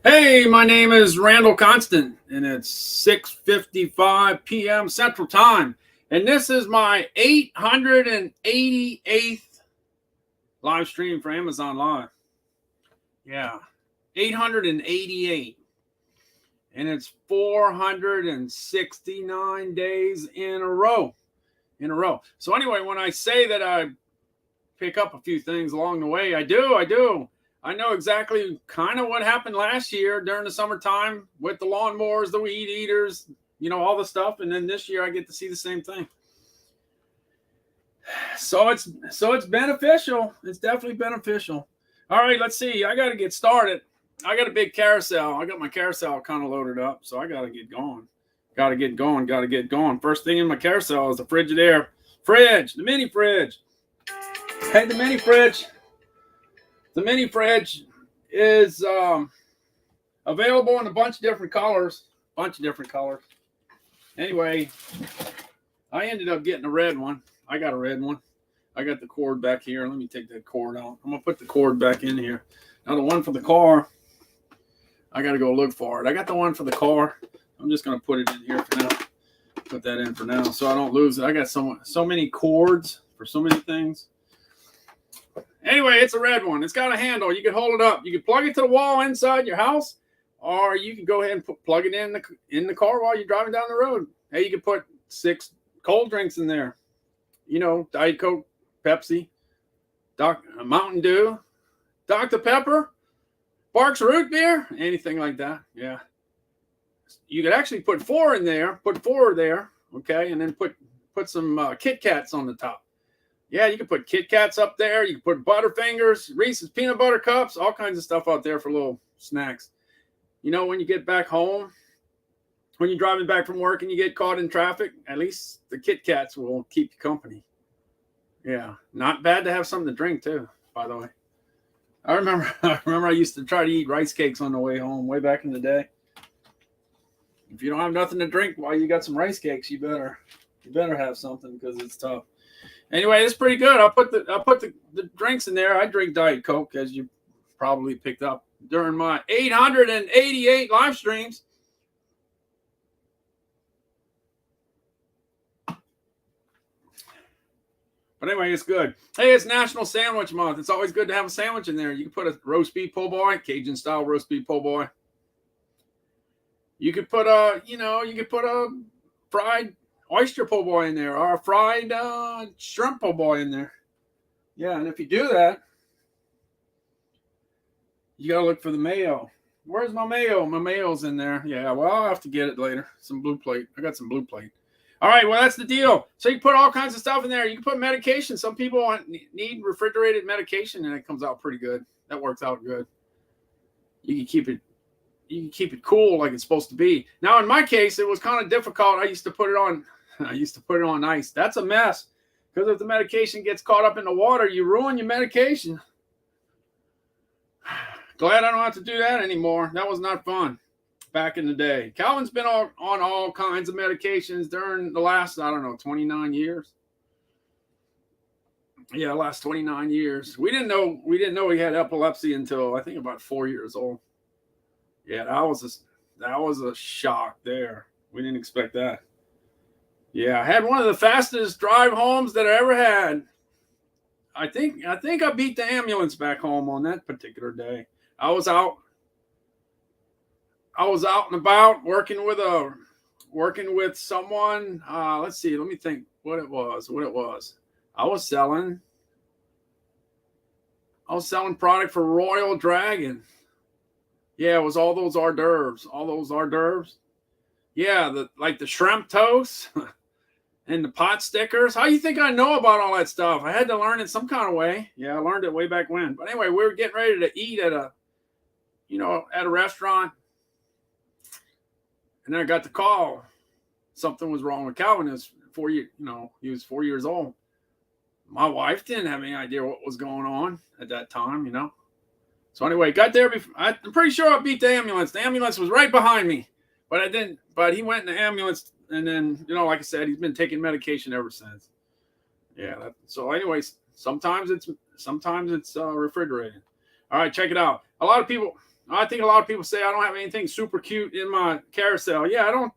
Hey, my name is Randall Constant, and it's 6:55 p.m. Central Time, and this is my 888th live stream for Amazon Live. Yeah, 888, and it's 469 days in a row. So anyway, when I say that I pick up a few things along the way, I do. I know exactly kind of what happened last year during the summertime with the lawnmowers, the weed eaters, all the stuff. And then this year I get to see the same thing. So it's beneficial. It's definitely beneficial. All right, let's see. I got to get started. I got a big carousel. I got my carousel kind of loaded up, so I got to get going. Got to get going. First thing in my carousel is the Frigidaire fridge, the mini fridge. Hey, the mini fridge. The mini fridge is available in a bunch of different colors. Anyway, I ended up getting a red one. I got a red one. I got the cord back here. Let me take that cord out. I'm going to put the cord back in here. Now, the one for the car, I got to go look for it. I got the one for the car. I'm just going to put it in here for now. Put that in for now so I don't lose it. I got so many cords for so many things. Anyway, it's a red one. It's got a handle. You can hold it up. You can plug it to the wall inside your house, or you can go ahead and plug it in the car while you're driving down the road. Hey, you can put 6 cold drinks in there. Diet Coke, Pepsi, Mountain Dew, Dr. Pepper, Barks Root Beer, anything like that. Yeah. You could actually put 4 in there. Put 4 there, okay, and then put some Kit Kats on the top. Yeah, you can put Kit Kats up there. You can put Butterfingers, Reese's Peanut Butter Cups, all kinds of stuff out there for little snacks. When you get back home, when you're driving back from work and you get caught in traffic, at least the Kit Kats will keep you company. Yeah, not bad to have something to drink too, by the way. I remember I used to try to eat rice cakes on the way home way back in the day. If you don't have nothing to drink while you got some rice cakes, you better have something because it's tough. Anyway, it's pretty good. I'll put the drinks in there. I drink Diet Coke, as you probably picked up during my 888 live streams. But anyway, it's good. Hey, it's National Sandwich Month. It's always good to have a sandwich in there. You can put a roast beef po' boy, Cajun style roast beef po' boy. You could put a fried oyster po' boy in there, or a fried shrimp po' boy in there. Yeah, and if you do that, you gotta look for the mayo. Where's my mayo? My mayo's in there. Yeah, well, I'll have to get it later. Some Blue Plate. I got some Blue Plate. All right, well, that's the deal. So you can put all kinds of stuff in there. You can put medication. Some people need refrigerated medication, and it comes out pretty good. That works out good. You can keep it cool like it's supposed to be. Now, in my case, it was kind of difficult. I used to put it on ice. That's a mess because if the medication gets caught up in the water, you ruin your medication. Glad I don't have to do that anymore. That was not fun back in the day. Calvin's been on all kinds of medications during the last, 29 years. Yeah, last 29 years. We didn't know he had epilepsy until I think about 4 years old. Yeah, that was a shock there. We didn't expect that. Yeah, I had one of the fastest drive homes that I ever had. I think I beat the ambulance back home on that particular day. I was out and about working with someone. Let's see. Let me think what it was. I was selling product for Royal Dragon. Yeah, it was all those hors d'oeuvres. Yeah, the shrimp toast and the pot stickers. How you think I know about all that stuff? I had to learn it some kind of way. Yeah, I learned it way back when. But anyway, we were getting ready to eat at a restaurant. And then I got the call. Something was wrong with Calvin. He was 4 years old. My wife didn't have any idea what was going on at that time, So anyway, got there before. I'm pretty sure I beat the ambulance. The ambulance was right behind me, but I didn't. But he went in the ambulance, and then like I said, he's been taking medication ever since. Yeah. So, anyways, sometimes it's refrigerated. All right, check it out. A lot of people I think a lot of people say I don't have anything super cute in my carousel. Yeah, I don't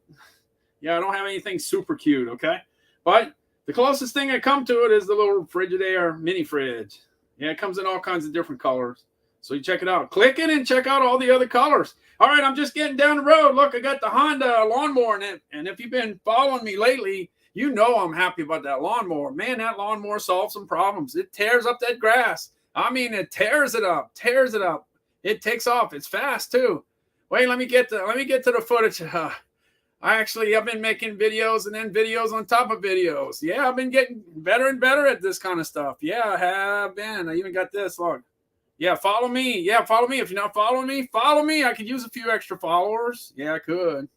have anything super cute, okay? But the closest thing I come to it is the little Frigidaire mini fridge. Yeah, it comes in all kinds of different colors. So you check it out. Click it and check out all the other colors. All right, I'm just getting down the road. Look, I got the Honda lawnmower in it. And if you've been following me lately, you know I'm happy about that lawnmower. Man, that lawnmower solves some problems. It tears up that grass. I mean, it tears it up. It takes off. It's fast too. Wait, let me get to the footage. I've been making videos and then videos on top of videos. Yeah, I've been getting better and better at this kind of stuff. Yeah, I have been. I even got this. Look. Yeah, follow me. Yeah, follow me. If you're not following me, follow me. I could use a few extra followers. Yeah, I could.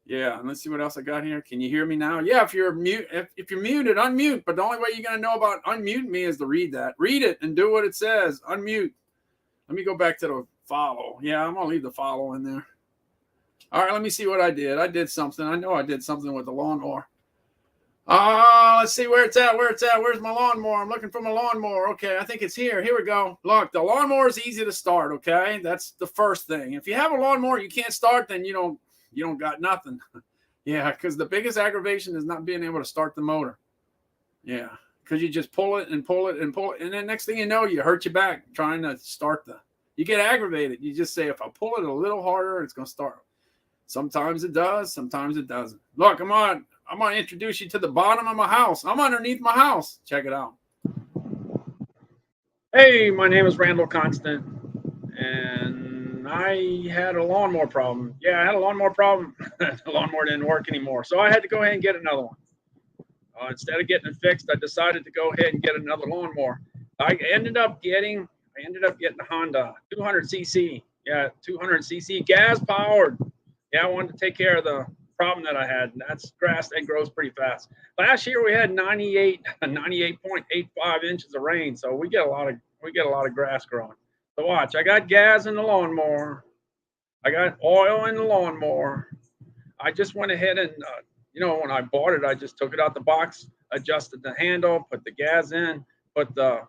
Yeah, and let's see what else I got here. Can you hear me now? Yeah, if you're muted, unmute. But the only way you're gonna know about unmuting me is to read that. Read it and do what it says. Unmute. Let me go back to the follow. Yeah, I'm gonna leave the follow in there. All right, let me see what I did. I did something. I know I did something with the lawnmower. Let's see where it's at. Where's my lawnmower? I'm looking for my lawnmower. Okay, I think it's here. Here we go. Look, the lawnmower is easy to start, okay? That's the first thing. If you have a lawnmower you can't start, then you don't got nothing. Yeah, because the biggest aggravation is not being able to start the motor. Yeah, because you just pull it, and then next thing you know, you hurt your back trying to start you get aggravated. You just say, if I pull it a little harder, it's going to start. Sometimes it does, sometimes it doesn't. Look, I'm going to introduce you to the bottom of my house. I'm underneath my house. Check it out. Hey, my name is Randall Constant, and I had a lawnmower problem. Yeah, I had a lawnmower problem. The lawnmower didn't work anymore, so I had to go ahead and get another one. Instead of getting it fixed, I decided to go ahead and get another lawnmower. I ended up getting a Honda 200cc. Yeah, 200cc, gas powered. Yeah, I wanted to take care of the problem that I had, and that's grass that grows pretty fast. Last year we had 98.85 inches of rain, so we get a lot of grass growing. So watch, I got gas in the lawnmower, I got oil in the lawnmower. I just went ahead and when I bought it, I just took it out the box, adjusted the handle, put the gas in, I put the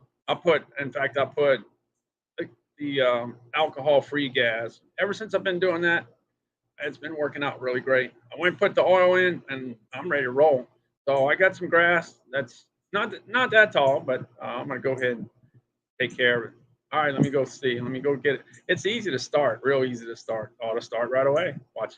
alcohol-free gas. Ever since I've been doing that, it's been working out really great. I went and put the oil in, and I'm ready to roll. So I got some grass that's not that tall, but I'm going to go ahead and take care of it. All right, let me go see. Let me go get it. It's easy to start, real easy to start. Auto start right away. Watch.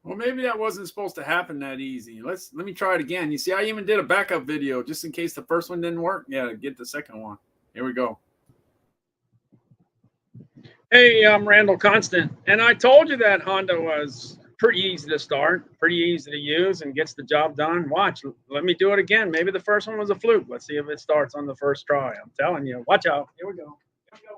Well, maybe that wasn't supposed to happen that easy. Let me try it again. You see, I even did a backup video just in case the first one didn't work. Yeah, get the second one. Here we go. Hey, I'm Randall Constant, and I told you that Honda was pretty easy to start, pretty easy to use, and gets the job done. Watch, let me do it again. Maybe the first one was a fluke. Let's see if it starts on the first try. I'm telling you. Watch out. Here we go. Here we go.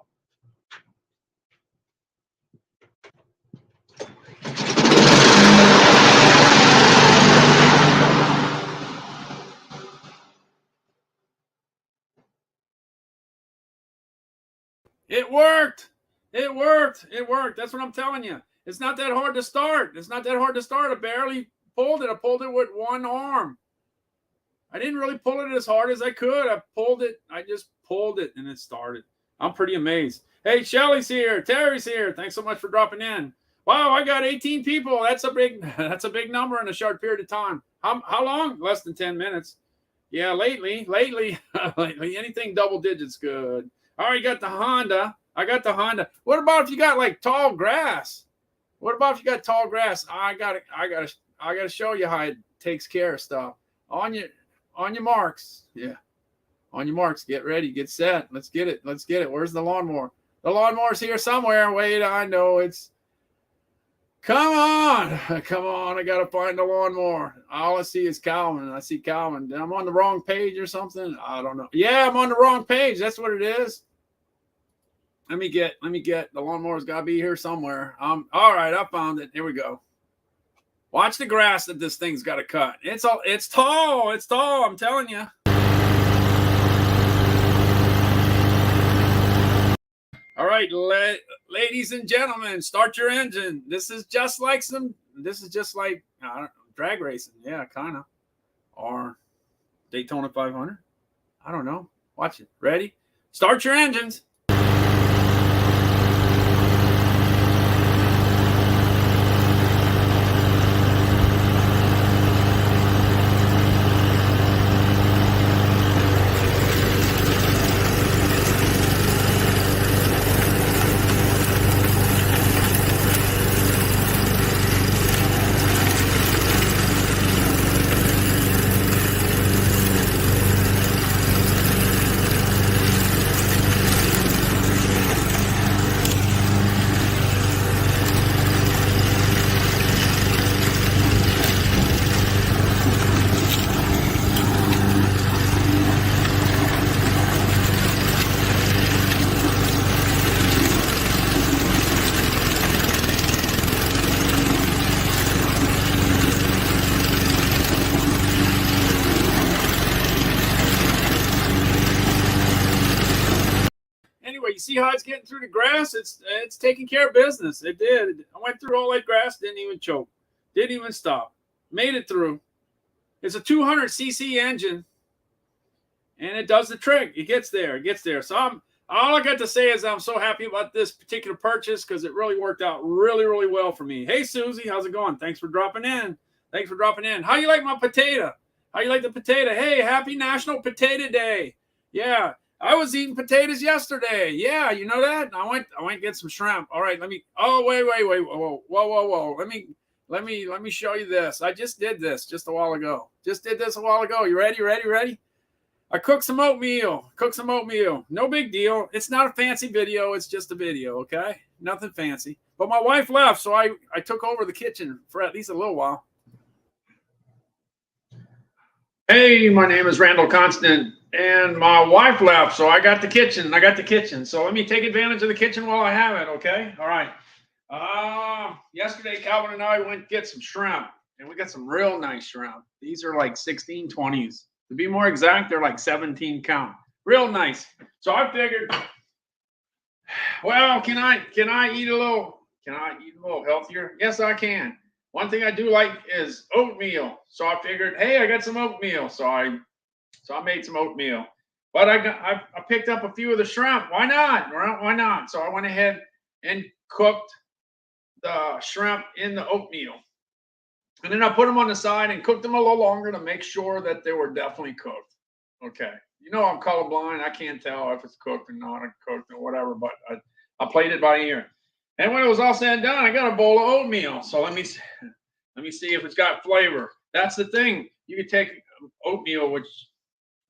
It worked. It worked. It worked. That's what I'm telling you. It's not that hard to start. I barely pulled it. I pulled it with one arm. I didn't really pull it as hard as I could. I just pulled it and it started. I'm pretty amazed. Hey, Shelly's here. Terry's here. Thanks so much for dropping in. Wow, I got 18 people. That's a big number in a short period of time. How long? Less than 10 minutes. Yeah, lately, anything double digits good. All right, got the Honda. I got the Honda. What about if you got like tall grass? I gotta show you how it takes care of stuff. On your marks. Yeah. On your marks. Get ready. Get set. Let's get it. Where's the lawnmower? The lawnmower's here somewhere. Wait, I know it's. Come on. I gotta find the lawnmower. All I see is Calvin. I see Calvin. I'm on the wrong page or something. I don't know. Yeah, I'm on the wrong page. That's what it is. Let me get the lawnmower's got to be here somewhere. All right, I found it. Here we go. Watch the grass that this thing's got to cut. It's tall. I'm telling you. All right, ladies and gentlemen, start your engine. This is just like drag racing. Yeah, kind of. Or Daytona 500. I don't know. Watch it. Ready? Start your engines. Anyway, you see how it's getting through the grass? It's taking care of business. It did. I went through all that grass, didn't even choke, didn't even stop, made it through. It's a 200cc engine, and it does the trick. It gets there. It gets there. So all I got to say is I'm so happy about this particular purchase because it really worked out really, really well for me. Hey, Susie, how's it going? Thanks for dropping in. Thanks for dropping in. How you like my potato? How you like the potato? Hey, happy National Potato Day. Yeah. I was eating potatoes yesterday. Yeah, you know that? I went to get some shrimp. All right, wait. Whoa. Let me show you this. I just did this just a while ago. You ready? I cooked some oatmeal. No big deal. It's not a fancy video. It's just a video, okay? Nothing fancy. But my wife left, so I took over the kitchen for at least a little while. Hey, my name is Randall Constant, and my wife left, so I got the kitchen. So let me take advantage of the kitchen while I have it, okay? All right. Yesterday, Calvin and I went to get some shrimp, and we got some real nice shrimp. These are like 1620s. To be more exact, they're like 17 count. Real nice. So I figured, well, can I eat a little healthier? Yes, I can. One thing I do like is oatmeal. So I figured, hey, I got some oatmeal. So I made some oatmeal. But I picked up a few of the shrimp. Why not? Why not? So I went ahead and cooked the shrimp in the oatmeal. And then I put them on the side and cooked them a little longer to make sure that they were definitely cooked. Okay. You know I'm colorblind. I can't tell if it's cooked or not cooked or whatever, but I played it by ear. And when it was all said and done, I got a bowl of oatmeal. So let me see if it's got flavor. That's the thing. You can take oatmeal, which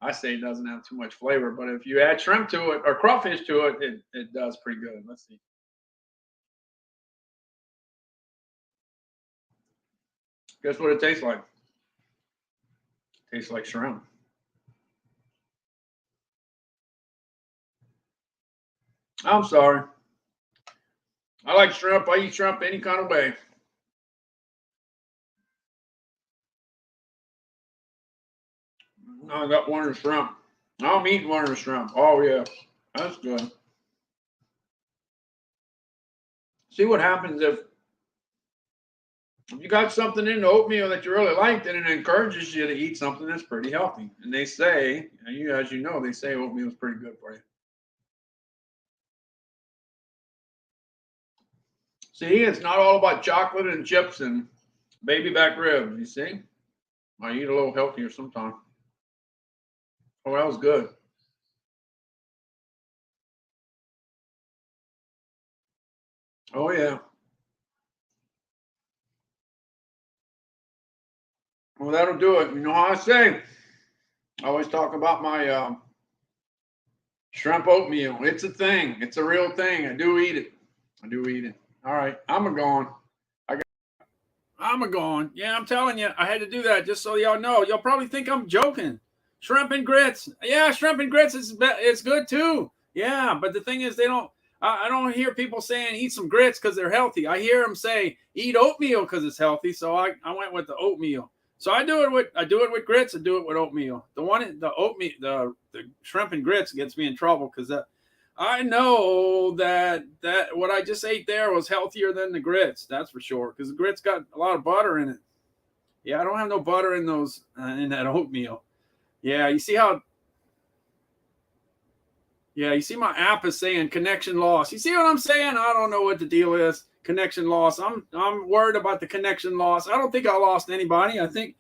I say doesn't have too much flavor, but if you add shrimp to it or crawfish to it, it does pretty good. Let's see. Guess what it tastes like? It tastes like shrimp. I'm sorry. I like shrimp. I eat shrimp any kind of way. I got one of the shrimp. I'm eating one of the shrimp. Oh, yeah. That's good. See what happens if you got something in the oatmeal that you really like, then it encourages you to eat something that's pretty healthy. And they say, as you know, they say oatmeal is pretty good for you. See, it's not all about chocolate and chips and baby back ribs, you see? I eat a little healthier sometimes. Oh, that was good. Oh, yeah. Well, that'll do it. You know how I say? I always talk about my shrimp oatmeal. It's a thing. It's a real thing. I do eat it. All right. I'm a-gone. Yeah, I'm telling you. I had to do that just so y'all know. Y'all probably think I'm joking. Shrimp and grits. Yeah, shrimp and grits it's good too. Yeah, but the thing is I don't hear people saying eat some grits because they're healthy. I hear them say eat oatmeal because it's healthy. So I went with the oatmeal. So I do it with grits. I do it with oatmeal. The shrimp and grits gets me in trouble because I know that what I just ate there was healthier than the grits. That's for sure. Because the grits got a lot of butter in it. Yeah, I don't have no butter in those in that oatmeal. Yeah, you see how? Yeah, you see my app is saying connection loss. You see what I'm saying? I don't know what the deal is. Connection loss. I'm worried about the connection loss. I don't think I lost anybody. I think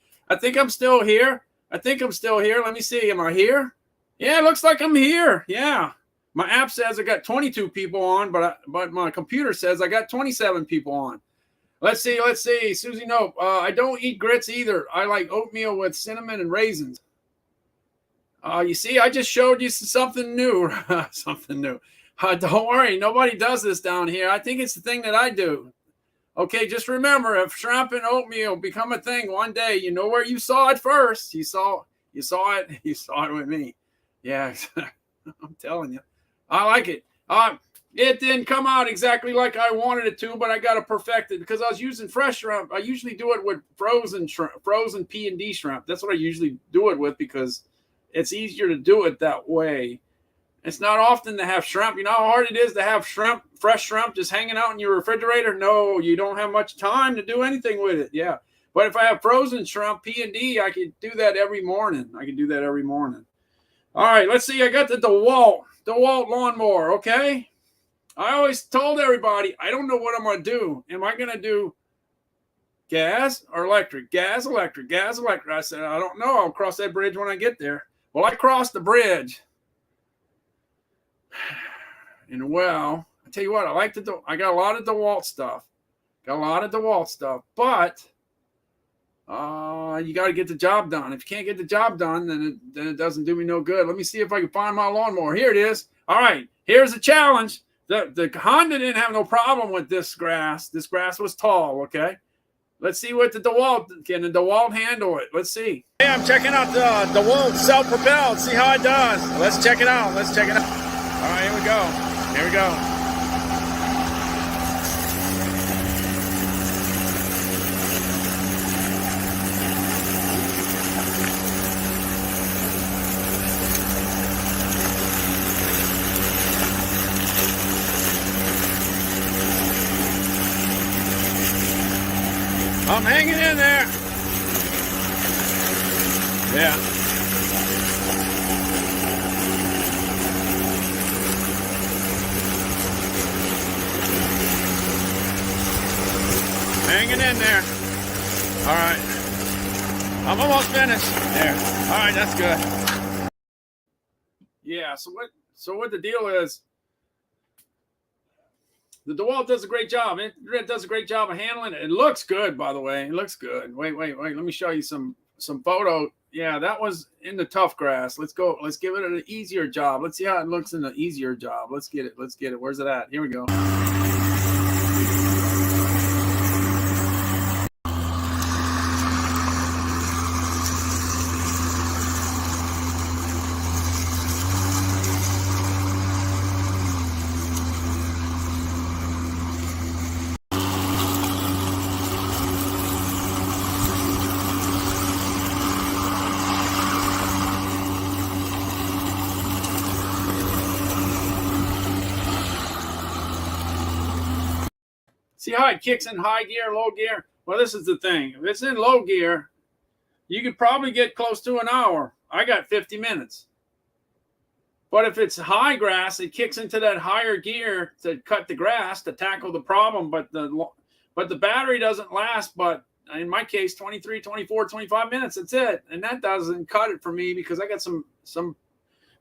I'm still here. I think I'm still here. Let me see. Am I here? Yeah, it looks like I'm here. Yeah. My app says I got 22 people on, but my computer says I got 27 people on. Let's see. Susie, no, I don't eat grits either. I like oatmeal with cinnamon and raisins. You see, I just showed you something new. Something new. Don't worry, nobody does this down here. I think it's the thing that I do. Okay, just remember, if shrimp and oatmeal become a thing one day, you know where you saw it first. You saw it with me. Yeah, I'm telling you. I like it. It didn't come out exactly like I wanted it to, but I got to perfect it because I was using fresh shrimp. I usually do it with frozen shrimp, frozen P&D shrimp. That's what I usually do it with because it's easier to do it that way. It's not often to have shrimp. You know how hard it is to have shrimp, fresh shrimp, just hanging out in your refrigerator? No, you don't have much time to do anything with it. Yeah. But if I have frozen shrimp, P&D, I can do that every morning. All right, let's see. I got the DeWalt lawnmower, okay? I always told everybody, I don't know what I'm going to do. Am I going to do gas or electric? Gas, electric, gas, electric. I said, I don't know. I'll cross that bridge when I get there. Well, I crossed the bridge. And well, I tell you what, I got a lot of DeWalt stuff. But you got to get the job done. If you can't get the job done, then it doesn't do me no good. Let me see if I can find my lawnmower. Here it is. All right, here's the challenge. The Honda didn't have no problem with this grass. This grass was tall, okay? Let's see what can the DeWalt handle it? Let's see. Hey, I'm checking out the DeWalt self-propelled. See how it does. Let's check it out. All right, here we go. I'm hanging in there. Yeah. Hanging in there. All right. I'm almost finished. There. All right, that's good. Yeah, so what the deal is, the DeWalt does a great job. It does a great job of handling it. It looks good, by the way. It looks good. Wait. Let me show you some photo. Yeah, that was in the tough grass. Let's go. Let's give it an easier job. Let's see how it looks in the easier job. Let's get it. Where's it at? Here we go. See how it kicks in high gear, low gear? Well, this is the thing. If it's in low gear, you could probably get close to an hour. I got 50 minutes. But if it's high grass, it kicks into that higher gear to cut the grass, to tackle the problem. But the battery doesn't last, but in my case, 23, 24, 25 minutes. That's it. And that doesn't cut it for me because I got some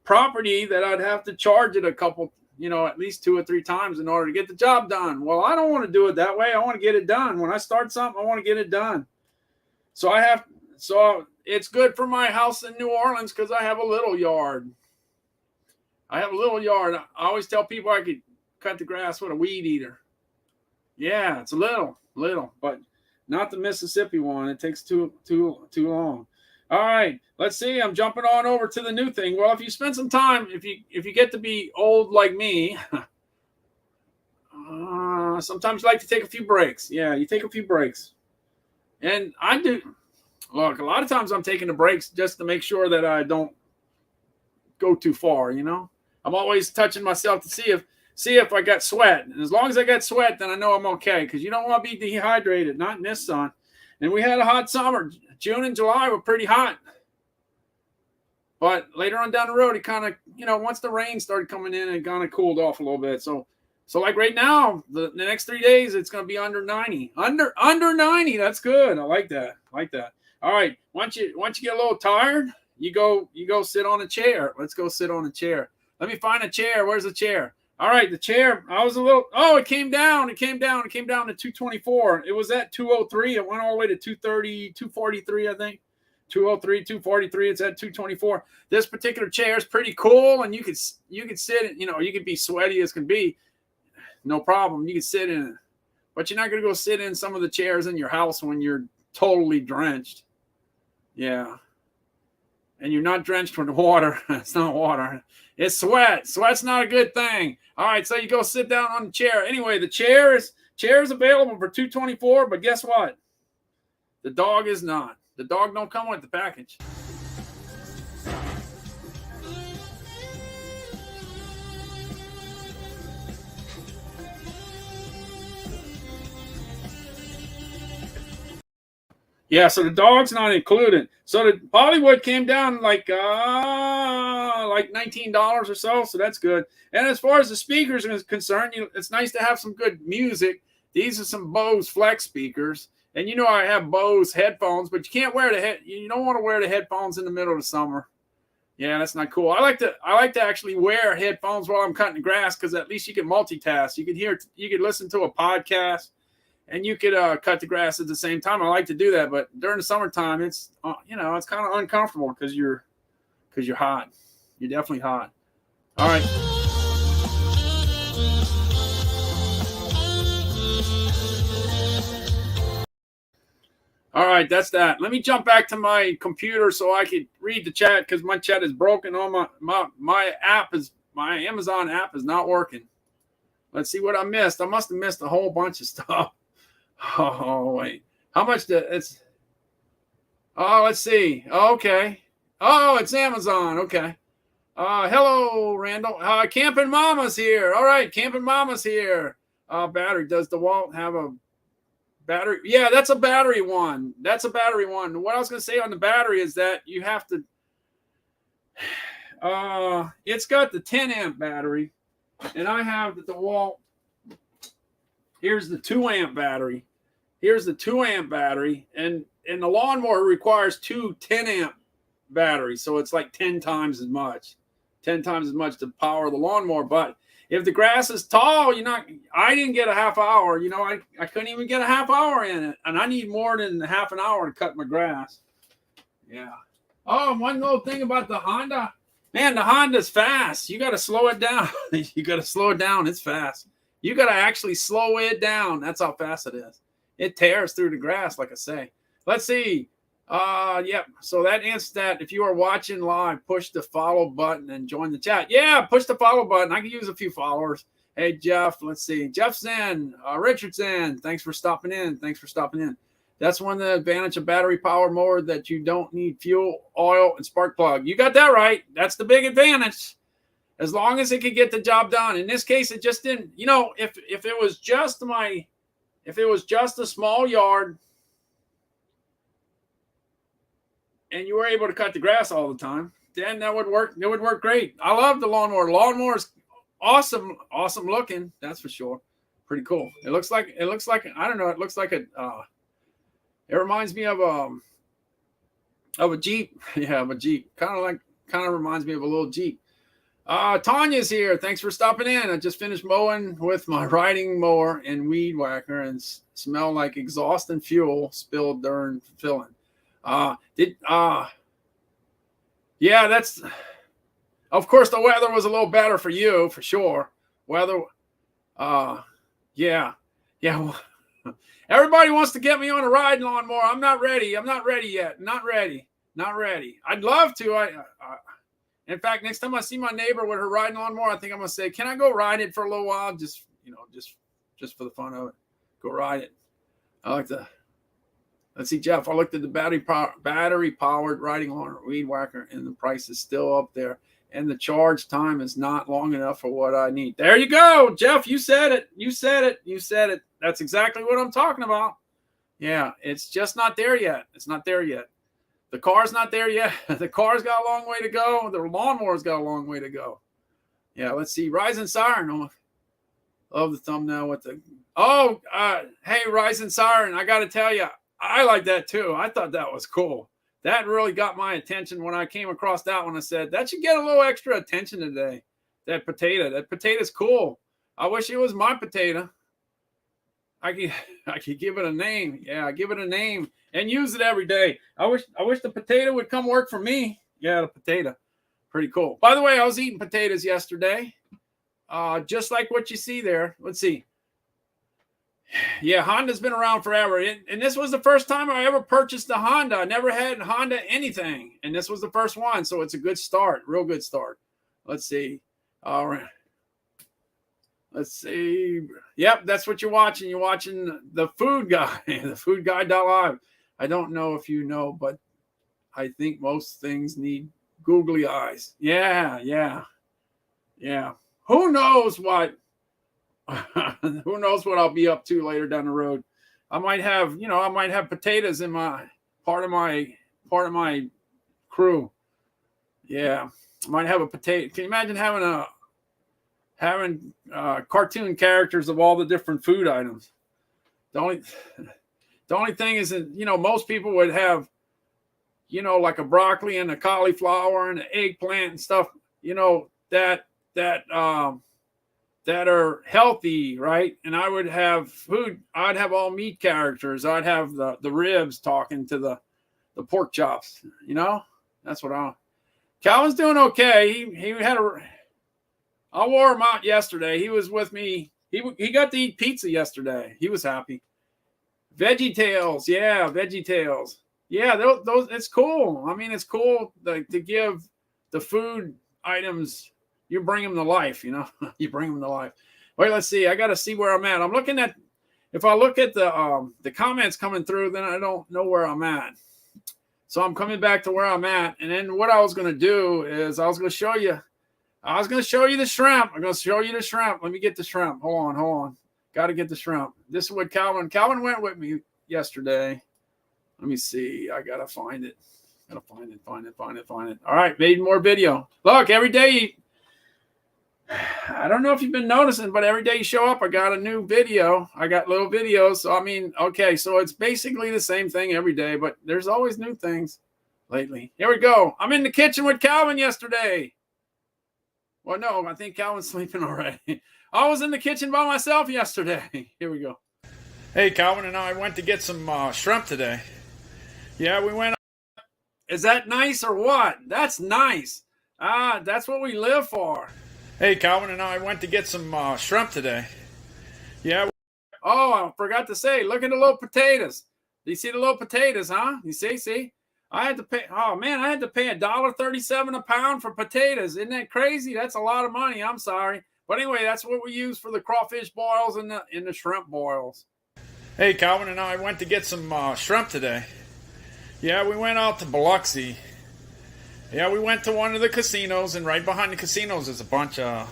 property that I'd have to charge it a couple, at least 2 or 3 times in order to get the job done. Well, I don't want to do it that way. I want to get it done. When I start something, I want to get it done. So it's good for my house in New Orleans because I have a little yard. I always tell people I could cut the grass with a weed eater. Yeah, it's a little, but not the Mississippi one. It takes too long. All right, let's see. I'm jumping on over to the new thing. Well, if you spend some time, if you get to be old like me, sometimes you like to take a few breaks. Yeah, you take a few breaks. And I do. Look, a lot of times I'm taking the breaks just to make sure that I don't go too far, I'm always touching myself to see if I got sweat. And as long as I got sweat, then I know I'm okay, because you don't want to be dehydrated, not in this sun. And we had a hot summer. June and July were pretty hot. But later on down the road, it kind of, once the rain started coming in, it kind of cooled off a little bit. So like right now, the next 3 days, it's going to be under 90. Under 90. That's good. I like that. All right. Once you get a little tired, you go sit on a chair. Let's go sit on a chair. Let me find a chair. Where's the chair? All right, the chair. I was it came down. It came down to 224. It was at 203. It went all the way to 230, 243, I think. 203, 243. It's at 224. This particular chair is pretty cool, and you could sit. You could be sweaty as can be. No problem. You can sit in it, but you're not going to go sit in some of the chairs in your house when you're totally drenched. Yeah. And you're not drenched with water. It's not water. It's sweat. Sweat's not a good thing. All right, so you go sit down on the chair. Anyway, the chair is available for $224, but guess what? The dog is not. The dog don't come with the package. Yeah, so the dog's not included. So the Bollywood came down like $19 or so that's good. And as far as the speakers are concerned, it's nice to have some good music. These are some Bose Flex speakers, and I have Bose headphones, but you can't wear you don't want to wear the headphones in the middle of the summer. Yeah, that's not cool. I like to actually wear headphones while I'm cutting the grass, because at least you can multitask. You could listen to a podcast, and you could cut the grass at the same time. I like to do that, but during the summertime, it's it's kind of uncomfortable because you're hot. You're definitely hot. All right. All right, that's that. Let me jump back to my computer so I could read the chat, because my chat is broken. On my Amazon app is not working. Let's see what I missed. I must have missed a whole bunch of stuff. Oh, wait. How much it's... Oh, let's see. Okay. Oh, it's Amazon. Okay. Hello, Randall. Camping Mama's here. All right, Camping Mama's here. Battery. Does DeWalt have a battery? Yeah, that's a battery one. What I was going to say on the battery is that you have to... it's got the 10 amp battery, and I have the DeWalt. Here's the 2 amp battery. And the lawnmower requires 2 10 amp batteries, so it's like 10 times as much to power the lawnmower. But if the grass is tall, I didn't get a half hour. I couldn't even get a half hour in it, and I need more than half an hour to cut my grass. Yeah. Oh, one little thing about the Honda. Man, the Honda's fast. You got to slow it down. It's fast. You got to actually slow it down. That's how fast it is. It tears through the grass, like I say. Let's see. Yep. So that answers that. If you are watching live, push the follow button and join the chat. Yeah, push the follow button. I can use a few followers. Hey, Jeff. Let's see. Jeff's in. Richard's in. Thanks for stopping in. That's one of the advantage of battery powered mower, that you don't need fuel, oil, and spark plug. You got that right. That's the big advantage. As long as it could get the job done. In this case, it just didn't. If it was just a small yard and you were able to cut the grass all the time, then that would work. It would work great. I love the lawnmower. The lawnmower is awesome looking. That's for sure. Pretty cool. It looks like I don't know. It looks like it reminds me of a Jeep. Yeah, of a Jeep. Kind of reminds me of a little Jeep. Tanya's here. Thanks for stopping in. I just finished mowing with my riding mower and weed whacker, and smell like exhaust and fuel spilled during filling. Yeah, that's, of course, the weather was a little better for you, for sure. Yeah. Everybody wants to get me on a riding lawnmower. I'm not ready yet. Not ready. I'd love to. In fact, next time I see my neighbor with her riding lawnmower, I think I'm going to say, can I go ride it for a little while? Just for the fun of it. Go ride it. I like to Let's see, Jeff. I looked at the battery powered riding lawnmower weed whacker, and the price is still up there. And the charge time is not long enough for what I need. There you go, Jeff. You said it. You said it. You said it. That's exactly what I'm talking about. Yeah, it's just not there yet. It's not there yet. The car's not there yet. The car's got a long way to go. The lawnmower's got a long way to go. Yeah, let's see. Rising Siren. Love the thumbnail with the... Oh, hey, Rising Siren. I got to tell you, I like that too. I thought that was cool. That really got my attention when I came across that one. I said, that should get a little extra attention today. That potato. That potato's cool. I wish it was my potato. I could give it a name. Yeah, give it a name and use it every day. I wish the potato would come work for me. Yeah, the potato. Pretty cool. By the way, I was eating potatoes yesterday. Just like what you see there. Let's see. Yeah, Honda's been around forever. And this was the first time I ever purchased a Honda. I never had Honda anything. And this was the first one. So it's a good start. Real good start. Let's see. All right. Let's see. Yep, that's what you're watching. You're watching the Food Guy, the Food Guy.live. I don't know if you know, but I think most things need googly eyes. Yeah. Who knows what? Who knows what I'll be up to later down the road? I might have potatoes in my part of my crew. Yeah, I might have a potato. Can you imagine having cartoon characters of all the different food items? The only thing is that, most people would have, like a broccoli and a cauliflower and an eggplant and stuff, that are healthy, right? And I would have food. I'd have all meat characters. I'd have the ribs talking to the pork chops. That's what Calvin's doing okay. He had I wore him out yesterday. He was with me. He got to eat pizza yesterday. He was happy. Veggie Tales. Yeah, Veggie Tales. Yeah, those it's cool. I mean, it's cool to give the food items, you bring them to life, You bring them to life. Wait, let's see. I got to see where I'm at. I'm looking at, if I look at the comments coming through, then I don't know where I'm at. So I'm coming back to where I'm at. And then what I was going to do is I was going to show you the shrimp. I'm going to show you the shrimp. Let me get the shrimp. Hold on. Got to get the shrimp. This is what Calvin went with me yesterday. Let me see. I got to find it. Find it. All right. Made more video. Look, every day, I don't know if you've been noticing, but every day you show up, I got a new video. I got little videos. So, okay. So it's basically the same thing every day, but there's always new things lately. Here we go. I'm in the kitchen with Calvin yesterday. Well, no, I think Calvin's sleeping already. I was in the kitchen by myself yesterday. Here we go. Hey, Calvin and I went to get some shrimp today. Yeah, we went. Is that nice or what? That's nice. That's what we live for. Hey, Calvin and I went to get some shrimp today. Yeah. Oh, I forgot to say, look at the little potatoes. Do you see the little potatoes, huh? You see? I had to pay $1.37 a pound for potatoes. Isn't that crazy? That's a lot of money. I'm sorry. But anyway, that's what we use for the crawfish boils and the shrimp boils. Hey, Calvin and I went to get some shrimp today. Yeah, we went out to Biloxi. Yeah, we went to one of the casinos, and right behind the casinos is a bunch of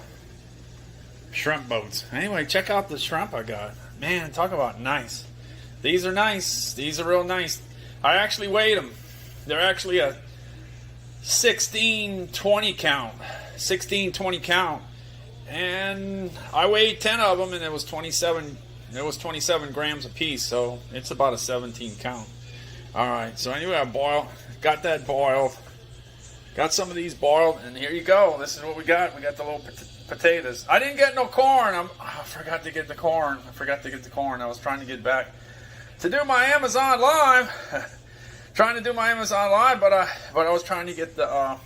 shrimp boats. Anyway, check out the shrimp I got. Man, talk about nice. These are nice. These are real nice. I actually weighed them. They're actually a 16-20 count. 16-20 count. And I weighed 10 of them, and it was 27 grams a piece, so it's about a 17 count. All right, so anyway, I got that boiled. Got some of these boiled, and here you go. This is what we got. We got the little potatoes. I didn't get no corn. I forgot to get the corn. I was trying to get back to do my Amazon Live. But I was trying to get the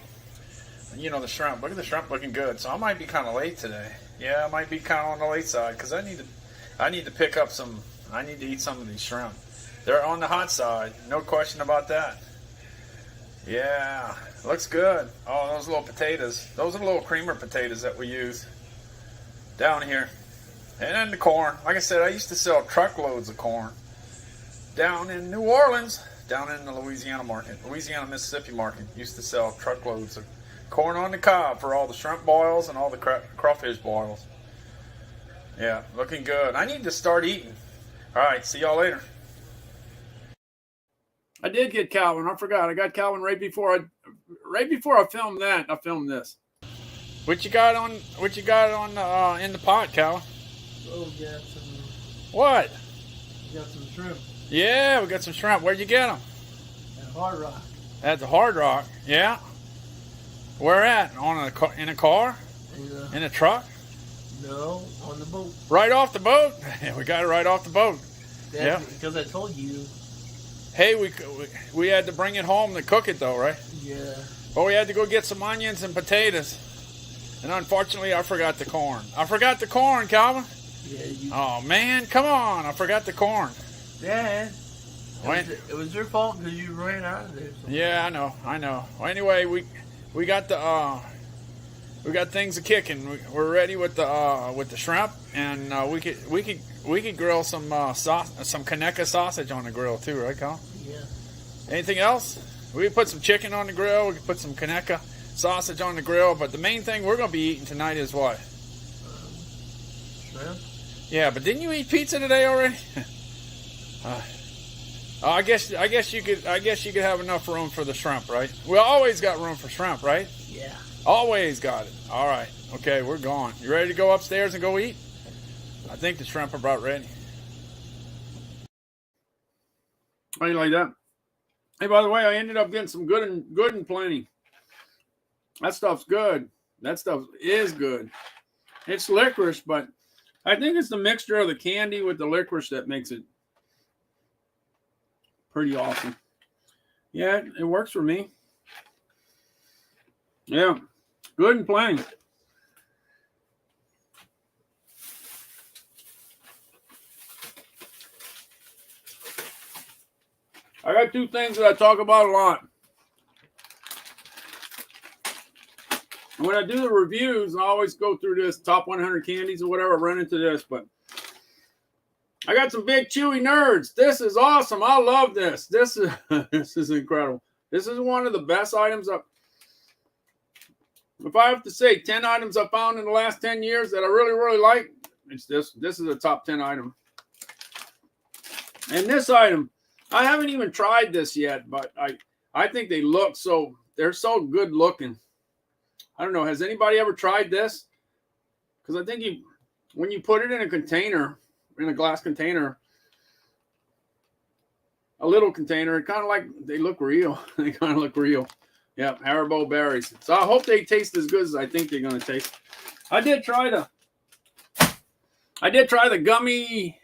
the shrimp. Look at the shrimp looking good. So I might be kind of late today. Yeah, I might be kind of on the late side because I need to pick up some. I need to eat some of these shrimp. They're on the hot side, no question about that. Yeah, looks good. Oh, those little potatoes. Those are the little creamer potatoes that we use down here. And then the corn. Like I said, I used to sell truckloads of corn. down in New Orleans, down in the Louisiana market, Louisiana, Mississippi market, used to sell truckloads of corn on the cob for all the shrimp boils and all the crawfish boils. Yeah, looking good. I need to start eating. All right, see y'all later. I did get Calvin. I forgot. I got Calvin right before I filmed that. I filmed this. What you got on? In the pot, Calvin? Oh, we got some. What? We got some shrimp. Yeah, we got some shrimp. Where'd you get them? At Hard Rock. At the Hard Rock. Yeah. Where at? In a car? In a truck? No, on the boat. Right off the boat? Yeah, we got it right off the boat. Yeah. Because I told you. Hey, we had to bring it home to cook it though, right? Yeah. But we had to go get some onions and potatoes. And unfortunately, I forgot the corn. I forgot the corn, Calvin. Yeah. Oh, man. Come on. I forgot the corn. Yeah. It was your fault because you ran out of there. Yeah, I know. Well, anyway, we got things a kicking. We're ready with the shrimp, and we could grill some Conecuh sausage on the grill too, right, Colin? Yeah. Anything else? We could put some chicken on the grill. We could put some Conecuh sausage on the grill. But the main thing we're gonna be eating tonight is what? Shrimp. Yeah, but didn't you eat pizza today already? I guess you could have enough room for the shrimp, right? We always got room for shrimp, right? Yeah. Always got it. All right. Okay, we're gone. You ready to go upstairs and go eat? I think the shrimp are about ready. How you like that? Hey, by the way, I ended up getting some good and plenty. That stuff's good. That stuff is good. It's licorice, but I think it's the mixture of the candy with the licorice that makes it pretty awesome. Yeah, it works for me. Yeah, good and plenty. I got two things that I talk about a lot. When I do the reviews, I always go through this top 100 candies or whatever, run into this, but I got some big chewy nerds. This is awesome. I love this. This is incredible. This is one of the best items if I have to say 10 items I found in the last 10 years that I really, really like, it's this. This is a top 10 item. And this item, I haven't even tried this yet, but I think they're so good looking. I don't know. Has anybody ever tried this? Because I think when you put it in a container, in a glass container, a little container, it kind of like they look real. They kind of look real. Yeah, Haribo berries. So I hope they taste as good as I think they're going to taste. I did try the gummy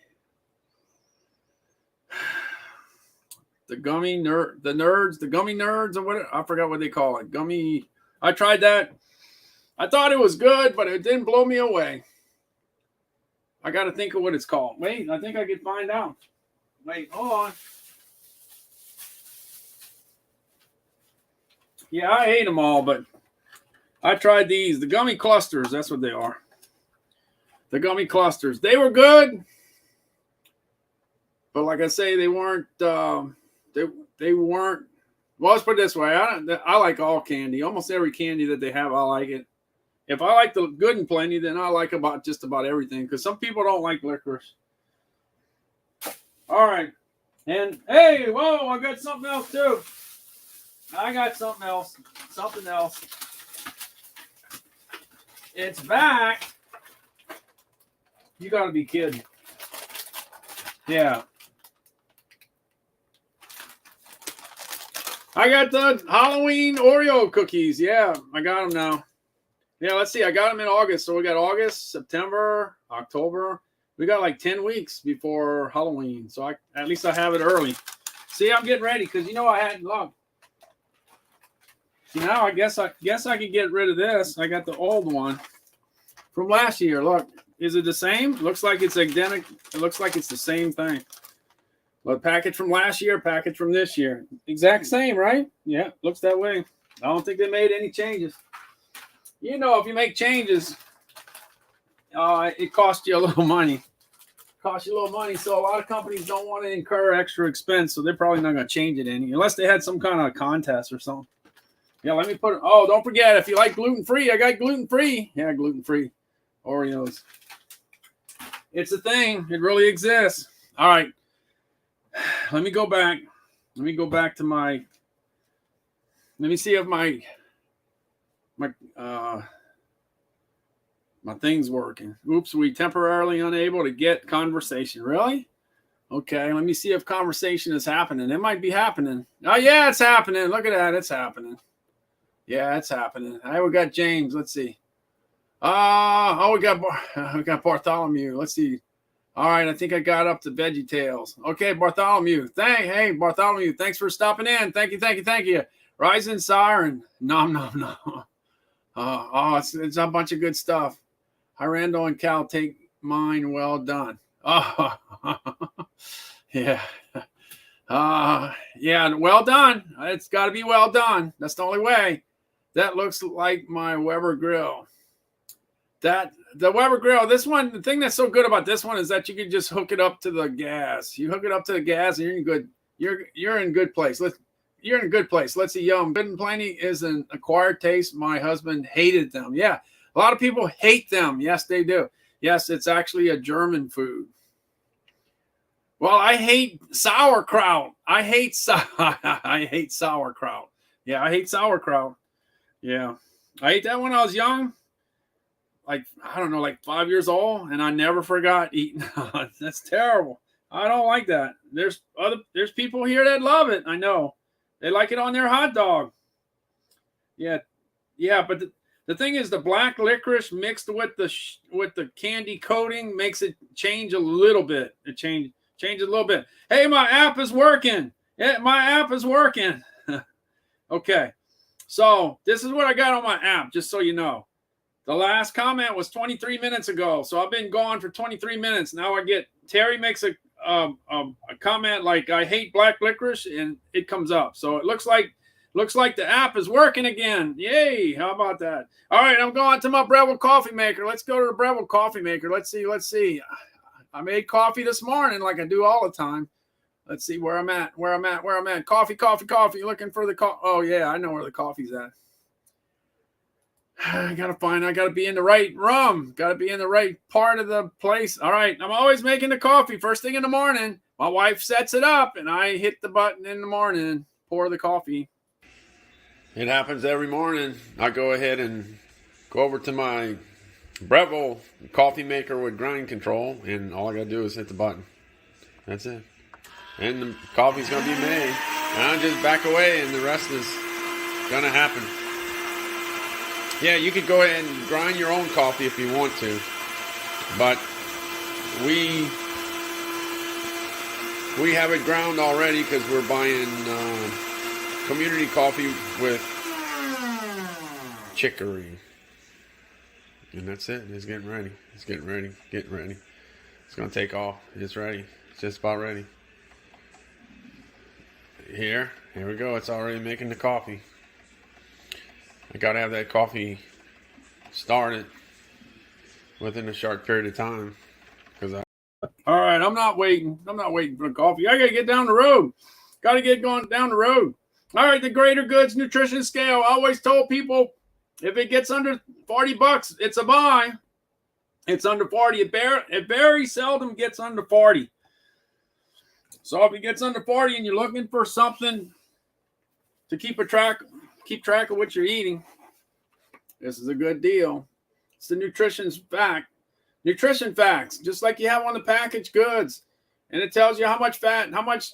nerds or what, I forgot what they call it. Gummy. I tried that. I thought it was good, but it didn't blow me away. I got to think of what it's called. Wait, I think I can find out. Wait, hold on. Yeah, I ate them all, but I tried these. The gummy clusters, that's what they are. The gummy clusters. They were good. But like I say, they weren't, they weren't, well, let's put it this way. I like all candy. Almost every candy that they have, I like it. If I like the good and plenty, then I like just about everything. Because some people don't like licorice. All right. And, hey, whoa, I got something else, too. I got something else. Something else. It's back. You got to be kidding. Yeah. I got the Halloween Oreo cookies. Yeah, I got them now. Yeah, let's see. I got them in August. So we got August, September, October. We got like 10 weeks before Halloween. So at least I have it early. See, I'm getting ready because I hadn't looked. See, now I guess I can get rid of this. I got the old one from last year. Look, is it the same? Looks like it's identical. It looks like it's the same thing. But package from last year, package from this year. Exact same, right? Yeah, looks that way. I don't think they made any changes. If you make changes, it costs you a little money. Cost you a little money. So a lot of companies don't want to incur extra expense, so they're probably not going to change it any unless they had some kind of contest or something. Yeah, let me put it. Oh, don't forget, if you like gluten-free, I got gluten-free. Yeah, gluten-free Oreos. It's a thing. It really exists. All right. Let me go back. Let me go back to my. Let me see if my thing's working. Oops, we temporarily unable to get conversation. Really? Okay, let me see if conversation is happening. It might be happening. Oh, yeah, it's happening. Look at that. It's happening. Yeah, it's happening. We got James. Let's see. We got Bartholomew. Let's see. All right, I think I got up to Veggie Tales. Okay, Bartholomew. Hey, Bartholomew, thanks for stopping in. Thank you. Rising Siren. Nom. It's a bunch of good stuff. Hi, Randall and Cal, take mine. Well done. Oh, yeah. Yeah, well done. It's got to be well done. That's the only way. That looks like my Weber grill. The Weber grill, this one, the thing that's so good about this one is that you can just hook it up to the gas. You hook it up to the gas and you're in good. You're in good place. You're in a good place. Let's see. Yum. Good and Plenty is an acquired taste. My husband hated them. Yeah. A lot of people hate them. Yes, they do. Yes, it's actually a German food. Well, I hate sauerkraut. I hate sauerkraut. Yeah, I hate sauerkraut. Yeah. I ate that when I was young. Like, I don't know, like 5 years old, and I never forgot eating. That's terrible. I don't like that. There's people here that love it. I know. They like it on their hot dog. Yeah, but the thing is, the black licorice mixed with the candy coating makes it change a little bit. It changes a little bit. Hey, my app is working. Yeah, my app is working. Okay, so this is what I got on my app, just so you know. The last comment was 23 minutes ago, so I've been gone for 23 minutes. Now I get Terry makes a comment like I hate black licorice, and it comes up. So it looks like the app is working again. Yay! How about that? All right, I'm going to my Breville coffee maker. Let's go to the Breville coffee maker. Let's see. I made coffee this morning, like I do all the time. Let's see where I'm at. Coffee. Looking for the coffee. Oh yeah, I know where the coffee's at. I gotta be in the right room. Gotta be in the right part of the place. All right. I'm always making the coffee first thing in the morning. My wife sets it up and I hit the button in the morning, pour the coffee. It happens every morning. I go ahead and go over to my Breville coffee maker with grind control, and all I gotta do is hit the button. That's it. And the coffee's gonna be made. And I'll just back away and the rest is gonna happen. Yeah, you could go ahead and grind your own coffee if you want to, but we have it ground already because we're buying community coffee with chicory, and that's it. It's getting ready. It's getting ready. It's gonna take off. It's ready. It's just about ready. Here we go. It's already making the coffee. I gotta have that coffee started within a short period of time. All right, I'm not waiting for the coffee. I gotta get down the road. Gotta get going down the road. All right, the Greater Goods Nutrition Scale. I always told people if it gets under $40, it's a buy. It's under 40. It very seldom gets under 40. So if it gets under 40 and you're looking for something to keep track of what you're eating, this is a good deal. It's the nutrition facts, just like you have on the packaged goods, and it tells you how much fat, how much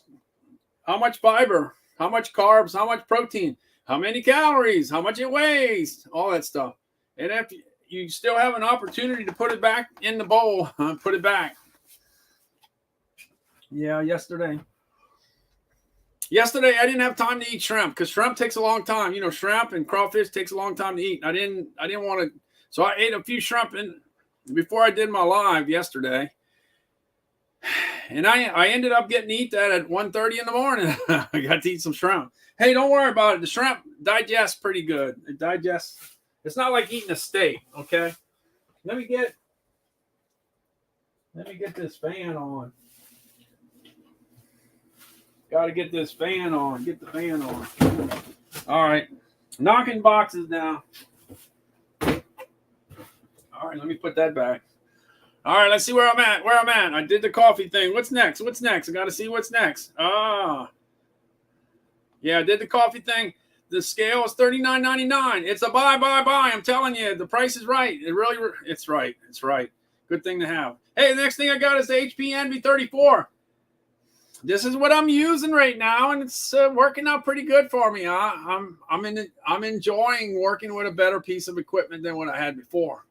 fiber, how much carbs, how much protein, how many calories, how much it weighs, all that stuff. And if you still have an opportunity to put it back in the bowl, put it back. Yeah, yesterday I didn't have time to eat shrimp because shrimp takes a long time. You know, shrimp and crawfish takes a long time to eat. I didn't want to, so I ate a few shrimp before I did my live yesterday, and I ended up getting to eat that at 1:30 in the morning. I got to eat some shrimp. Hey, don't worry about it. The shrimp digests pretty good. It digests. It's not like eating a steak. Okay, let me get. Let me get this fan on. Got to get this fan on. Get the fan on. All right. Knocking boxes down. All right, let me put that back. All right, let's see where I'm at. I did the coffee thing. What's next? I got to see what's next. Yeah, I did the coffee thing. The scale is $39.99. It's a buy. I'm telling you, the price is right. It's right. It's right. Good thing to have. Hey, the next thing I got is the HP Envy 34. This is what I'm using right now, and it's working out pretty good for me. I'm enjoying working with a better piece of equipment than what I had before.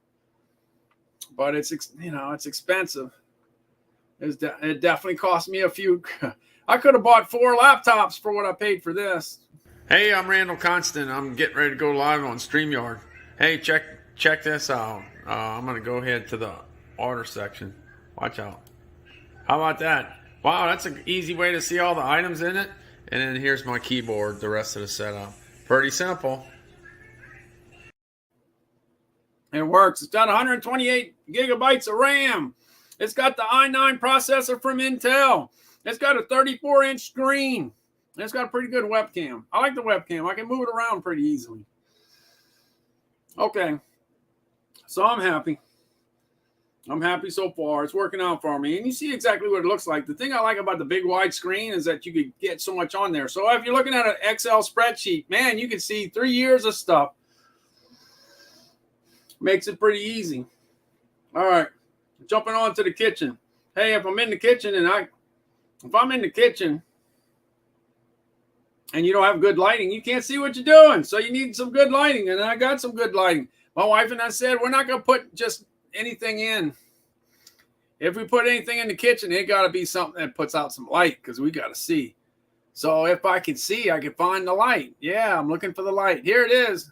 But it's expensive. It definitely cost me a few. I could have bought 4 laptops for what I paid for this. Hey, I'm Randall Constant. I'm getting ready to go live on StreamYard. Hey, check this out. I'm gonna go ahead to the order section. Watch out. How about that? Wow, that's an easy way to see all the items in it. And then here's my keyboard, the rest of the setup. Pretty simple. It works. It's got 128 gigabytes of RAM. It's got the i9 processor from Intel. It's got a 34-inch screen. It's got a pretty good webcam. I like the webcam. I can move it around pretty easily. Okay. So I'm happy. I'm happy so far. It's working out for me. And you see exactly what it looks like. The thing I like about the big wide screen is that you could get so much on there. So if you're looking at an Excel spreadsheet, man, you can see 3 years of stuff. Makes it pretty easy. All right. Jumping on to the kitchen. Hey, if I'm in the kitchen and you don't have good lighting, you can't see what you're doing. So you need some good lighting. And I got some good lighting. My wife and I said, we're not going to put just anything in. If we put anything in the kitchen, it got to be something that puts out some light because we got to see. So if I can see, I can find the light. Yeah, I'm looking for the light. Here it is.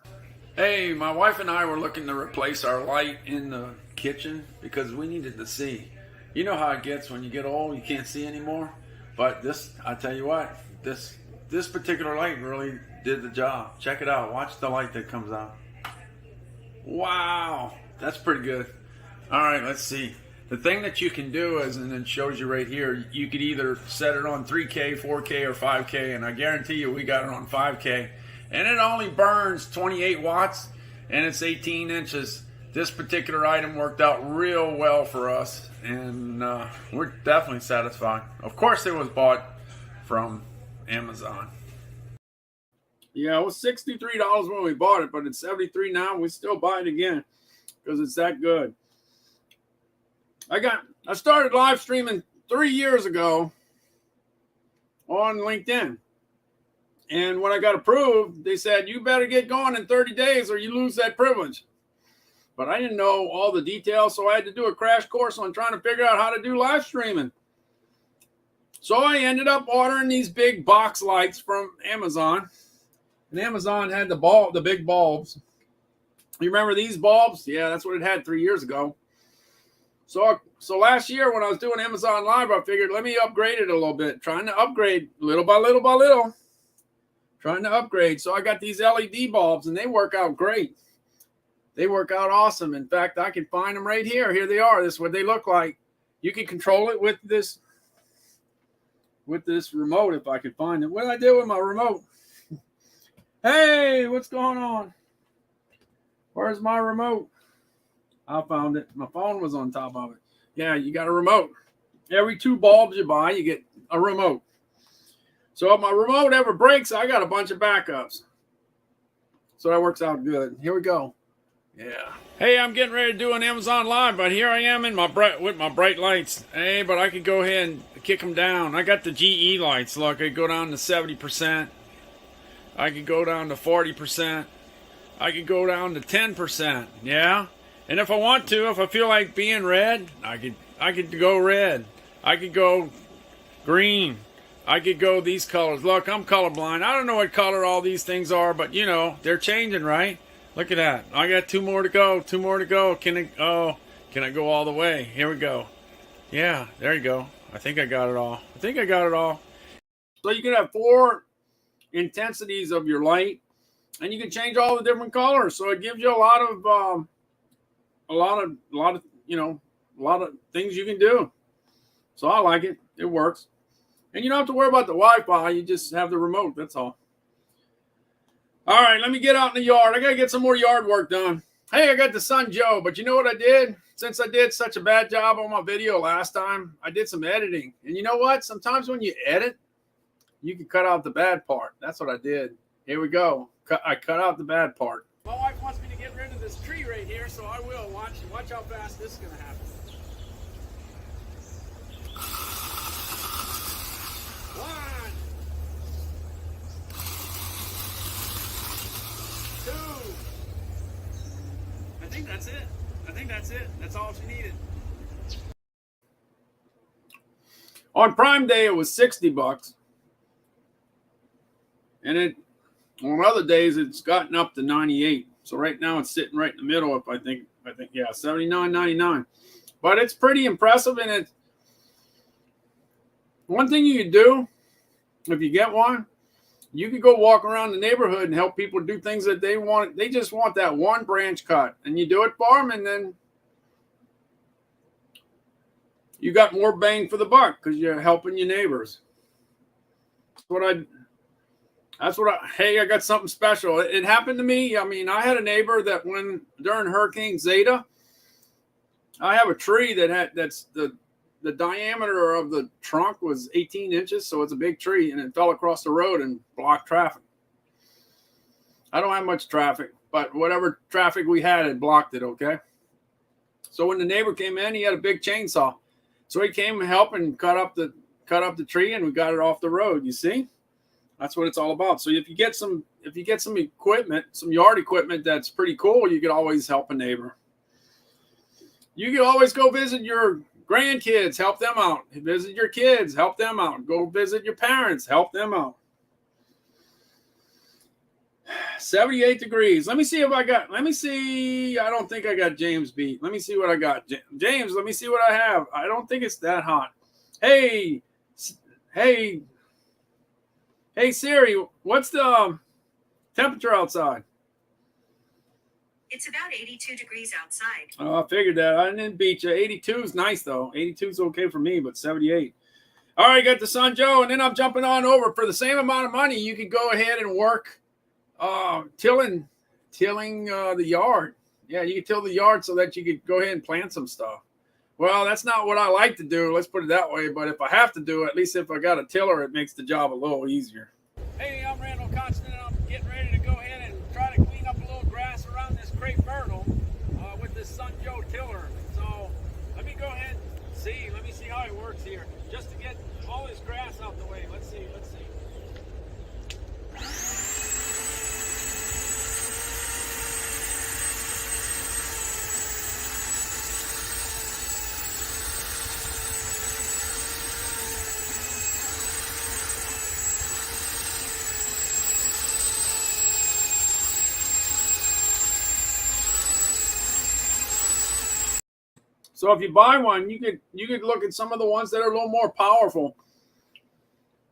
Hey, my wife and I were looking to replace our light in the kitchen because we needed to see. You know how it gets when you get old, you can't see anymore. But this, I tell you what, this particular light really did the job. Check it out. Watch the light that comes out. Wow, that's pretty good. All right, let's see. The thing that you can do is, and it shows you right here, you could either set it on 3K, 4K, or 5K, and I guarantee you we got it on 5K. And it only burns 28 watts, and it's 18 inches. This particular item worked out real well for us, and we're definitely satisfied. Of course, it was bought from Amazon. Yeah, it was $63 when we bought it, but it's $73 now. We still buy it again because it's that good. I started live streaming 3 years ago on LinkedIn. And when I got approved, they said, you better get going in 30 days or you lose that privilege. But I didn't know all the details, so I had to do a crash course on trying to figure out how to do live streaming. So I ended up ordering these big box lights from Amazon. And Amazon had the big bulbs. You remember these bulbs? Yeah, that's what it had 3 years ago. So last year when I was doing Amazon Live, I figured let me upgrade it a little bit. Trying to upgrade little by little by little. Trying to upgrade. So I got these LED bulbs and they work out great. They work out awesome. In fact, I can find them right here. Here they are. This is what they look like. You can control it with this remote if I could find it. What did I do with my remote? Hey, what's going on? Where's my remote? I found it. My phone was on top of it. Yeah, you got a remote. Every 2 bulbs you buy, you get a remote. So if my remote ever breaks, I got a bunch of backups. So that works out good. Here we go. Yeah. Hey, I'm getting ready to do an Amazon Live, but here I am with my bright lights. Hey, but I could go ahead and kick them down. I got the GE lights. Look, I could go down to 70%. I could go down to 40%. I could go down to 10%. Yeah. And if I want to, if I feel like being red, I could go red. I could go green. I could go these colors. Look, I'm colorblind. I don't know what color all these things are, but you know, they're changing, right? Look at that. I got 2 more to go. 2 more to go. Can I go all the way? Here we go. Yeah, there you go. I think I got it all. So you can have 4 intensities of your light, and you can change all the different colors. So it gives you a lot of a lot of things you can do. So I like it. It works. And you don't have to worry about the Wi-Fi. You just have the remote. That's all. All right, let me get out in the yard. I got to get some more yard work done. Hey, I got the Sun Joe, but you know what I did? Since I did such a bad job on my video last time, I did some editing. And you know what? Sometimes when you edit, you can cut out the bad part. That's what I did. Here we go. I cut out the bad part. My wife wants me to get rid of this tree right here, so I will. Watch how fast this is going to happen. 1, 2. I think that's it. That's all she needed. On Prime Day, it was $60. And on other days, it's gotten up to 98. So right now, it's sitting right in the middle. If I think, yeah, $79.99. But it's pretty impressive, and it's one thing you can do if you get one. You could go walk around the neighborhood and help people do things that they want. They just want that one branch cut, and you do it for them, and then you got more bang for the buck because you're helping your neighbors. Hey, I got something special. It happened to me. I mean, I had a neighbor that during Hurricane Zeta, I have a tree that's the diameter of the trunk was 18 inches. So it's a big tree, and it fell across the road and blocked traffic. I don't have much traffic, but whatever traffic we had, it blocked it. Okay. So when the neighbor came in, he had a big chainsaw. So he came and helped and cut up the tree, and we got it off the road. You see? That's what it's all about. So if you get some equipment, some yard equipment that's pretty cool, you could always help a neighbor. You can always go visit your grandkids, help them out. Visit your kids, help them out. Go visit your parents, help them out. 78 degrees. Let me see. I don't think I got James beat. Let me see what I got. James, let me see what I have. I don't think it's that hot. Hey Siri, what's the temperature outside? It's about 82 degrees outside. Oh, I figured that. I didn't beat you. 82 is nice, though. 82 is okay for me, but 78. All right, got the Sun Joe, and then I'm jumping on over. For the same amount of money, you could go ahead and work tilling the yard. Yeah, you could till the yard so that you could go ahead and plant some stuff. Well, that's not what I like to do. Let's put it that way. But if I have to do it, at least if I got a tiller, it makes the job a little easier. Hey, I'm Randall Constant, and I'm getting ready to go ahead and try to clean up a little grass around this crepe myrtle with this Sun Joe tiller. So let me go ahead and see. Let me see how it works here, just to get all this grass out the way. Let's see. So if you buy one, you could look at some of the ones that are a little more powerful.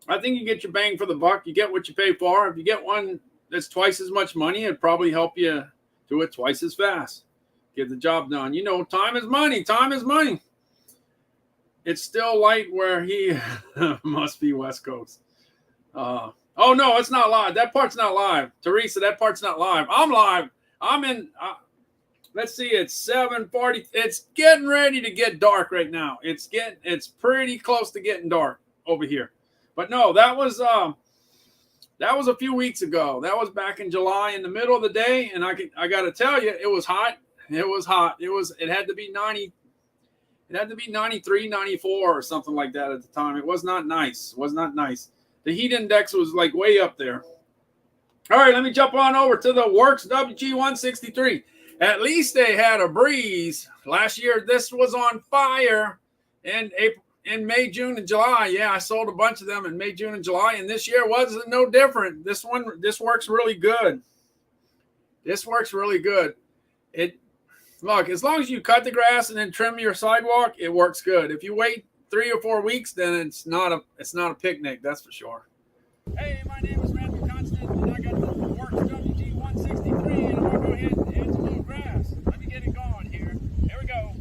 I think you get your bang for the buck. You get what you pay for. If you get one that's twice as much money, it'd probably help you do it twice as fast. Get the job done. You know, time is money. Time is money. It's still light where he must be West Coast. Oh, no, it's not live. That part's not live. Teresa, that part's not live. I'm live. I'm in... let's see, it's 7:40. It's getting ready to get dark right now. It's pretty close to getting dark over here. But no, that was a few weeks ago. That was back in July in the middle of the day, and I got to tell you, it was hot. It was hot. It had to be 90. It had to be 93, 94 or something like that at the time. It was not nice. It was not nice. The heat index was like way up there. All right, let me jump on over to the Works WG163. At least they had a breeze. Last year, this was on fire in May, June, and July. Yeah, I sold a bunch of them in May, June, and July, and this year wasn't no different. This works really good. This works really good. Look, as long as you cut the grass and then trim your sidewalk, it works good. If you wait 3 or 4 weeks, then it's not a picnic, that's for sure. Hey, my name is Randall Constant, and I got the Works WG163, and I'm going to go ahead and add some little grass. Let me get it going here. Here we go.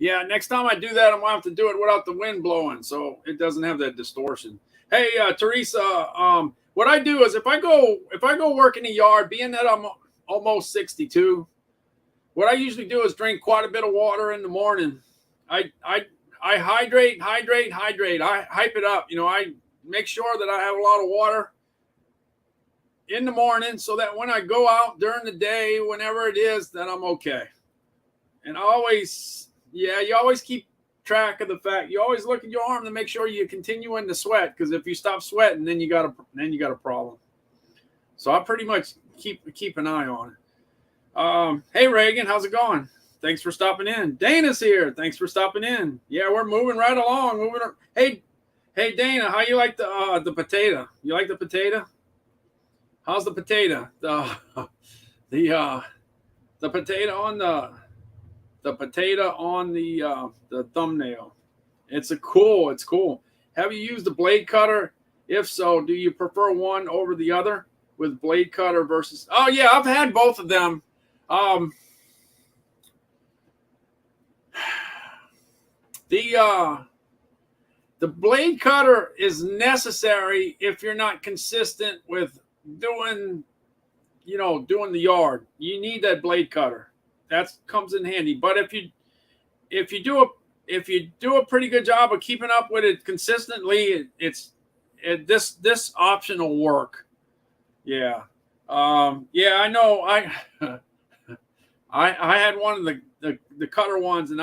Yeah, next time I do that, I'm gonna have to do it without the wind blowing, so it doesn't have that distortion. Hey, Teresa, what I do is if I go work in the yard, being that I'm almost 62, what I usually do is drink quite a bit of water in the morning. I hydrate. I hype it up. I make sure that I have a lot of water in the morning so that when I go out during the day, whenever it is, that I'm okay. And you always keep track of the fact. You always look at your arm to make sure you continue in the sweat, because if you stop sweating, then you got a problem. So I pretty much keep an eye on it. Hey Reagan, how's it going? Thanks for stopping in. Dana's here. Thanks for stopping in. Yeah, we're moving right along. Hey Dana, how you like the potato? You like the potato? How's the potato? The potato on the thumbnail. It's cool. Have you used the blade cutter? If so, do you prefer one over the other with blade cutter versus? Oh yeah, I've had both of them. The blade cutter is necessary if you're not consistent with doing the yard. You need that blade cutter. That comes in handy. But if you do a pretty good job of keeping up with it consistently, this option will work. Yeah. I know. I had one of the cutter ones, and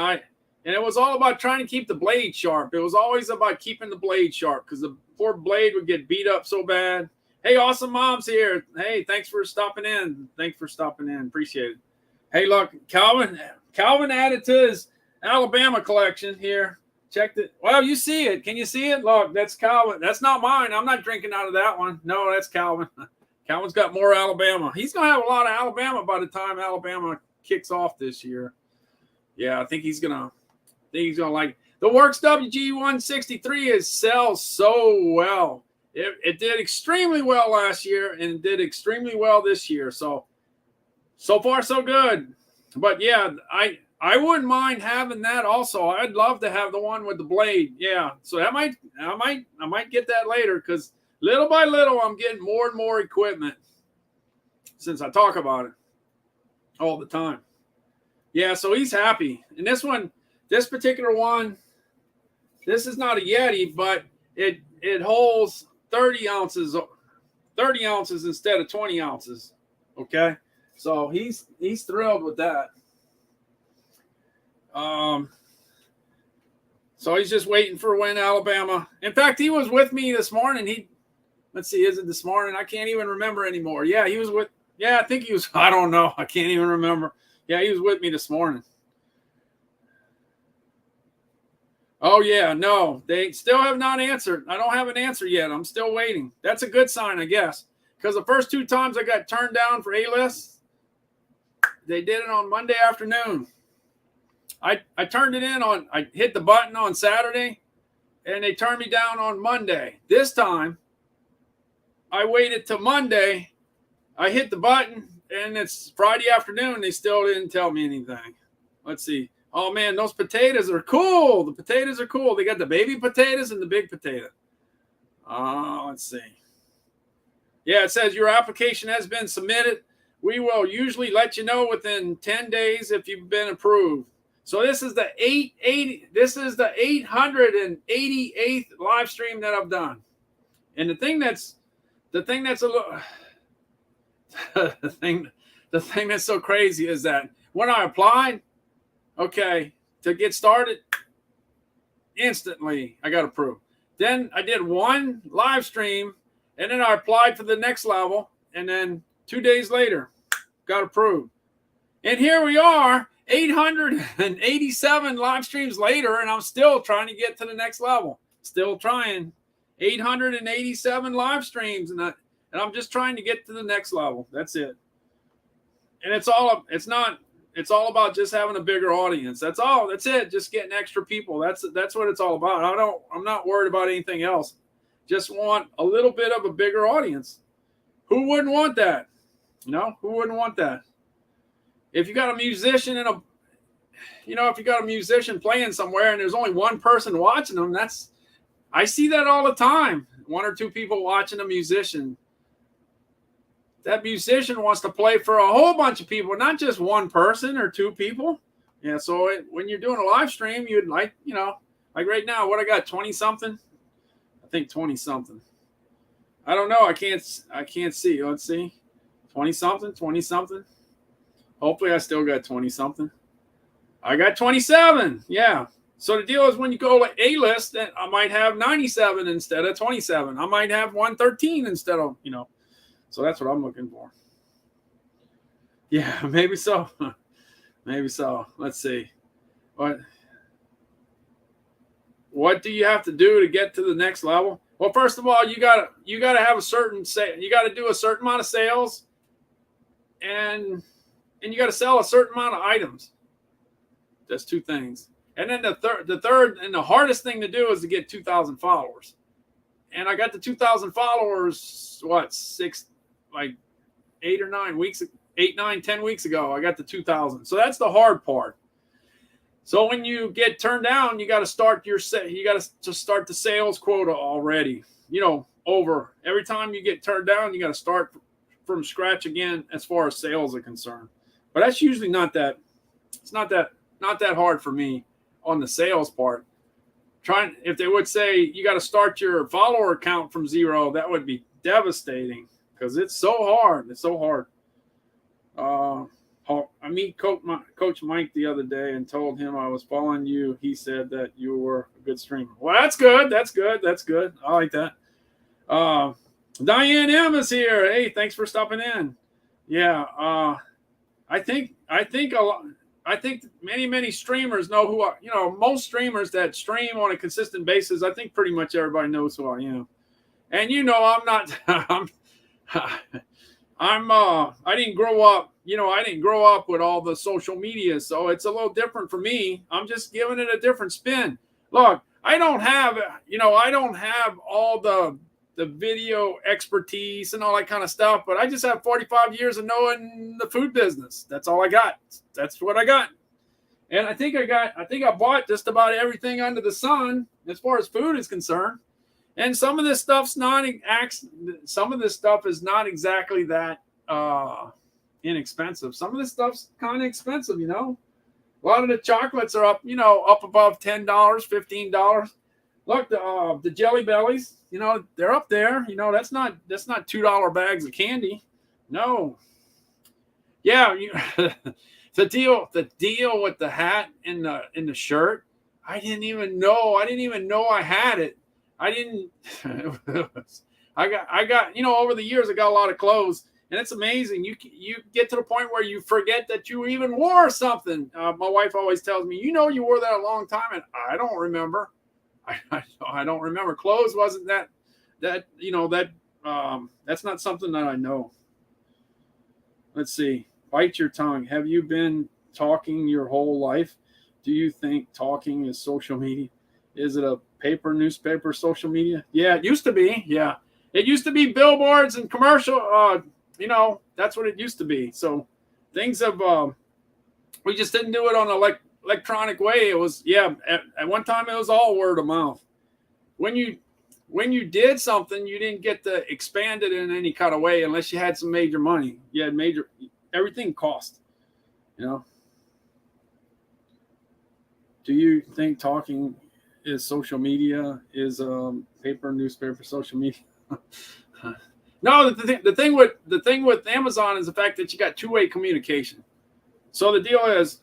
it was all about trying to keep the blade sharp. It was always about keeping the blade sharp because the poor blade would get beat up so bad. Hey, Awesome Mom's here. Hey, thanks for stopping in. Appreciate it. Hey, look, Calvin added to his Alabama collection here. Check it. Well, you see it. Can you see it? Look, that's Calvin. That's not mine. I'm not drinking out of that one. No, that's Calvin. Calvin's got more Alabama. He's going to have a lot of Alabama by the time Alabama kicks off this year. Yeah, I think he's going to like it. The Works WG163 sells so well. It did extremely well last year and did extremely well this year. So far, so good. But yeah, I wouldn't mind having that also. I'd love to have the one with the blade. Yeah. So I might get that later, because little by little I'm getting more and more equipment since I talk about it all the time. Yeah, so he's happy. And this particular one, this is not a Yeti, but it holds 30 ounces instead of 20 ounces. Okay. So he's thrilled with that. So he's just waiting for when Alabama. In fact, he was with me this morning. Is it this morning? I can't even remember anymore. Yeah, I think he was. I don't know. I can't even remember. Yeah, he was with me this morning. Oh yeah, no, they still have not answered. I don't have an answer yet. I'm still waiting. That's a good sign, I guess, because the first 2 times I got turned down for A-list, they did it on Monday afternoon. I turned it in I hit the button on Saturday, and they turned me down on Monday. This time, I waited till Monday. I hit the button, and it's Friday afternoon. They still didn't tell me anything. Let's see. Oh, man, those potatoes are cool. The potatoes are cool. They got the baby potatoes and the big potato. Let's see. Yeah, it says your application has been submitted. We will usually let you know within 10 days if you've been approved. So this is the 888th live stream that I've done. And the thing that's a little the thing that's so crazy is that when I applied, okay, to get started, instantly I got approved. Then I did one live stream, and then I applied for the next level, and then 2 days later, got approved. And here we are, 887 live streams later, and I'm still trying to get to the next level. Still trying. 887 live streams, and I'm just trying to get to the next level. That's it. And it's all about just having a bigger audience. That's all. That's it. Just getting extra people. That's what it's all about. I'm not worried about anything else. Just want a little bit of a bigger audience. Who wouldn't want that? Who wouldn't want that? If you got a musician if you got a musician playing somewhere and there's only one person watching them, I see that all the time. 1 or 2 people watching a musician. That musician wants to play for a whole bunch of people, not just one person or 2 people. Yeah, so when you're doing a live stream, you'd like right now, what I got, 20 something? I think 20 something. I don't know. I can't see. Let's see. 20 something. Hopefully I still got 20 something. I got 27. Yeah. So the deal is when you go like A-list, I might have 97 instead of 27. I might have 113 instead of, So that's what I'm looking for. Yeah, maybe so. Maybe so. Let's see. What do you have to do to get to the next level? Well, first of all, you gotta have a certain you gotta do a certain amount of sales, and you gotta sell a certain amount of items. That's 2 things. And then the third and the hardest thing to do is to get 2,000 followers. And I got the 2,000 followers, 8 or 9 weeks, 8, 9, 10 weeks ago. I got the 2,000. So that's the hard part. So when you get turned down, you got to start start the sales quota already. Over every time you get turned down, you got to start from scratch again as far as sales are concerned. But that's usually not that hard for me on the sales part. If they would say you got to start your follower count from 0, that would be devastating because it's so hard. It's so hard. I meet Coach Mike the other day and told him I was following you. He said that you were a good streamer. Well, that's good. That's good. I like that. Diane M is here. Hey, thanks for stopping in. Yeah. I think many streamers know who most streamers that stream on a consistent basis. I think pretty much everybody knows who I am. And I'm not, I didn't grow up, with all the social media, so it's a little different for me. I'm just giving it a different spin. Look, I don't have all the video expertise and all that kind of stuff, but I just have 45 years of knowing the food business. That's all I got. That's what I got. And I think I bought just about everything under the sun as far as food is concerned. And some of this stuff is not exactly that inexpensive. Some of this stuff's kind of expensive, A lot of the chocolates are up above $10, $15. Look, the Jelly Bellies, they're up there. That's not $2 bags of candy. No. Yeah, the deal with the hat and the shirt, I didn't even know I had it. I got over the years I got a lot of clothes, and it's amazing. You get to the point where you forget that you even wore something. My wife always tells me, you wore that a long time, and I don't remember. I don't remember. Clothes wasn't that's not something that I know. Let's see. Bite your tongue. Have you been talking your whole life? Do you think talking is social media? Is it a paper, newspaper, social media? Yeah, it used to be. Yeah. It used to be billboards and commercial. That's what it used to be. So things have, we just didn't do it on an electronic way. It was, at one time it was all word of mouth. When you did something, you didn't get to expand it in any kind of way unless you had some major money. You had everything cost, Do you think talking is social media? Is paper, newspaper, social media? No, the thing with Amazon is the fact that you got 2-way communication. So the deal is,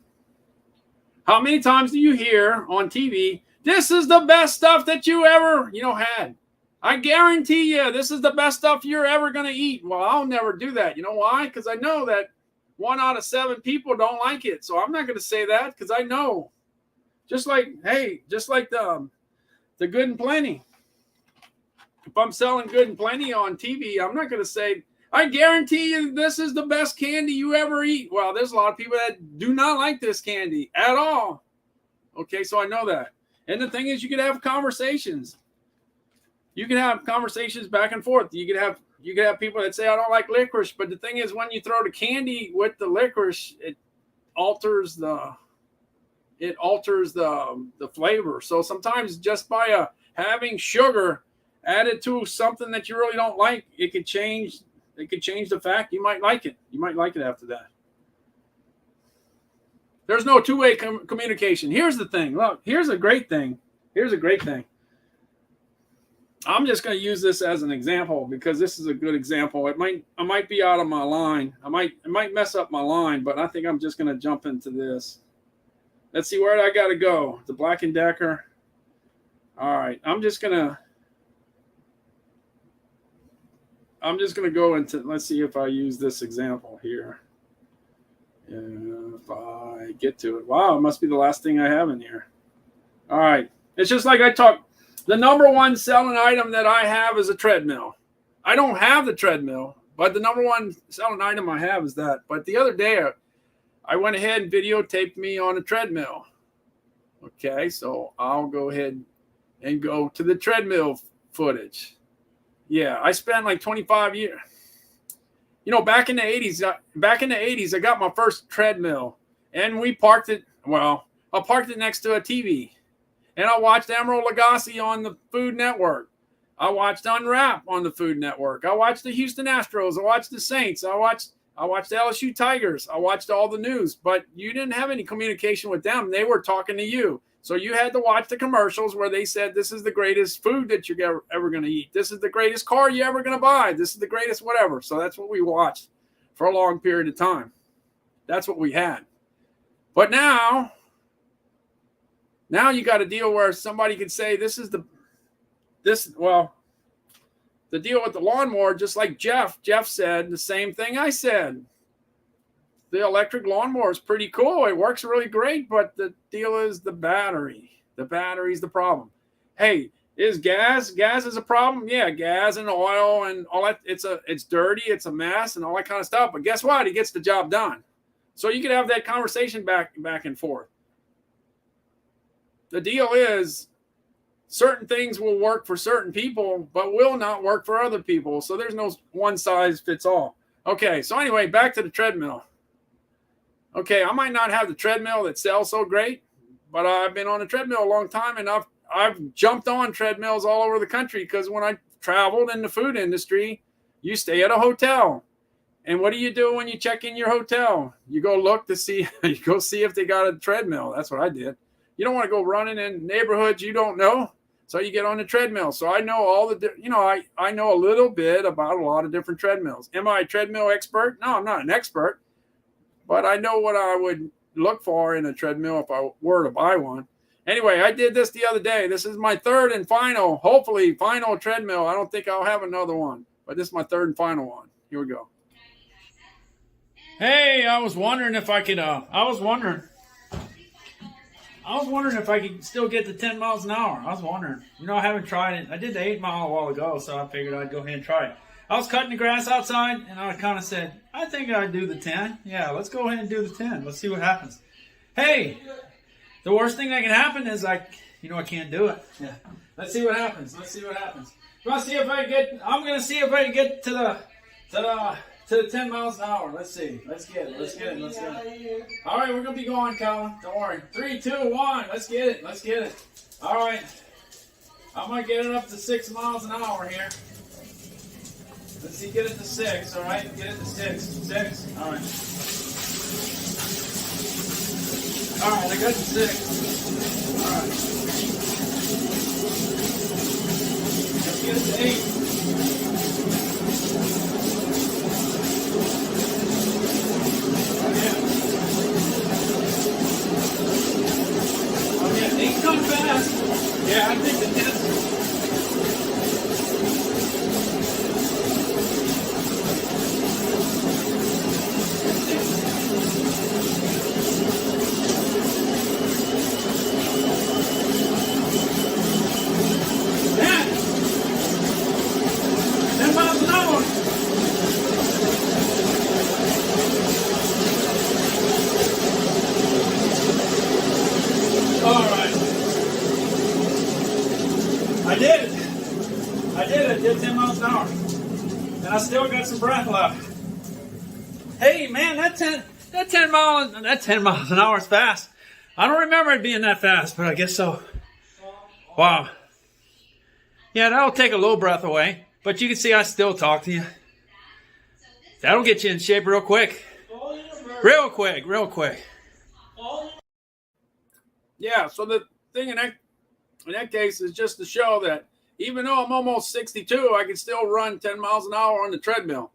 how many times do you hear on TV, this is the best stuff that you ever, had? I guarantee you, this is the best stuff you're ever going to eat. Well, I'll never do that. You know why? Because I know that 1 out of 7 people don't like it. So I'm not going to say that because I know. Just like the Good and Plenty. If I'm selling Good and Plenty on TV, I'm not going to say, I guarantee you this is the best candy you ever eat. Well, there's a lot of people that do not like this candy at all. Okay, so I know that. And the thing is, you could have conversations. You can have conversations back and forth. You could have people that say, I don't like licorice. But the thing is, when you throw the candy with the licorice, it alters the it alters the flavor. So sometimes just by having sugar added to something that you really don't like, it could change the fact you might like it. You might like it after that. There's no two-way communication. Here's the thing. Look, here's a great thing. I'm just going to use this as an example because this is a good example. I might be out of my line. It might mess up my line, but I think I'm just going to jump into this. Let's see where I got to go. The Black & Decker. All right, I'm just going to go into, let's see if I use this example here. If I get to it. Wow, it must be the last thing I have in here. All right. It's just like I talked. The number one selling item that I have is a treadmill. I don't have the treadmill, but the number one selling item I have is that. But the other day, I went ahead and videotaped me on a treadmill. Okay, so I'll go ahead and go to the treadmill footage. Yeah, I spent like 25 years. You know, back in the 80s, I got my first treadmill, and we parked it. Well, I parked it next to a TV. And I watched Emeril Lagasse on the Food Network. I watched Unwrap on the Food Network. I watched the Houston Astros. I watched the Saints. I watched the LSU Tigers. I watched all the news. But you didn't have any communication with them. They were talking to you. So you had to watch the commercials where they said, this is the greatest food that you're ever going to eat. This is the greatest car you're ever going to buy. This is the greatest whatever. So that's what we watched for a long period of time. That's what we had. But now you got a deal where somebody could say the deal with the lawnmower, just like Jeff said the same thing I said. The electric lawnmower is pretty cool. It works really great, but the deal is the battery. The battery's the problem. Hey, is gas is a problem? Yeah, gas and oil and all that. It's dirty, it's a mess and all that kind of stuff. But guess what? It gets the job done. So you could have that conversation back and forth. The deal is certain things will work for certain people, but will not work for other people. So there's no one size fits all. Okay, so anyway, back to the treadmill. Okay, I might not have the treadmill that sells so great, but I've been on a treadmill a long time, and I've jumped on treadmills all over the country because when I traveled in the food industry, you stay at a hotel. And what do you do when you check in your hotel? You go look to see, if they got a treadmill. That's what I did. You don't want to go running in neighborhoods you don't know. So you get on the treadmill. So I know I know a little bit about a lot of different treadmills. Am I a treadmill expert? No, I'm not an expert. But I know what I would look for in a treadmill if I were to buy one. Anyway, I did this the other day. This is my third and hopefully final treadmill. I don't think I'll have another one. But this is my third and final one. Here we go. Hey, I was wondering if I could, I was wondering if I could still get to 10 miles an hour. I was wondering. I haven't tried it. I did the 8 mile a while ago, so I figured I'd go ahead and try it. I was cutting the grass outside, and I kind of said, I think I'd do the 10. Yeah, let's go ahead and do the 10. Let's see what happens. Hey, the worst thing that can happen is I can't do it. Yeah. Let's see what happens. I'm going to see if I can get to the 10 miles an hour. Let's see. Let's get it. All right, we're going to be going, Colin. Don't worry. 3, 2, 1. Let's get it. All right. I might get it up to 6 miles an hour here. Let's see, get it to 6, all right? Get it to 6. 6, all right. All right, I got to 6. All right. Let's get it to 8. Oh, yeah, 8's coming fast. Yeah, I think the 10's... I did 10 miles an hour. And I still got some breath left. Hey man, that 10 miles an hour is fast. I don't remember it being that fast, but I guess so. Wow. Yeah, that'll take a little breath away. But you can see I still talk to you. That'll get you in shape real quick. Real quick, real quick. Yeah, so the thing in that case is just to show that even though I'm almost 62, I can still run 10 miles an hour on the treadmill.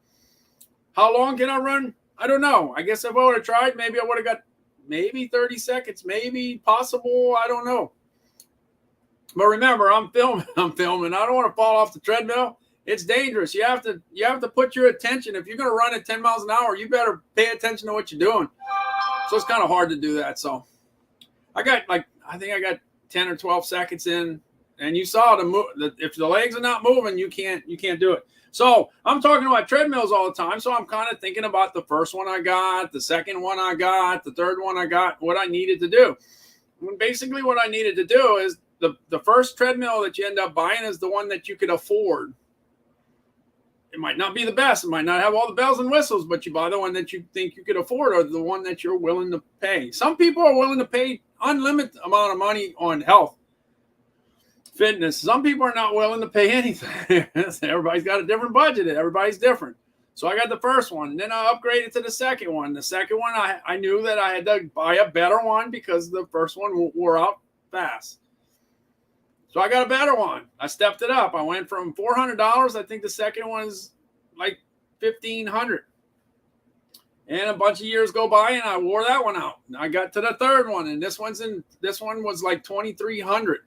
How long can I run? I don't know. I guess if I would have tried, maybe I would have got maybe 30 seconds, maybe possible. I don't know. But remember, I'm filming. I don't want to fall off the treadmill. It's dangerous. You have to put your attention. If you're going to run at 10 miles an hour, you better pay attention to what you're doing. So it's kind of hard to do that. So I think I got 10 or 12 seconds in, and you saw if the legs are not moving, you can't do it. So I'm talking about treadmills all the time. So I'm kind of thinking about the first one I got, the second one I got, the third one I got, what I needed to do. And basically what I needed to do is the first treadmill that you end up buying is the one that you could afford. It might not be the best. It might not have all the bells and whistles, but you buy the one that you think you could afford or the one that you're willing to pay. Some people are willing to pay unlimited amount of money on health, fitness. Some people are not willing to pay anything. Everybody's got a different budget. Everybody's different. So I got the first one. Then I upgraded to the second one. The second one, I knew that I had to buy a better one because the first one wore out fast. So I got a better one. I stepped it up. I went from $400. I think the second one is like $1,500. And a bunch of years go by, and I wore that one out. And I got to the third one, and this one was like $2,300.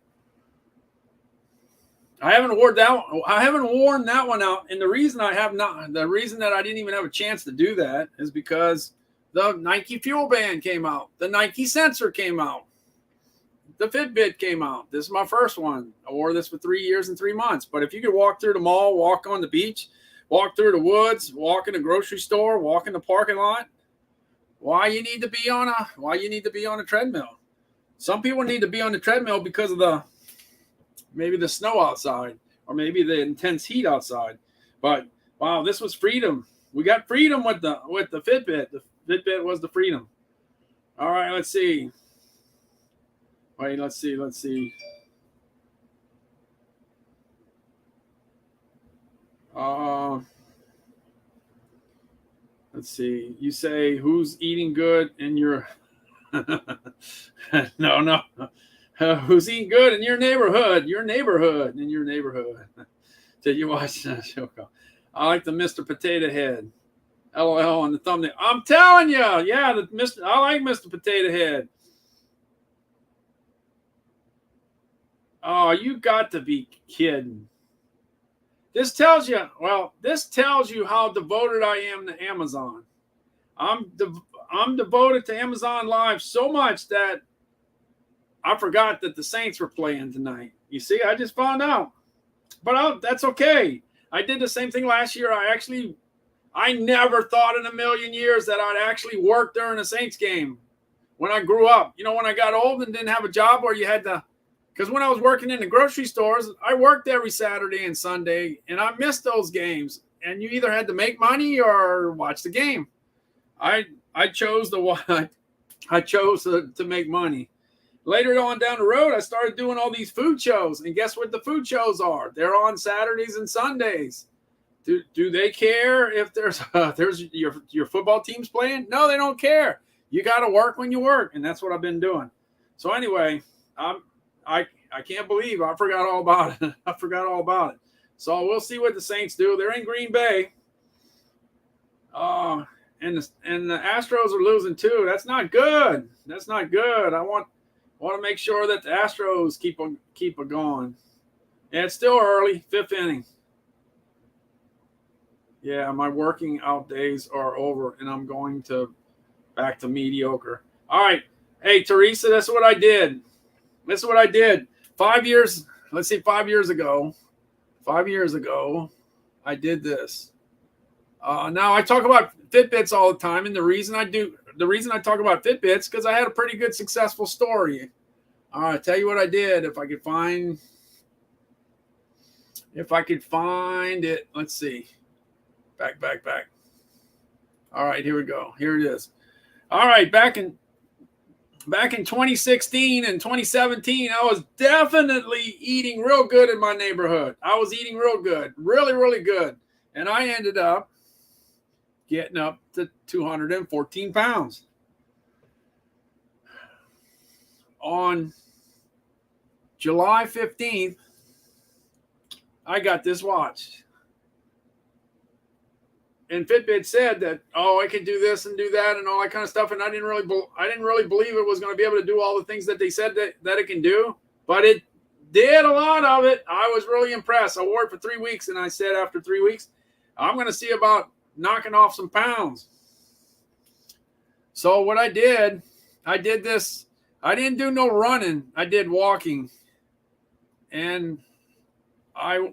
I haven't worn that one out. And the reason that I didn't even have a chance to do that is because the Nike Fuel Band came out. The Nike Sensor came out. The Fitbit came out. This is my first one. I wore this for 3 years and 3 months. But if you could walk through the mall, walk on the beach, walk through the woods, walk in the grocery store, walk in the parking lot, why you need to be on a treadmill? Some people need to be on the treadmill because of maybe the snow outside or maybe the intense heat outside. But wow, this was freedom. We got freedom with the Fitbit. The Fitbit was the freedom. All right, let's see. Wait, let's see. Let's see. You say who's eating good in your no. Who's eating good in your neighborhood? Did you watch that show? I like the Mr. Potato Head. LOL on the thumbnail. I'm telling you, yeah, I like Mr. Potato Head. Oh, you got to be kidding. This tells you how devoted I am to Amazon. I'm devoted to Amazon Live so much that I forgot that the Saints were playing tonight. You see, I just found out. But that's okay. I did the same thing last year. I never thought in a million years that I'd actually work during a Saints game when I grew up. You know, when I got old and didn't have a job where you had to. Because when I was working in the grocery stores, I worked every Saturday and Sunday, and I missed those games. And you either had to make money or watch the game. I chose to make money. Later on down the road, I started doing all these food shows. And guess what the food shows are? They're on Saturdays and Sundays. Do they care if there's your football team's playing? No, they don't care. You got to work when you work, and that's what I've been doing. So anyway, I can't believe I forgot all about it. So we'll see what the Saints do. They're in Green Bay. And the Astros are losing too. That's not good. I want to make sure that the Astros keep it going. And it's still early, 5th inning. Yeah, my working out days are over, and I'm going back to mediocre. All right. Hey, Teresa, that's what I did. 5 years ago, I did this. Now I talk about Fitbits all the time, and the reason I talk about Fitbits because I had a pretty good successful story. All right, tell you what I did. If I could find it, let's see. Back. All right, here we go. Here it is. All right, back in back in 2016 and 2017, I was definitely eating real good in my neighborhood. I was eating real good, really, really good. And I ended up getting up to 214 pounds. On July 15th, I got this watch. And Fitbit said that, oh, I could do this and do that and all that kind of stuff. And I didn't really believe it was going to be able to do all the things that they said that it can do. But it did a lot of it. I was really impressed. I wore it for 3 weeks. And I said after 3 weeks, I'm going to see about knocking off some pounds. So what I did this. I didn't do no running. I did walking. And I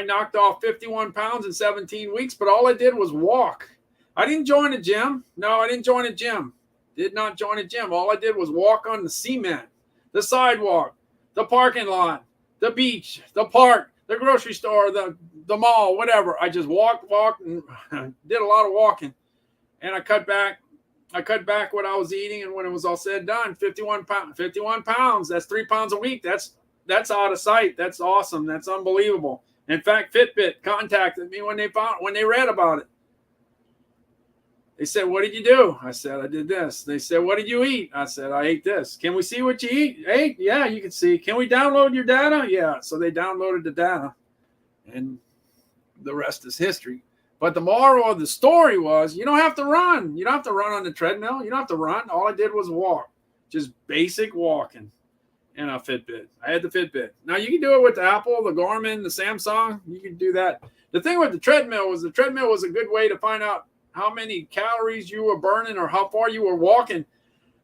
knocked off 51 pounds in 17 weeks, but all I did was walk. I didn't join a gym. No, I didn't join a gym. Did not join a gym. All I did was walk on the cement, the sidewalk, the parking lot, the beach, the park, the grocery store, the mall, whatever. I just walked, and did a lot of walking. And I cut back what I was eating, and when it was all said and done, 51 pounds. That's 3 pounds a week. That's out of sight. That's awesome. That's unbelievable. In fact, Fitbit contacted me when they read about it. They said, "What did you do?" I said, "I did this." They said, "What did you eat?" I said, "I ate this." "Can we see what you ate?" "Yeah, you can see." "Can we download your data?" "Yeah." So they downloaded the data, and the rest is history. But the moral of the story was, you don't have to run. You don't have to run on the treadmill. You don't have to run. All I did was walk, just basic walking. And a Fitbit. I had the Fitbit. Now you can do it with the Apple, the Garmin, the Samsung. You can do that. The thing with the treadmill was a good way to find out how many calories you were burning or how far you were walking.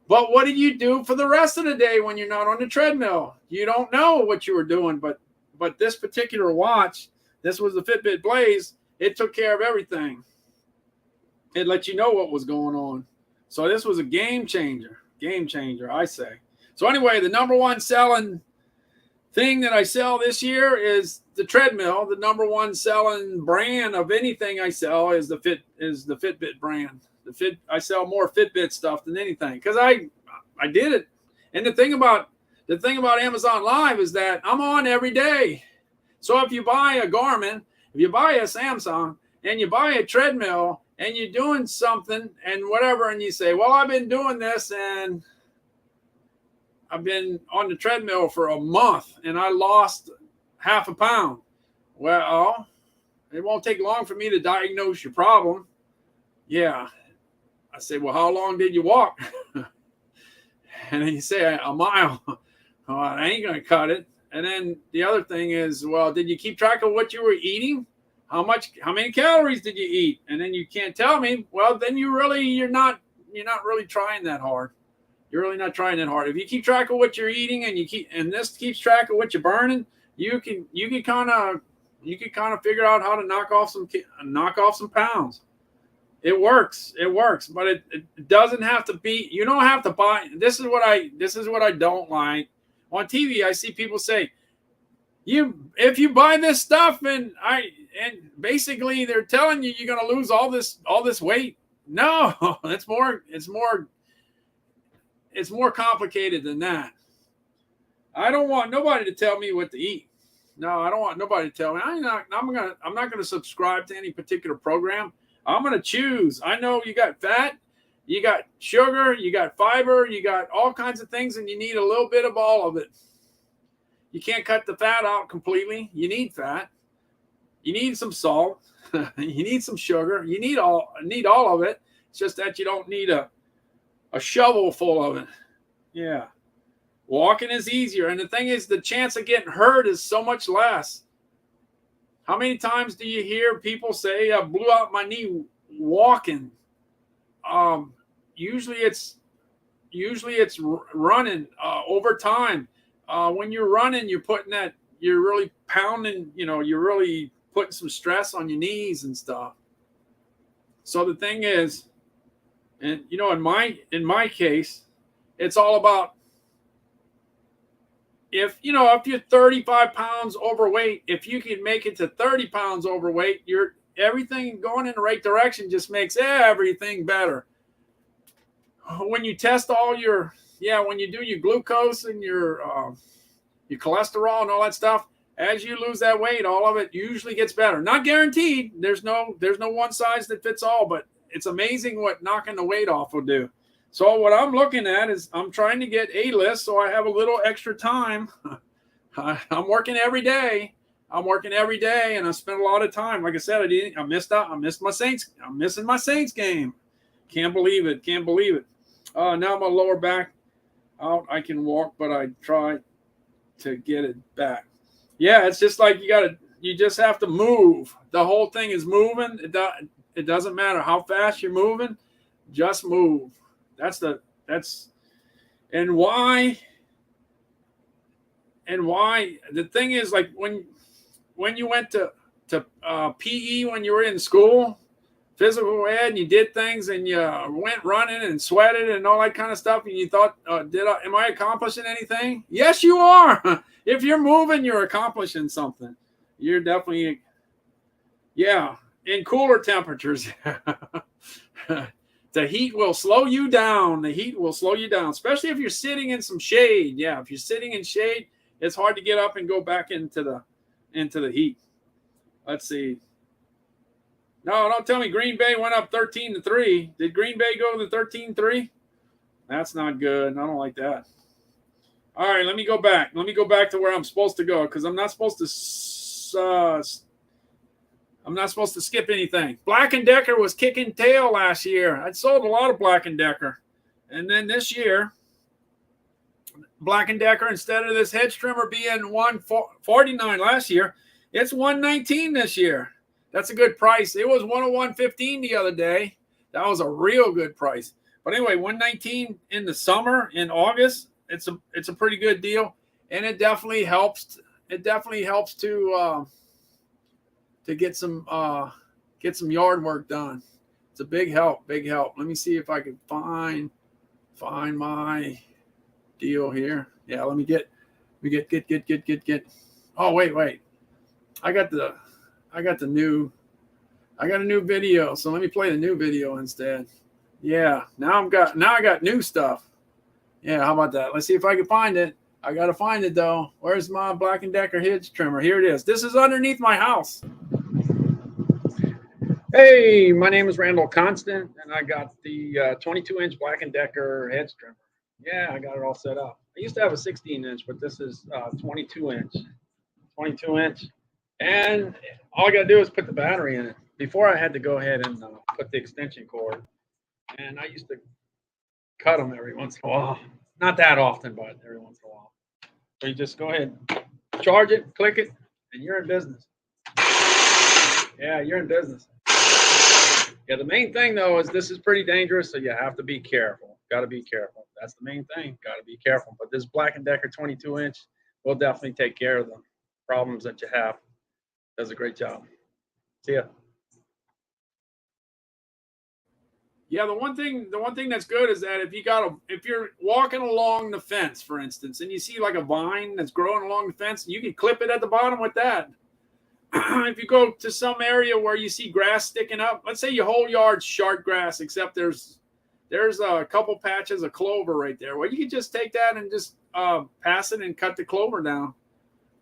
But what did you do for the rest of the day when you're not on the treadmill? You don't know what you were doing. But this particular watch, this was the Fitbit Blaze, it took care of everything. It let you know what was going on. So this was a game changer, I say. So anyway, the number one selling thing that I sell this year is the treadmill. The number one selling brand of anything I sell is the Fitbit brand. I sell more Fitbit stuff than anything because I did it. And the thing about Amazon Live is that I'm on every day. So if you buy a Garmin, if you buy a Samsung, and you buy a treadmill, and you're doing something and whatever, and you say, "Well, I've been doing this and I've been on the treadmill for a month and I lost half a pound." Well, it won't take long for me to diagnose your problem. Yeah. I say, "Well, how long did you walk?" And then you say, "A mile." "Oh, I ain't going to cut it." And then the other thing is, well, did you keep track of what you were eating? How many calories did you eat? And then you can't tell me. Well, then you're not really trying that hard. You're really not trying that hard. If you keep track of what you're eating and this keeps track of what you're burning, you can kind of figure out how to knock off some pounds. It works, but it doesn't have to be. You don't have to buy. This is what I don't like. On TV, I see people say, if you buy this stuff and basically they're telling you you're going to lose all this weight. No, it's more complicated than that. I don't want nobody to tell me what to eat. No, I don't want nobody to tell me. I'm not going to subscribe to any particular program. I'm going to choose. I know you got fat, you got sugar, you got fiber, you got all kinds of things, and you need a little bit of all of it. You can't cut the fat out completely. You need fat. You need some salt. You need some sugar. You need all of it. It's just that you don't need a shovel full of it. Yeah. Walking is easier. And the thing is, the chance of getting hurt is so much less. How many times do you hear people say, "I blew out my knee walking"? Usually it's running over time. When you're running, you're really pounding, you're really putting some stress on your knees and stuff. So the thing is, and in my case, it's all about if you're 35 pounds overweight, if you can make it to 30 pounds overweight, everything going in the right direction just makes everything better. when you test all your, when you do your glucose and your cholesterol and all that stuff, as you lose that weight, all of it usually gets better. Not guaranteed. There's no one size that fits all, but it's amazing what knocking the weight off will do. So what I'm looking at is I'm trying to get A-list so I have a little extra time. I'm working every day. And I spent a lot of time. Like I said, I missed my Saints. I'm missing my Saints game. Can't believe it. Now my lower back out. I can walk, but I try to get it back. Yeah, it's just like you just have to move. The whole thing is moving. It doesn't matter how fast you're moving, just move. And why the thing is, like when you went to PE when you were in school, physical ed, and you did things and you went running and sweated and all that kind of stuff, and you thought, am I accomplishing anything? Yes, you are. If you're moving, you're accomplishing something. You're definitely, in cooler temperatures. The heat will slow you down. Especially if you're sitting in some shade. Yeah, if you're sitting in shade, it's hard to get up and go back into the heat. Let's see. No, don't tell me Green Bay went up 13-3. Did Green Bay go to the 13-3? That's not good. I don't like that. All right, let me go back. To where I'm supposed to go, because I'm not supposed to skip anything. Black & Decker was kicking tail last year. I sold a lot of Black & Decker. And then this year, Black & Decker, instead of this hedge trimmer being $149 last year, it's $119 this year. That's a good price. It was $101.15 the other day. That was a real good price. But anyway, $119 in the summer, in August, it's a pretty good deal, and it definitely helps. It definitely helps to get some yard work done. It's a big help. Let me see if I can find my deal here. Yeah, let me get. Oh, wait. I got a new video, so let me play the new video instead. Yeah, now I got new stuff. Yeah, how about that? Let's see if I can find it. I gotta find it though. Where's my Black & Decker hedge trimmer? Here it is. This is underneath my house. Hey, my name is Randall Constant, and I got the 22-inch Black & Decker hedge trimmer. Yeah, I got it all set up. I used to have a 16-inch, but this is 22-inch. 22-inch. And all I got to do is put the battery in it. Before I had to go ahead and put the extension cord. And I used to cut them every once in a while. Not that often, but every once in a while. So you just go ahead, charge it, click it, and you're in business. Yeah, you're in business. Yeah, the main thing, though, is this is pretty dangerous, so you have to be careful. Got to be careful. That's the main thing. Got to be careful. But this Black & Decker 22-inch will definitely take care of the problems that you have. Does a great job. See ya. Yeah, the one thing that's good is that if you're walking along the fence, for instance, and you see like a vine that's growing along the fence, you can clip it at the bottom with that. If you go to some area where you see grass sticking up, let's say your whole yard's short grass, except there's a couple patches of clover right there. Well, you can just take that and just pass it and cut the clover down.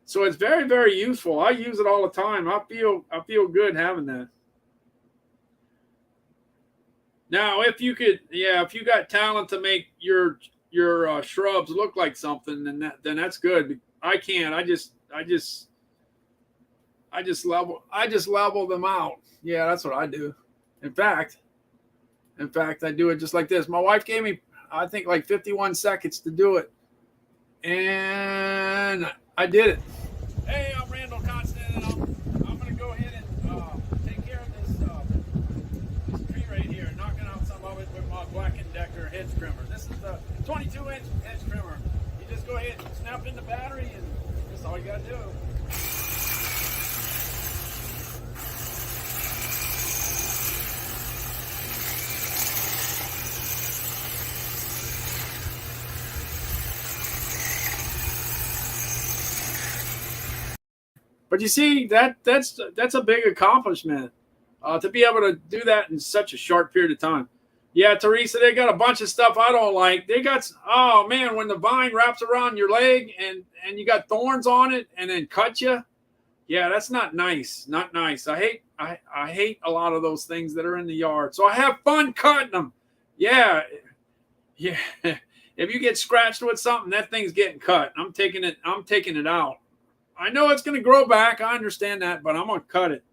So it's very, very useful. I use it all the time. I feel good having that. Now, if you got talent to make your shrubs look like something, then that's good. I can't. I just level them out. Yeah, that's what I do. In fact, I do it just like this. My wife gave me, I think, like 51 seconds to do it, and I did it. Hey, I'm Randall Constant, and I'm going to go ahead and take care of this tree right here, knocking out some of it with my Black & Decker hedge trimmer. This is the 22-inch hedge trimmer. You just go ahead and snap in the battery, and that's all you got to do. But you see, that's a big accomplishment to be able to do that in such a short period of time. Yeah, Teresa, they got a bunch of stuff I don't like. They got, oh man, when the vine wraps around your leg and you got thorns on it and then cut you. Yeah, that's not nice. Not nice. I hate a lot of those things that are in the yard. So I have fun cutting them. Yeah. Yeah. If you get scratched with something, that thing's getting cut. I'm taking it out. I know it's going to grow back. I understand that, but I'm going to cut it.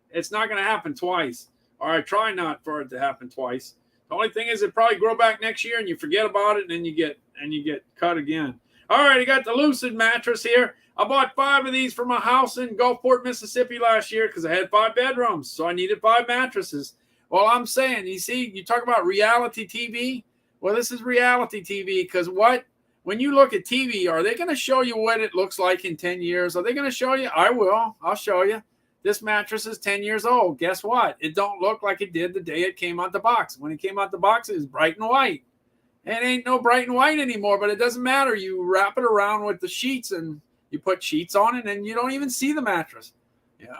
It's not going to happen twice. Or I try not for it to happen twice. The only thing is it probably grow back next year and you forget about it and then you get cut again. All right, I got the Lucid mattress here. I bought 5 of these for my house in Gulfport, Mississippi last year because I had 5 bedrooms, so I needed 5 mattresses. Well, I'm saying, you see, you talk about reality TV. Well, this is reality TV because when you look at TV, are they going to show you what it looks like in 10 years? Are they going to show you? I will. I'll show you. This mattress is 10 years old. Guess what? It don't look like it did the day it came out the box. When it came out the box, it was bright and white. It ain't no bright and white anymore, but it doesn't matter. You wrap it around with the sheets and you put sheets on it and you don't even see the mattress. Yeah.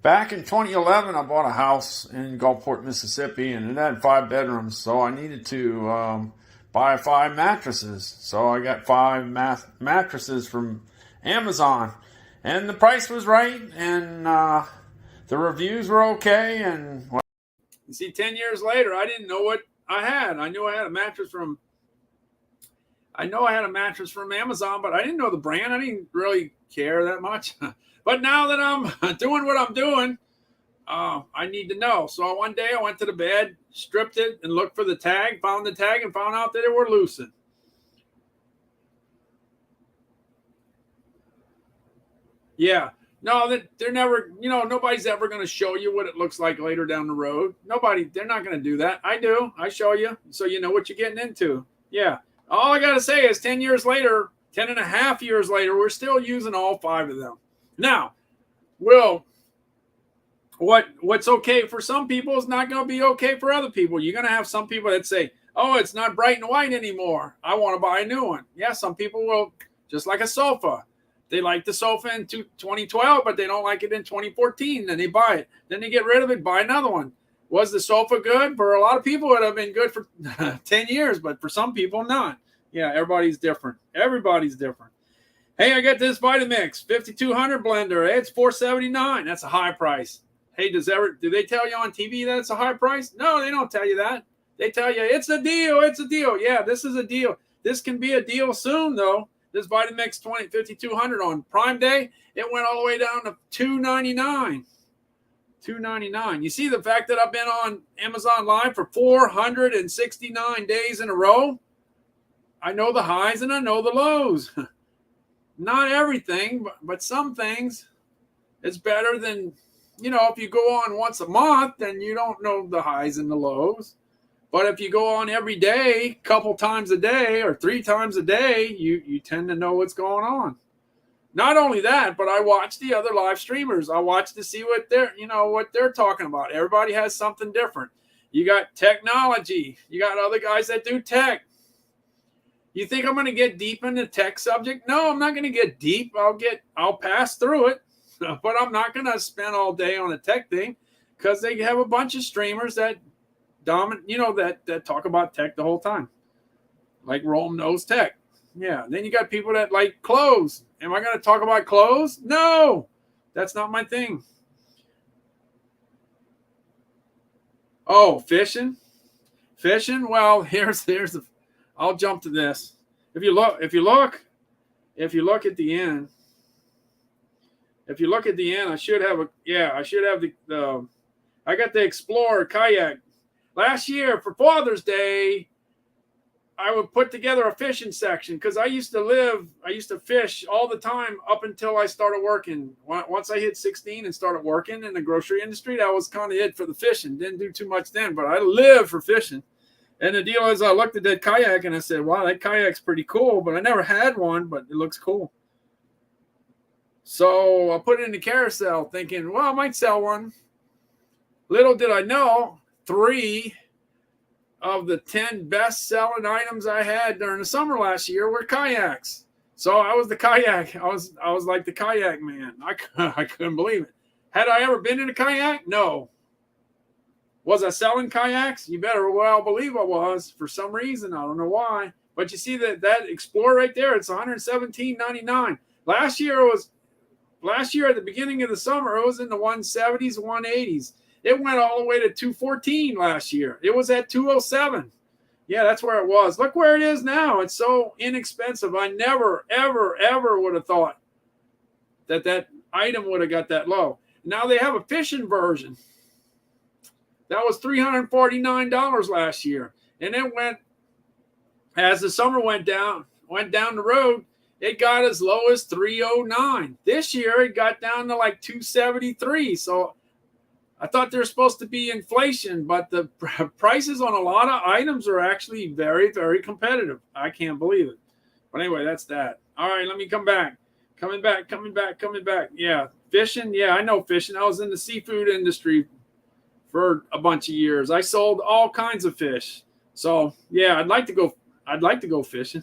Back in 2011, I bought a house in Gulfport, Mississippi, and it had 5 bedrooms, so I needed to buy 5 mattresses. So I got 5 mattresses from Amazon. And the price was right, and the reviews were okay. And well, you see, 10 years later, I didn't know what I had. I knew I had a mattress from Amazon, but I didn't know the brand. I didn't really care that much. But now that I'm doing what I'm doing, I need to know. So one day I went to the bed, stripped it, and looked for the tag, found the tag, and found out that it were Lucid. Yeah. No, they're never, nobody's ever going to show you what it looks like later down the road. They're not going to do that. I do. I show you so you know what you're getting into. Yeah. All I got to say is 10 years later, 10 and a half years later, we're still using all 5 of them. Now, what's okay for some people is not going to be okay for other people. You're going to have some people that say, oh, it's not bright and white anymore. I want to buy a new one. Yeah, some people will, just like a sofa. They like the sofa in 2012, but they don't like it in 2014. Then they buy it. Then they get rid of it, buy another one. Was the sofa good? For a lot of people, it would have been good for 10 years, but for some people, not. Yeah, everybody's different. Everybody's different. Hey, I got this Vitamix 5200 blender. It's $479. That's a high price. Hey, do they tell you on TV that it's a high price? No, they don't tell you that. They tell you it's a deal. It's a deal. Yeah, this is a deal. This can be a deal soon, though. This Vitamix 5200 on Prime Day, it went all the way down to $299. $299. You see the fact that I've been on Amazon Live for 469 days in a row? I know the highs and I know the lows. Not everything, but some things. It's better than, if you go on once a month, then you don't know the highs and the lows. But if you go on every day, couple times a day or 3 times a day, you tend to know what's going on. Not only that, but I watch the other live streamers. I watch to see what they're talking about. Everybody has something different. You got technology. You got other guys that do tech. You think I'm going to get deep in the tech subject? No, I'm not going to get deep. I'll pass through it, but I'm not going to spend all day on a tech thing because they have a bunch of streamers that that talk about tech the whole time, like Rome Knows Tech. Yeah. Then you got people that like clothes. Am I going to talk about clothes? No, that's not my thing. Oh, fishing. Well, here's the. I'll jump to this. If you look at the end. If you look at the end, I should have the. I got the Explorer kayak. Last year for Father's Day, I would put together a fishing section because I used to fish all the time up until I started working. Once I hit 16 and started working in the grocery industry, that was kind of it for the fishing. Didn't do too much then, but I lived for fishing. And the deal is I looked at that kayak and I said, wow, that kayak's pretty cool, but I never had one, but it looks cool. So I put it in the carousel thinking, well, I might sell one. Little did I know, 3 of the 10 best-selling items I had during the summer last year were kayaks. So I was the kayak. I was like the kayak man. I couldn't believe it. Had I ever been in a kayak? No. Was I selling kayaks? You better well believe I was for some reason. I don't know why. But you see that Explorer right there, it's $117.99. Last year at the beginning of the summer, it was in the 170s, 180s. It went all the way to 214 last year. It was at 207. Yeah, that's where it was. Look where it is now. It's so inexpensive. I never, ever, ever would have thought that item would have got that low. Now they have a fishing version. That was $349 last year. And it went, as the summer went down the road, it got as low as $309. This year it got down to like $273. So I thought there's supposed to be inflation, but the prices on a lot of items are actually very, very competitive. I can't believe it. But anyway, that's that. All right, let me come back. Coming back. Yeah, fishing. Yeah, I know fishing. I was in the seafood industry for a bunch of years. I sold all kinds of fish. So yeah, I'd like to go fishing.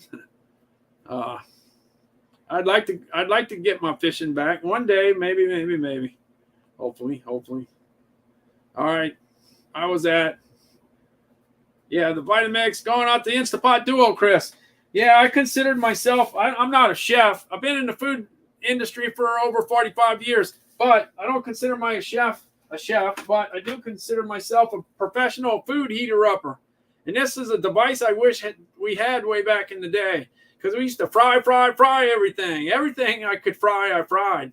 I'd like to get my fishing back one day, maybe. Hopefully. All right. I was at the Vitamix going out the Instapot Duo, Chris. Yeah, I considered myself, I'm not a chef. I've been in the food industry for over 45 years, but I don't consider myself a chef, but I do consider myself a professional food heater-upper. And this is a device I wish we had way back in the day, because we used to fry everything. Everything I could fry, I fried.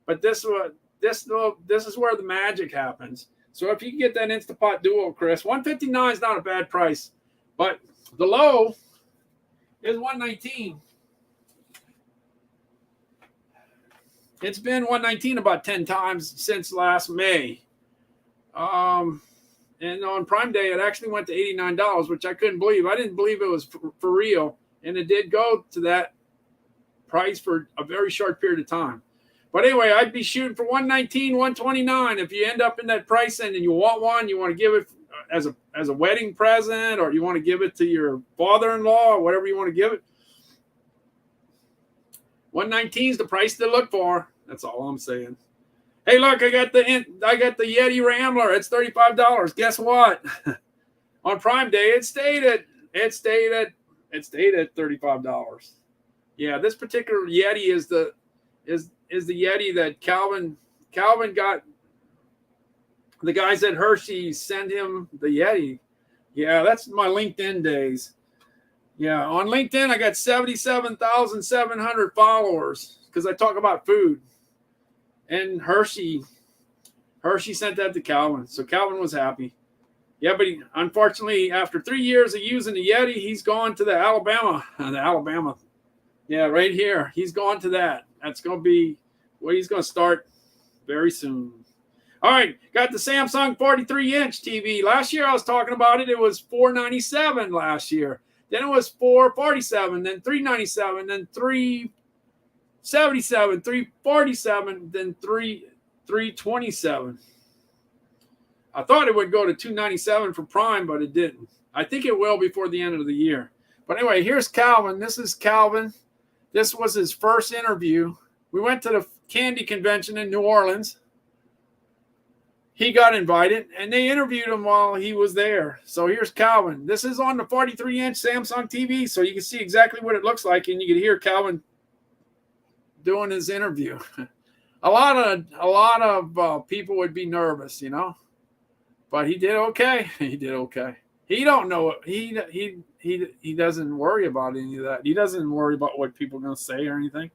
But this is where the magic happens. So if you can get that Instapot Duo, Chris, $159 is not a bad price, but the low is $119. It's been $119 about 10 times since last May. And on Prime Day, it actually went to $89, which I couldn't believe. I didn't believe it was for real. And it did go to that price for a very short period of time. But anyway, I'd be shooting for $119, $129. If you end up in that price and you want one, you want to give it as a wedding present, or you want to give it to your father-in-law, or whatever you want to give it. $119 is the price to look for. That's all I'm saying. Hey, look, I got the Yeti Rambler. It's $35. Guess what? On Prime Day, it stayed at $35. Yeah, this particular Yeti is the Yeti that Calvin got. The guys at Hershey send him the Yeti. Yeah, that's my LinkedIn days. Yeah, on LinkedIn I got 77,700 followers because I talk about food. And Hershey sent that to Calvin, so Calvin was happy. Yeah, but unfortunately, after 3 years of using the Yeti, he's gone to the Alabama. Yeah, right here. He's gone to that. That's going to be where he's going to start very soon. All right, got the Samsung 43-inch TV. Last year I was talking about it. It was $497 last year. Then it was $447, then $397, then $377, $347, then $327. I thought it would go to $297 for Prime, but it didn't. I think it will before the end of the year. But anyway, here's Calvin. This is Calvin. This was his first interview. We went to the candy convention in New Orleans. He got invited, and they interviewed him while he was there. So here's Calvin. This is on the 43-inch Samsung TV, so you can see exactly what it looks like, and you can hear Calvin doing his interview. A lot of people would be nervous, but he did okay. He did okay. He don't know it. He doesn't worry about any of that. He doesn't worry about what people are going to say or anything.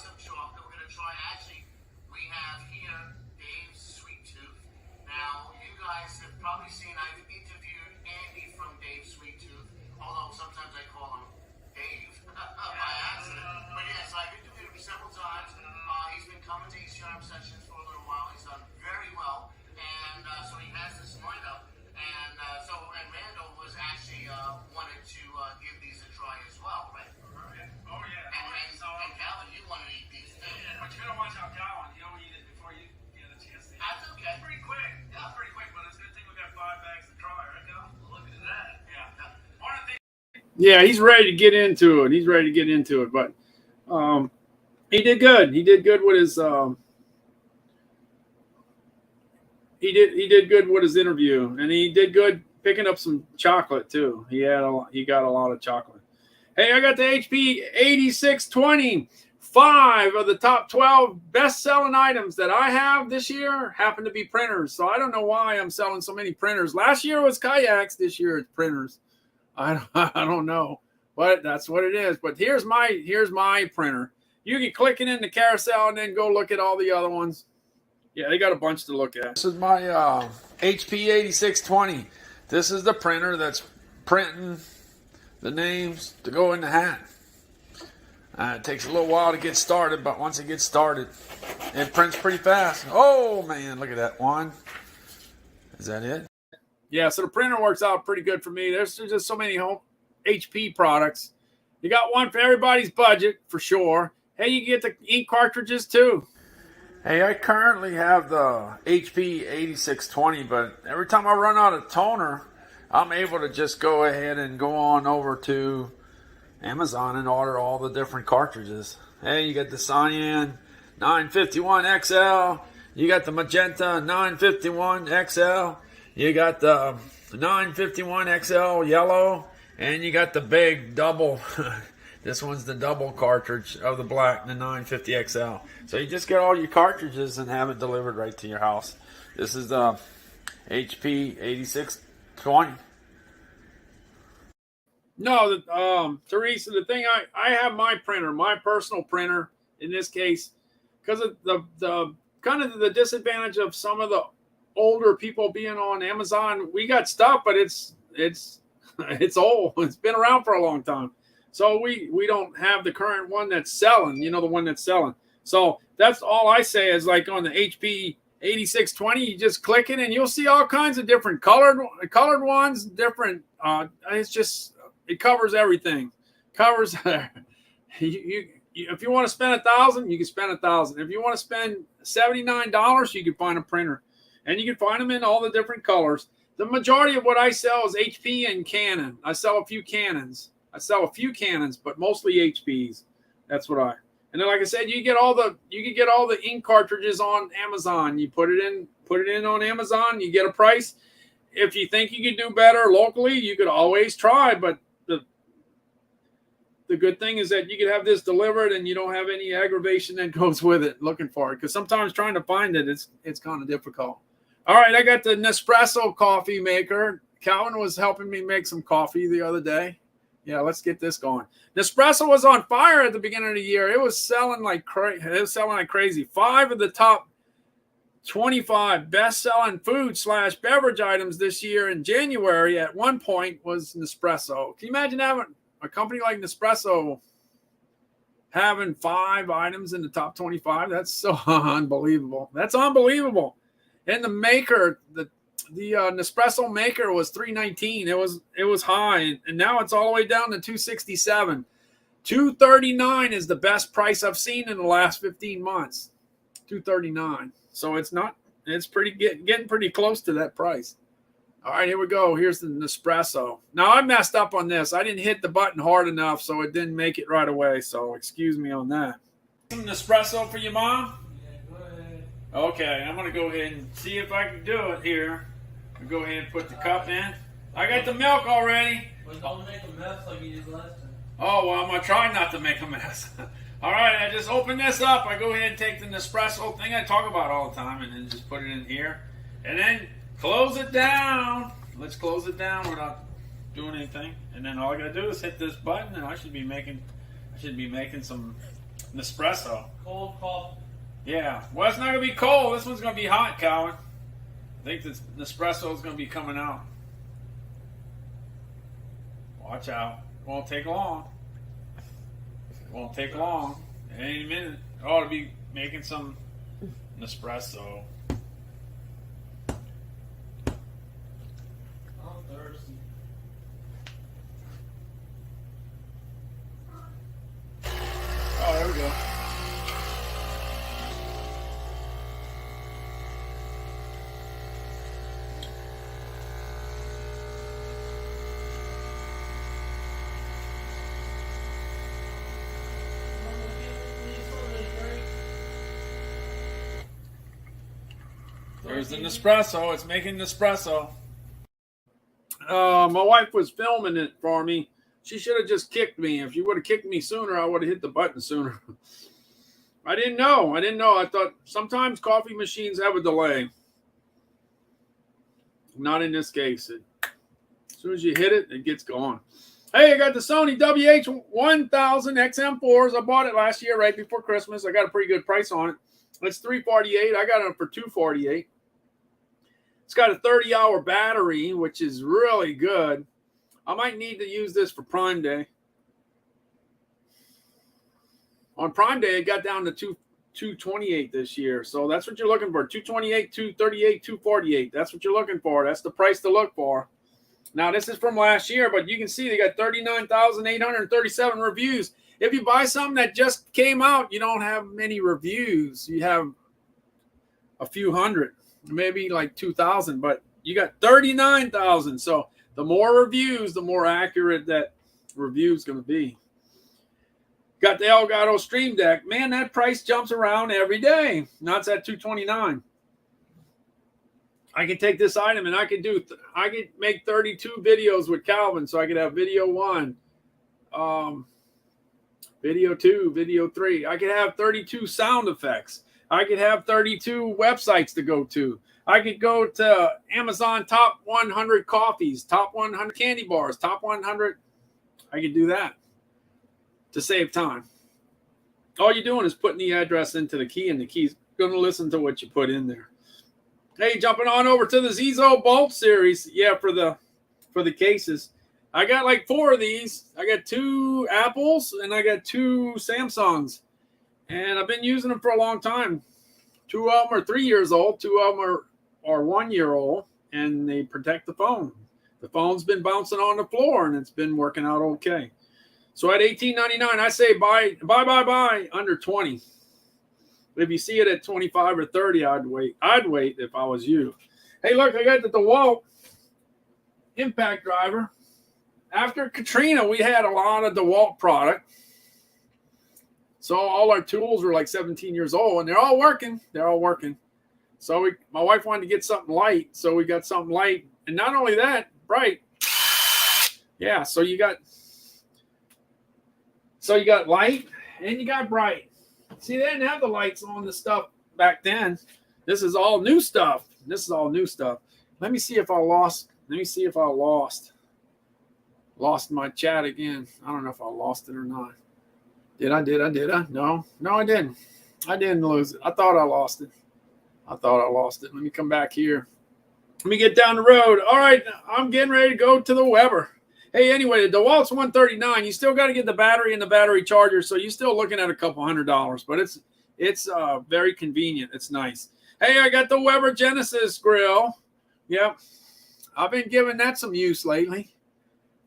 some chocolate. We're gonna try. Actually, we have here Dave's Sweet Tooth. Now, you guys have probably seen. I've interviewed Andy from Dave's Sweet Tooth, although sometimes I call him Dave by accident. But yes, I've interviewed him several times. He's been coming to ECRM sessions for a little while. He's done very well, and so he has this lineup. And and Randall was actually wanted to give these a try as well, right? Oh yeah. And Calvin, you want to eat these too? Yeah, but you gotta watch out, Calvin. You don't eat it before you get a chance to eat it. That's okay. Pretty quick. Yeah, pretty quick, but it's a good thing we got 5 bags to try, right, Calvin? Look at that. Yeah. One of the things. Yeah, he's ready to get into it. But he did good. He did good with his he did good with his interview, and he did good picking up some chocolate too. He got a lot of chocolate. Hey, I got the HP 8620. 5 of the top 12 best-selling items that I have this year happen to be printers. So I don't know why I'm selling so many printers. Last year was kayaks. This year it's printers. I don't know, but that's what it is. But here's my printer. You can click it in the carousel and then go look at all the other ones. Yeah, they got a bunch to look at. This is my HP 8620. This is the printer that's printing the names to go in the hat. It takes a little while to get started, but once it gets started, it prints pretty fast. Oh, man, look at that one. Is that it? Yeah, so the printer works out pretty good for me. There's just so many home HP products. You got one for everybody's budget, for sure. Hey, you can get the ink cartridges, too. Hey, I currently have the HP 8620, but every time I run out of toner, I'm able to just go ahead and go on over to Amazon and order all the different cartridges. Hey, you got the Cyan 951 XL. You got the Magenta 951 XL. You got the 951 XL yellow. And you got the big double. This one's the double cartridge of the black, the 950 XL. So you just get all your cartridges and have it delivered right to your house. This is the HP 8620. No, Teresa, the thing I have my printer, my personal printer in this case, because of the kind of the disadvantage of some of the older people being on Amazon. We got stuff, but it's old. It's been around for a long time. So we don't have the current one that's selling, the one that's selling. So that's all I say is like on the HP 8620, you just click it and you'll see all kinds of different colored ones, different, it covers everything. Covers if you want to spend $1,000, you can spend $1,000. If you want to spend $79, you can find a printer, and you can find them in all the different colors. The majority of what I sell is HP and Canon. I sell a few Canons, but mostly HPs. That's what and then, like I said, you can get all the ink cartridges on Amazon. You put it in on Amazon. You get a price. If you think you can do better locally, you could always try, but the good thing is that you could have this delivered and you don't have any aggravation that goes with it looking for it. Because sometimes trying to find it, it's kind of difficult. All right, I got the Nespresso coffee maker. Calvin was helping me make some coffee the other day. Yeah, let's get this going. Nespresso was on fire at the beginning of the year. It was selling like crazy. 5 of the top 25 best-selling food/beverage items this year in January at one point was Nespresso. Can you imagine having a company like Nespresso having 5 items in the top 25? That's so unbelievable. That's unbelievable. And the maker, the Nespresso maker was $3.19. It was high, and now it's all the way down to $2.67. $2.39 is the best price I've seen in the last 15 months. $2.39. So it's getting pretty close to that price. All right, here we go. Here's the Nespresso. Now, I messed up on this. I didn't hit the button hard enough, so it didn't make it right away. So excuse me on that. Some Nespresso for you, Mom? Yeah, go ahead. Okay, I'm going to go ahead and see if I can do it here. I'll go ahead and put the cup in. I got the milk already. Well, don't make a mess like you did last time. Oh, well, I'm going to try not to make a mess. All right, I just open this up. I go ahead and take the Nespresso thing I talk about all the time and then just put it in here. And then close it down. Let's close it down without doing anything. And then all I got to do is hit this button, and I should be making some Nespresso. Cold coffee. Yeah. Well, it's not gonna be cold. This one's gonna be hot, Calvin. I think this Nespresso is gonna be coming out. Watch out. It won't take long. It won't take long. Any minute. It ought to be making some Nespresso. I'm thirsty. Oh, there we go. There's the Nespresso. It's making Nespresso. My wife was filming it for me. She should have just kicked me. If she would have kicked me sooner, I would have hit the button sooner. I didn't know. I thought sometimes coffee machines have a delay. Not in this case. As soon as you hit it, it gets going. Hey, I got the Sony WH-1000 XM4s. I bought it last year right before Christmas. I got a pretty good price on it. It's $348. I got it for $248. It's got a 30-hour battery, which is really good. I might need to use this for Prime Day. On Prime Day, it got down to $228 this year. So that's what you're looking for. $228, $238, $248. That's what you're looking for. That's the price to look for. Now, this is from last year, but you can see they got 39,837 reviews. If you buy something that just came out, you don't have many reviews. You have a few hundred, maybe like 2,000, but you got 39,000. So the more reviews, the more accurate that review is going to be. Got the Elgato Stream Deck. Man, that price jumps around every day. Now it's at $229. I can take this item and I could make 32 videos with Calvin. So I could have video 1, video 2, video 3. I could have 32 sound effects. I could have 32 websites to go to. I could go to Amazon top 100 coffees, top 100 candy bars, top 100. I could do that to save time. All you're doing is putting the address into the key, and the key's going to listen to what you put in there. Hey, jumping on over to the Zizo Bolt series. Yeah, for the cases. I got like 4 of these. I got 2 Apples and I got 2 Samsungs. And I've been using them for a long time. 2 of them are 3 years old. 2 of them are 1 year old. And they protect the phone. The phone's been bouncing on the floor and it's been working out okay. So at $18.99, I say buy under 20. If you see it at 25 or 30, I'd wait. I'd wait if I was you. Hey, look, I got the DeWalt impact driver. After Katrina, we had a lot of DeWalt product. So all our tools were like 17 years old, and they're all working. They're all working. So my wife wanted to get something light, so we got something light. And not only that, bright. Yeah, so you got light and you got bright. See, they didn't have the lights on the stuff back then. This is all new stuff. Let me see if I lost. Lost my chat again. I don't know if I lost it or not. Did I? No, I didn't. I didn't lose it. I thought I lost it. Let me come back here. Let me get down the road. All right, I'm getting ready to go to the Weber. Hey, anyway, the DeWalt's $139. You still got to get the battery and the battery charger, so you're still looking at a couple $100. But it's very convenient. It's nice. Hey, I got the Weber Genesis grill. Yep, I've been giving that some use lately.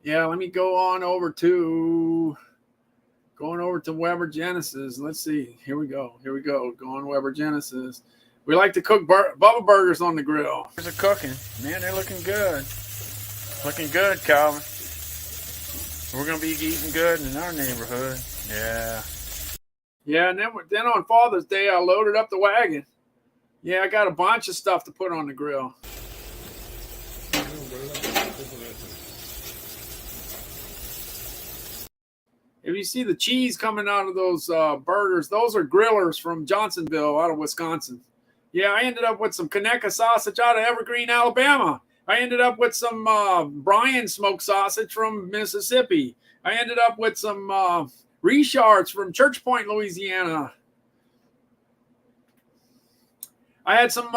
Yeah, let me go on over to Weber Genesis. Let's see. Here we go. Going Weber Genesis. We like to cook Bubba burgers on the grill. There's a cooking. Man, they're looking good. Looking good, Calvin. We're going to be eating good in our neighborhood. Yeah. Yeah, and then on Father's Day, I loaded up the wagon. Yeah, I got a bunch of stuff to put on the grill. If you see the cheese coming out of those burgers, those are grillers from Johnsonville out of Wisconsin. Yeah, I ended up with some Conecuh sausage out of Evergreen, Alabama. I ended up with some Bryan smoked sausage from Mississippi. I ended up with some Richards from Church Point, Louisiana. I had some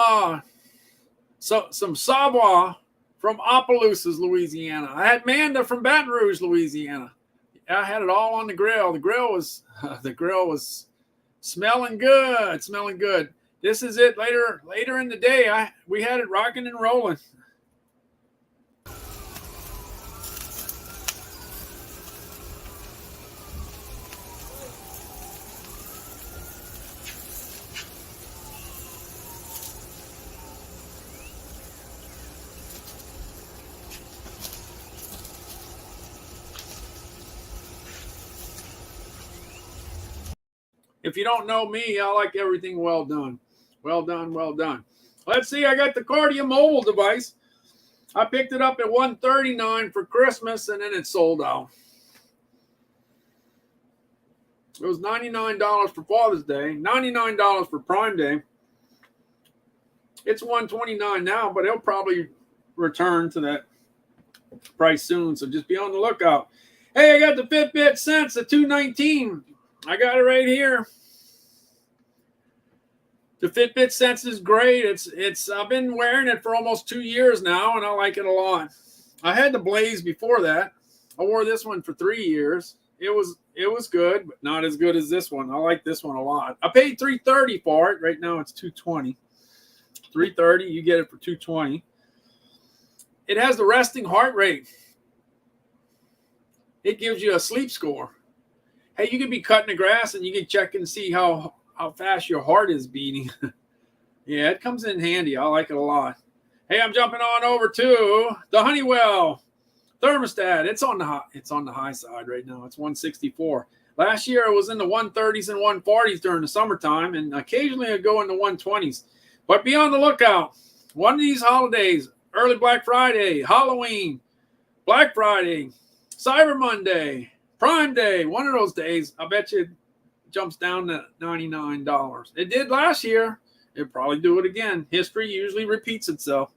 Savoie from Opelousas, Louisiana. I had Manda from Baton Rouge, Louisiana. I had it all on the grill. The grill was smelling good, smelling good. This is it. Later in the day, we had it rocking and rolling. If you don't know me, I like everything well done. Well done, well done. Let's see, I got the Cardia mobile device. I picked it up at $139 for Christmas, and then it sold out. It was $99 for Father's Day, $99 for Prime Day. It's $129 now, but it'll probably return to that price soon, so just be on the lookout. Hey, I got the Fitbit Sense at $219. I got it right here. The Fitbit Sense is great. I've been wearing it for almost 2 years now, and I like it a lot. I had the Blaze before that. I wore this one for 3 years. It was good, but not as good as this one. I like this one a lot. I paid $330 for it. Right now it's $220. $330, you get it for $220. It has the resting heart rate. It gives you a sleep score. Hey, you could be cutting the grass and you can check and see how fast your heart is beating. Yeah, it comes in handy. I like it a lot. Hey, I'm jumping on over to the Honeywell thermostat. It's on the high side right now. It's 164. Last year it was in the 130s and 140s during the summertime, and occasionally it go in the 120s. But be on the lookout. One of these holidays, early Black Friday, Halloween, Black Friday, Cyber Monday, Prime Day, one of those days, I bet you it jumps down to $99. It did last year. It'll probably do it again. History usually repeats itself.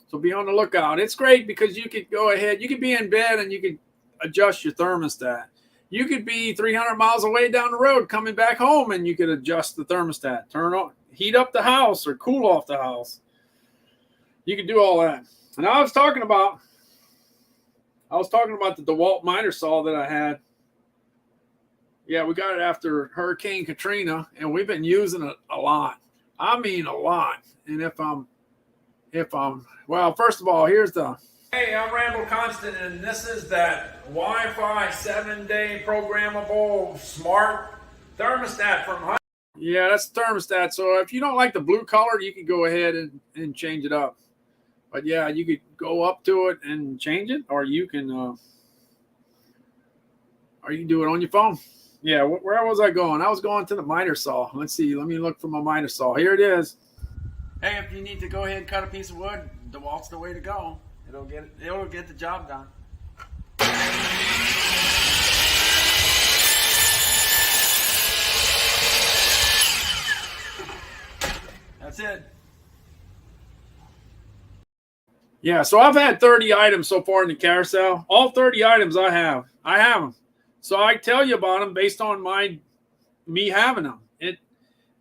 So be on the lookout. It's great because you could go ahead. You could be in bed and you could adjust your thermostat. You could be 300 miles away down the road coming back home and you could adjust the thermostat. Turn on, heat up the house or cool off the house. You could do all that. And I was talking about the DeWalt miter saw that I had. Yeah, we got it after Hurricane Katrina, and we've been using it a lot. I mean, a lot. And well, first of all, here's the. Hey, I'm Randall Constant, and this is that Wi-Fi 7-day programmable smart thermostat from Honeywell. Yeah, that's the thermostat. So if you don't like the blue color, you can go ahead and change it up. But yeah, you could go up to it and change it, or you can do it on your phone. Yeah, where was I going? I was going to the miter saw. Let's see. Let me look for my miter saw. Here it is. Hey, if you need to go ahead and cut a piece of wood, DeWalt's the way to go. It'll get the job done. That's it. Yeah, so I've had 30 items so far in the carousel. All 30 items I have them. So I tell you about them based on me having them.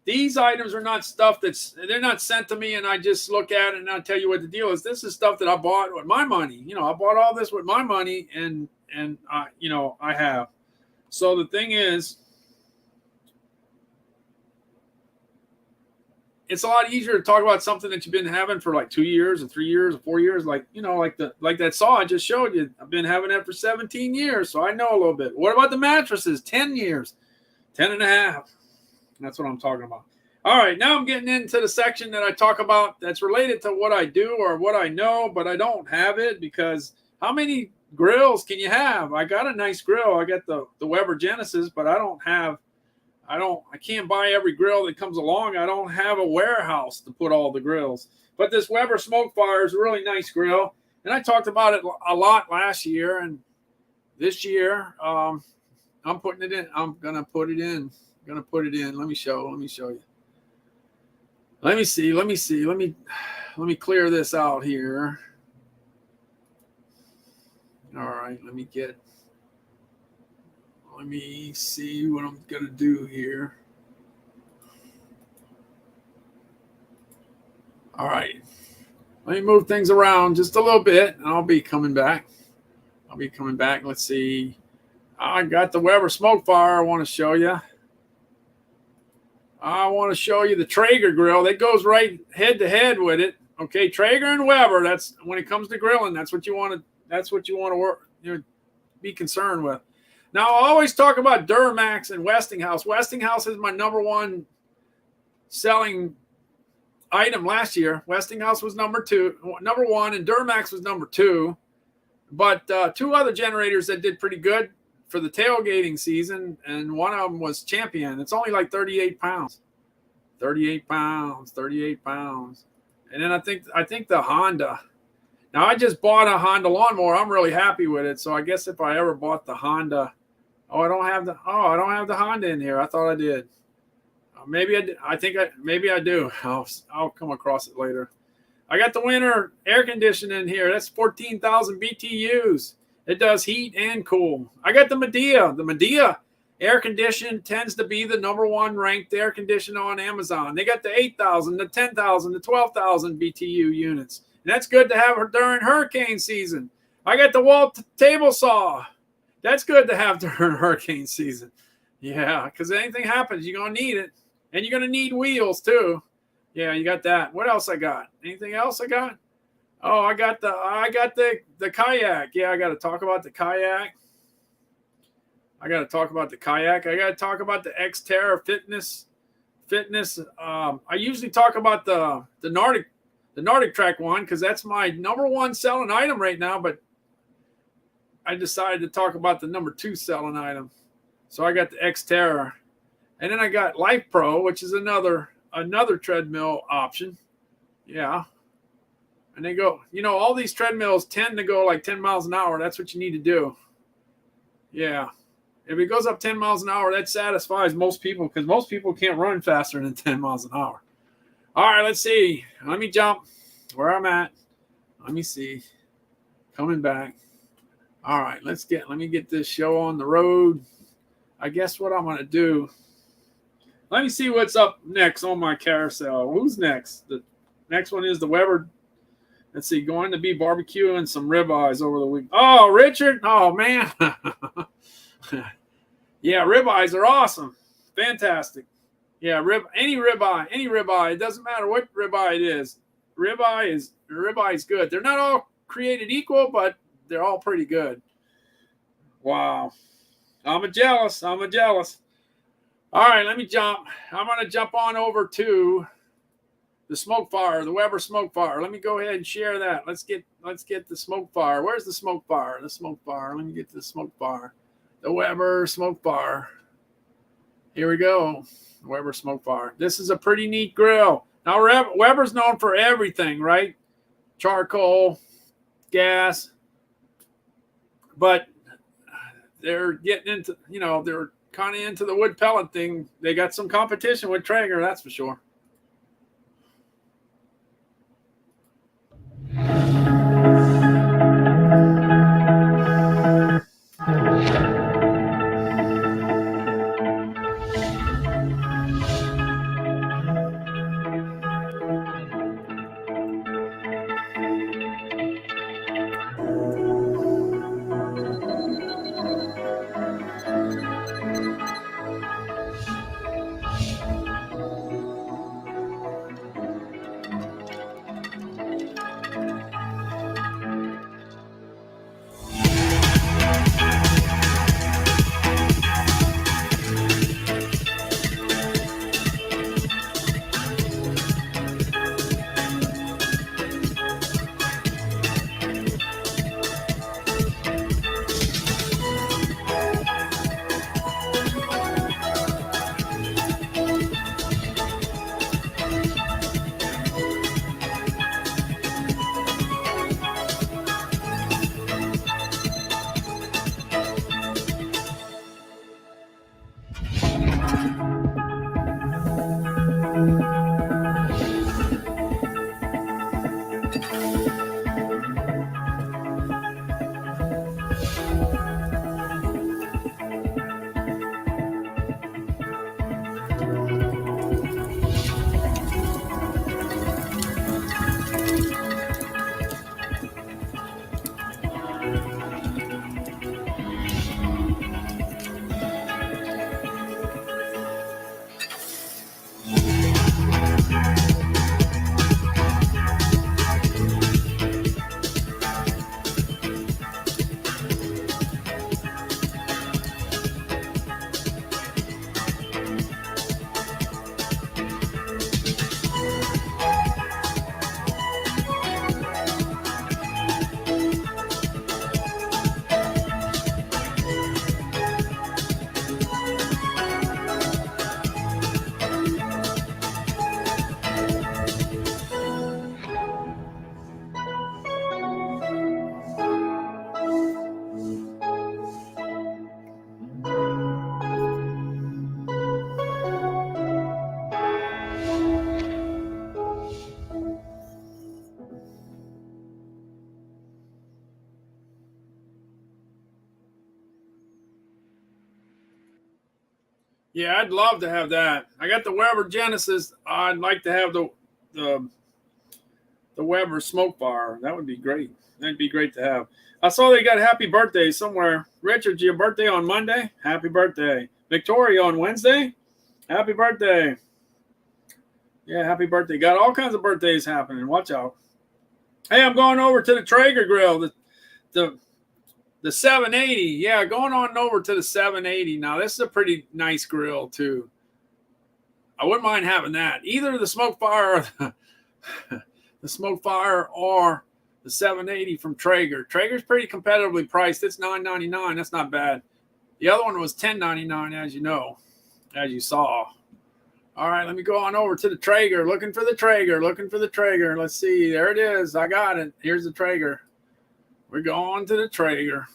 These items are not stuff they're not sent to me and I just look at it and I'll tell you what the deal is. This is stuff that I bought with my money. You know, I bought all this with my money and I have. So the thing is, it's a lot easier to talk about something that you've been having for like 2 years or 3 years or 4 years. Like that saw I just showed you. I've been having that for 17 years. So I know a little bit. What about the mattresses? 10 years, 10 and a half. That's what I'm talking about. All right. Now I'm getting into the section that I talk about that's related to what I do or what I know, but I don't have it because how many grills can you have? I got a nice grill. I got the Weber Genesis, but I can't buy every grill that comes along. I don't have a warehouse to put all the grills. But this Weber Smokefire is a really nice grill. And I talked about it a lot last year. And this year, I'm putting it in. I'm going to put it in. Let me show you. Let me see. Let me clear this out here. All right. Let me Let me see what I'm going to do here. All right. Let me move things around just a little bit, and I'll be coming back. Let's see. I got the Weber Smoke Fire I want to show you. I want to show you the Traeger grill. That goes right head to head with it. Okay, Traeger and Weber. That's when it comes to grilling. That's what you want to work. Be concerned with. Now, I always talk about Duramax and Westinghouse. Westinghouse is my number one selling item last year. Westinghouse was number one, and Duramax was number two. But two other generators that did pretty good for the tailgating season, and one of them was Champion. It's only like 38 pounds. 38 pounds. And then I think the Honda. Now, I just bought a Honda lawnmower. I'm really happy with it. So I guess if I ever bought the Honda, I don't have the Honda in here. I thought I did. Maybe I did. Maybe I do. I'll come across it later. I got the winter air conditioning in here. That's 14,000 BTUs. It does heat and cool. I got the Medea. The Medea air condition tends to be the number one ranked air conditioner on Amazon. They got the 8,000, the 10,000, the 12,000 BTU units. And that's good to have during hurricane season. I got the wall table saw. That's good to have during hurricane season. Yeah, because anything happens, you're going to need it. And you're going to need wheels too. Yeah, you got that. What else I got? Anything else I got? Oh, I got the kayak. Yeah, I got to talk about the kayak. I got to talk about the Xterra fitness. I usually talk about the Nordic Track one because that's my number one selling item right now, but I decided to talk about the number two selling item. So I got the Xterra. And then I got Life Pro, which is another treadmill option. Yeah. And they go, all these treadmills tend to go like 10 miles an hour. That's what you need to do. Yeah. If it goes up 10 miles an hour, that satisfies most people because most people can't run faster than 10 miles an hour. All right, let's see. Let me jump where I'm at. Let me see. Coming back. All right, let me get this show on the road. I guess what I'm going to do. Let me see what's up next on my carousel. Who's next? The next one is the Weber. Let's see, going to be barbecuing some ribeyes over the week. Oh, Richard. Oh, man. Yeah, ribeyes are awesome. Fantastic. Yeah, any ribeye. It doesn't matter what ribeye it is. Ribeye is good. They're not all created equal, but they're all pretty good. Wow. I'm a jealous. All right, let me jump. I'm going to jump on over to the Smoke Fire, the Weber Smoke Fire. Let me go ahead and share that. Let's get the Smoke Fire. Where's the Smoke Fire? The Smoke Fire. Let me get to the Smoke Fire. The Weber Smoke Fire. Here we go. Weber Smoke Fire. This is a pretty neat grill. Now, Weber's known for everything, right? Charcoal, gas. But they're getting into, they're kind of into the wood pellet thing. They got some competition with Traeger, that's for sure. Yeah, I'd love to have that. I got the Weber Genesis. I'd like to have the Weber Smoke Fire. That would be great. That'd be great to have. I saw they got happy birthday somewhere. Richard, your birthday on Monday? Happy birthday. Victoria on Wednesday? Happy birthday. Yeah, happy birthday. Got all kinds of birthdays happening. Watch out. Hey, I'm going over to the Traeger grill. The 780. Yeah, going on over to the 780. Now, this is a pretty nice grill, too. I wouldn't mind having that. Either the Smoke Fire or the Smoke Fire or the 780 from Traeger. Traeger's pretty competitively priced. It's $9.99. That's not bad. The other one was $10.99, as you know, as you saw. All right, let me go on over to the Traeger. Looking for the Traeger. Let's see. There it is. I got it. Here's the Traeger. We're going to the Traeger.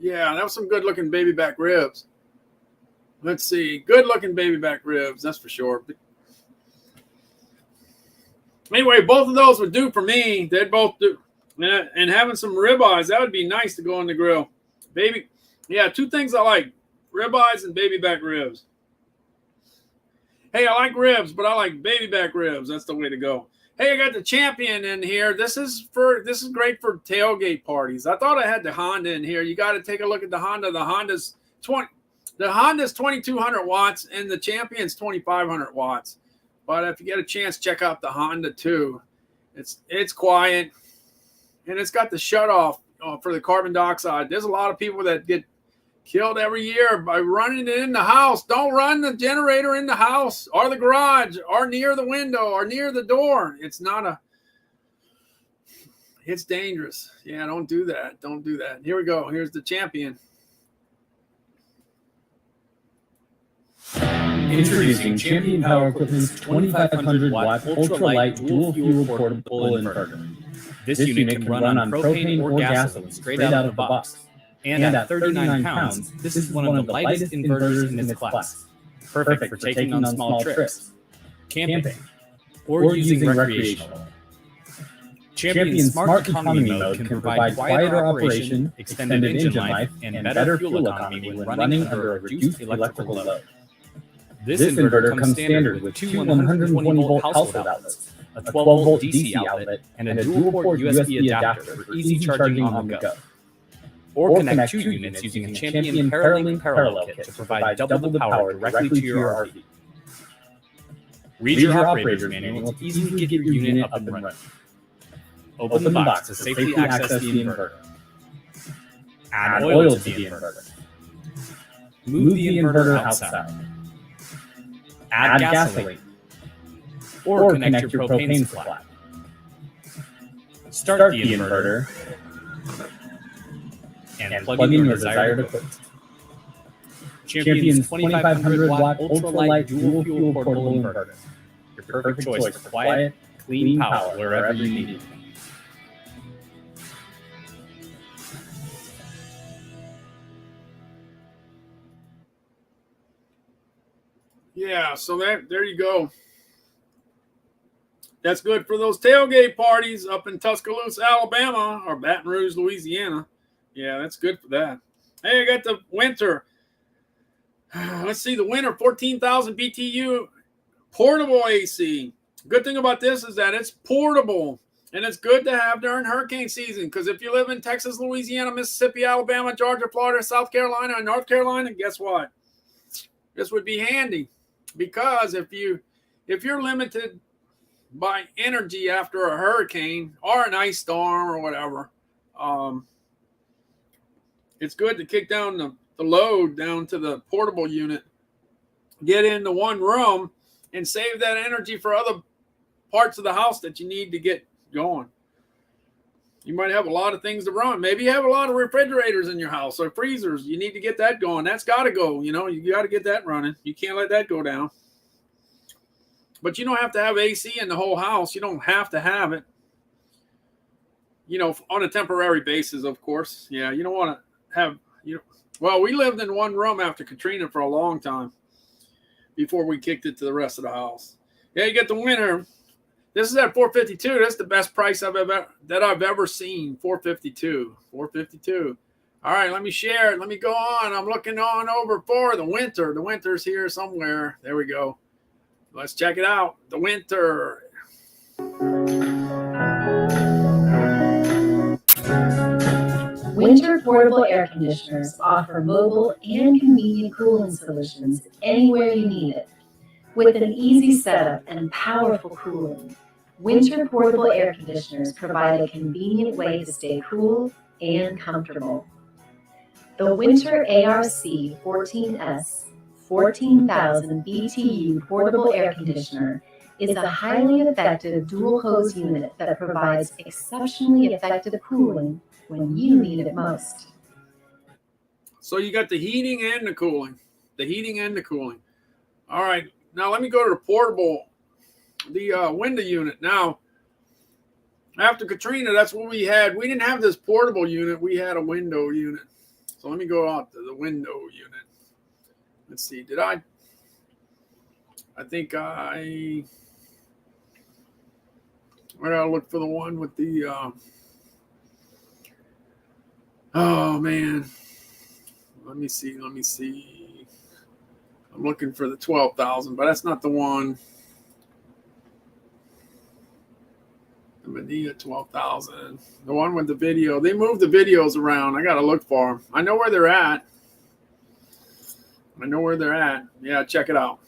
Yeah, that was some good-looking baby back ribs. Let's see. Good-looking baby back ribs, that's for sure. Anyway, both of those would do for me. They'd both do. And having some ribeyes, that would be nice to go on the grill. Baby, yeah, two things I like. Ribeyes and baby back ribs. Hey, I like ribs, but I like baby back ribs. That's the way to go. Hey, I got the Champion in here. This is great for tailgate parties. I thought I had the Honda in here. You got to take a look at the Honda. The Honda's 2200 watts and the Champion's 2500 watts. But if you get a chance, check out the Honda too. It's quiet and it's got the shutoff for the carbon dioxide. There's a lot of people that get killed every year by running it in the house. Don't run the generator in the house or the garage or near the window or near the door. It's dangerous. Yeah, don't do that. Don't do that. Here we go. Here's the Champion. Introducing Champion Power Equipment's 2500 watt ultralight dual fuel portable inverter. This unit can run on propane or gasoline straight out of the box. And at 39 pounds, this is one of the lightest inverters in its class. Perfect for taking on small trips, camping, or using recreational. Champion's Smart Economy mode can provide quieter operation, extended engine life, and better fuel economy when running under a reduced electrical load. This inverter comes standard with two 120-volt household outlets, a 12-volt DC outlet, and a dual-port USB adapter for easy charging on the go. Or connect two units using a Champion Paralink parallel kit to provide double the power directly to your RV. Read your operator's manual to easily get your unit up and running. Open the box to safely access the inverter. Add oil to the inverter. Move the inverter outside. Add gasoline. Or connect your propane supply. Start the inverter. And plug in your desired equipment. Champion's 2500 watt ultralight dual fuel portable inverter. Your perfect choice for quiet, clean power wherever you need it. Yeah, so there you go. That's good for those tailgate parties up in Tuscaloosa, Alabama, or Baton Rouge, Louisiana. Yeah, that's good for that. Hey, I got the Winter. Let's see, the Winter 14,000 BTU portable AC. Good thing about this is that it's portable, and it's good to have during hurricane season, because if you live in Texas, Louisiana, Mississippi, Alabama, Georgia, Florida, South Carolina, and North Carolina, guess what? This would be handy, because if you're limited by energy after a hurricane or an ice storm or whatever, it's good to kick down the load down to the portable unit, get into one room, and save that energy for other parts of the house that you need to get going. You might have a lot of things to run. Maybe you have a lot of refrigerators in your house or freezers. You need to get that going. That's got to go. You got to get that running. You can't let that go down. But you don't have to have AC in the whole house. You don't have to have it. On a temporary basis, of course. Yeah, you don't want to have, well, we lived in one room after Katrina for a long time before we kicked it to the rest of the house. Yeah, you get the winter. This is at $452. That's the best price I've ever seen. $452. All right, let me share it. Let me go on. I'm looking on over for the winter. The winter's here somewhere. There we go. Let's check it out. The winter. Winter portable air conditioners offer mobile and convenient cooling solutions anywhere you need it. With an easy setup and powerful cooling, winter portable air conditioners provide a convenient way to stay cool and comfortable. The Winter ARC 14S 14,000 BTU portable air conditioner is a highly effective dual hose unit that provides exceptionally effective cooling when you need it most. So you got the heating and the cooling. All right. Now let me go to the portable, the window unit. Now, after Katrina, that's what we had. We didn't have this portable unit. We had a window unit. So let me go out to the window unit. Let's see. I gotta look for the one with the, oh man. Let me see. I'm looking for the 12,000, but that's not the one. The Medina 12,000. The one with the video. They move the videos around. I got to look for them. I know where they're at. Yeah, check it out.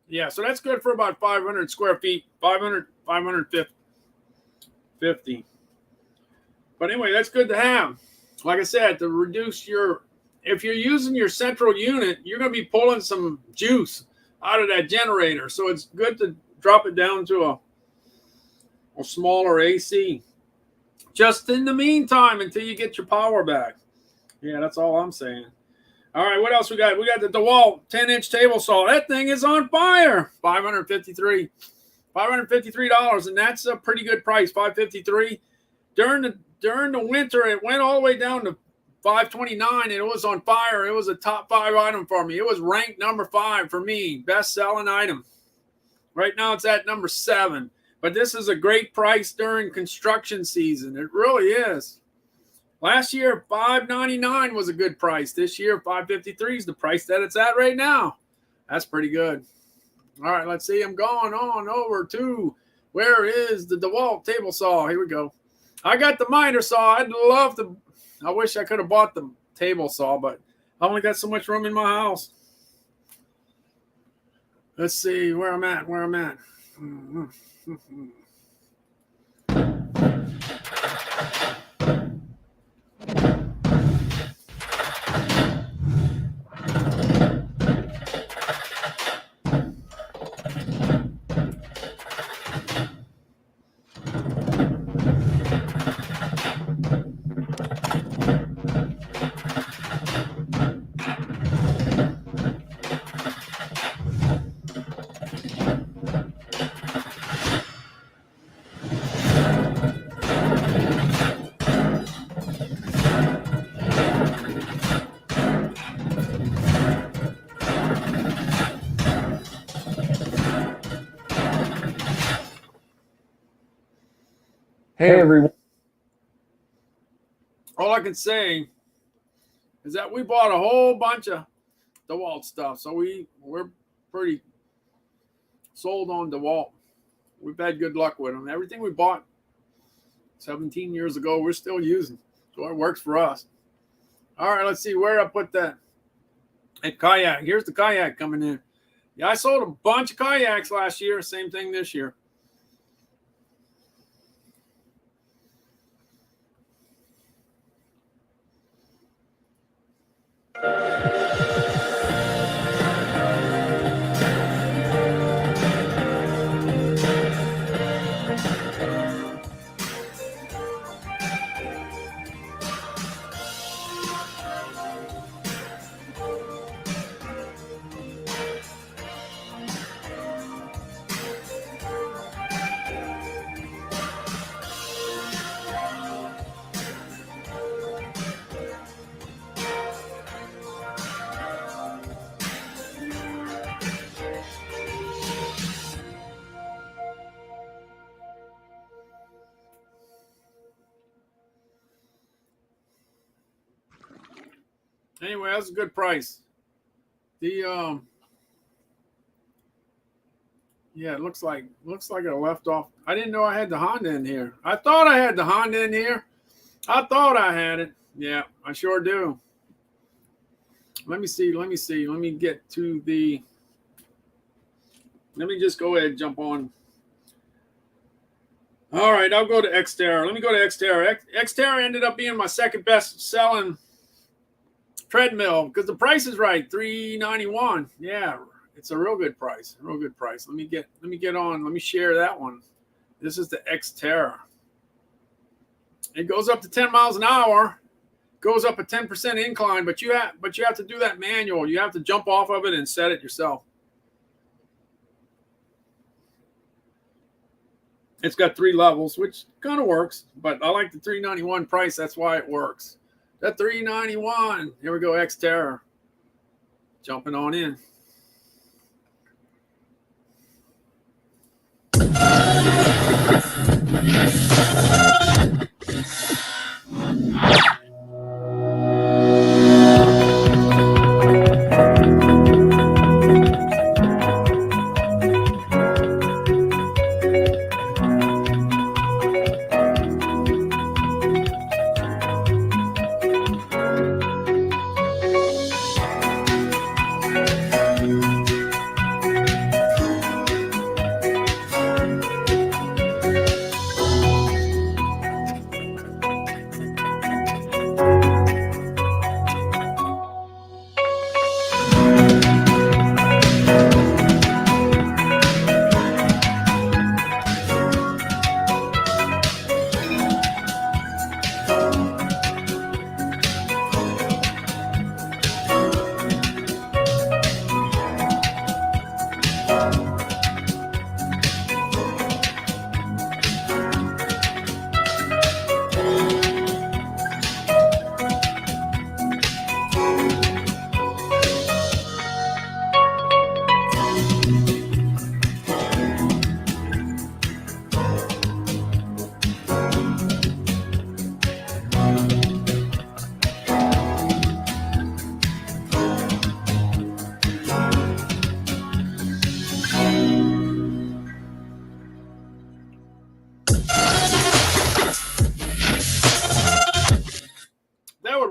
Yeah, so that's good for about 500 square feet, 550. But anyway, that's good to have. Like I said, to reduce if you're using your central unit, you're going to be pulling some juice out of that generator. So it's good to drop it down to a smaller AC. Just in the meantime, until you get your power back. Yeah, that's all I'm saying. All right, what else we got? We got the DeWalt 10-inch table saw. That thing is on fire. $553, and that's a pretty good price. $553. During the winter, it went all the way down to $529, and it was on fire. It was a top 5 item for me. It was ranked number 5 for me, best-selling item. Right now, it's at number 7. But this is a great price during construction season. It really is. Last year, $599 was a good price. This year, $553 is the price that it's at right now. That's pretty good. All right, let's see. I'm going on over to where is the DeWalt table saw. Here we go. I got the miter saw. I wish I could have bought the table saw, but I only got so much room in my house. Let's see where I'm at. Hey everyone. All I can say is that we bought a whole bunch of DeWalt stuff, so we're pretty sold on DeWalt. We've had good luck with them. Everything we bought 17 years ago, we're still using, so it works for us. All right, let's see where I put that. At kayak, here's the kayak coming in. Yeah, I sold a bunch of kayaks last year. Same thing this year. Anyway, that's a good price. The yeah, it looks like I left off. I didn't know I had the Honda in here. I thought I had the Honda in here. I thought I had it. Yeah, I sure do. Let me see. Let me get to the. Let me just go ahead and jump on. All right, I'll go to Xterra. Let me go to Xterra. Xterra ended up being my second best selling treadmill because the price is right, $391. Yeah, it's a real good price. Real good price. Let me get on. Let me share that one. This is the Xterra. It goes up to 10 miles an hour. Goes up a 10% incline, but you have to do that manual. You have to jump off of it and set it yourself. It's got 3 levels, which kind of works, but I like the $391 price. That's why it works. That $391. Here we go, Xterra. Jumping on in.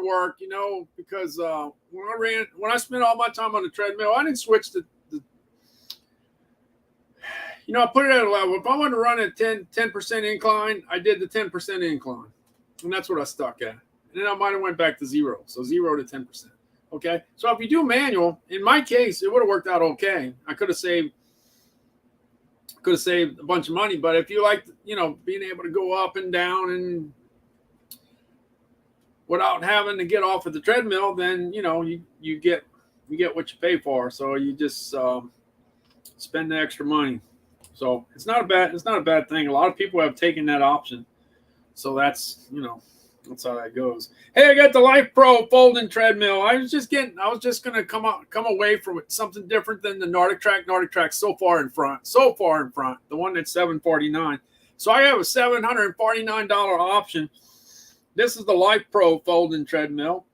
Work, because when I spent all my time on the treadmill, I didn't switch I put it at a level. If I wanted to run at 10% incline, I did the 10% incline, and that's what I stuck at. And then I might have went back to 0, so 0 to 10%. Okay, so if you do manual, in my case, it would have worked out okay. I could have saved a bunch of money, but if you like, being able to go up and down and without having to get off of the treadmill, then you get what you pay for. So you just spend the extra money. So it's not a bad thing. A lot of people have taken that option. So that's that's how that goes. Hey, I got the Life Pro folding treadmill. I was just gonna come away from it something different than the Nordic Track. Nordic Track's so far in front. The one that's $749. So I have a $749 option. This is the Life Pro folding treadmill,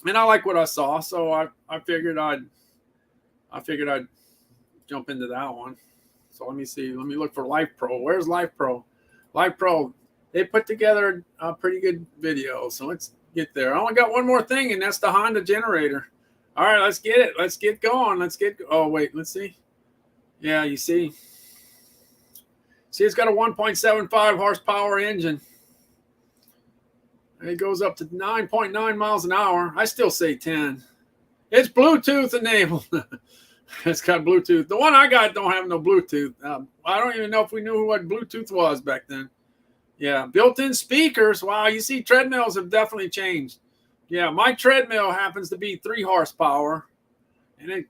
and I like what I saw, so I figured I'd jump into that one. So let me see. Let me look for Life Pro. Where's Life Pro? Life Pro. They put together a pretty good video, so let's get there. I only got one more thing, and that's the Honda generator. All right, let's get it. Let's get going. Oh, wait, let's see. Yeah, you see. See, it's got a 1.75 horsepower engine. It goes up to 9.9 miles an hour. I still say 10. It's Bluetooth enabled. It's got Bluetooth. The one I got don't have no Bluetooth. I don't even know if we knew what Bluetooth was back then. Yeah, built-in speakers. Wow, you see, treadmills have definitely changed. Yeah, my treadmill happens to be 3 horsepower, and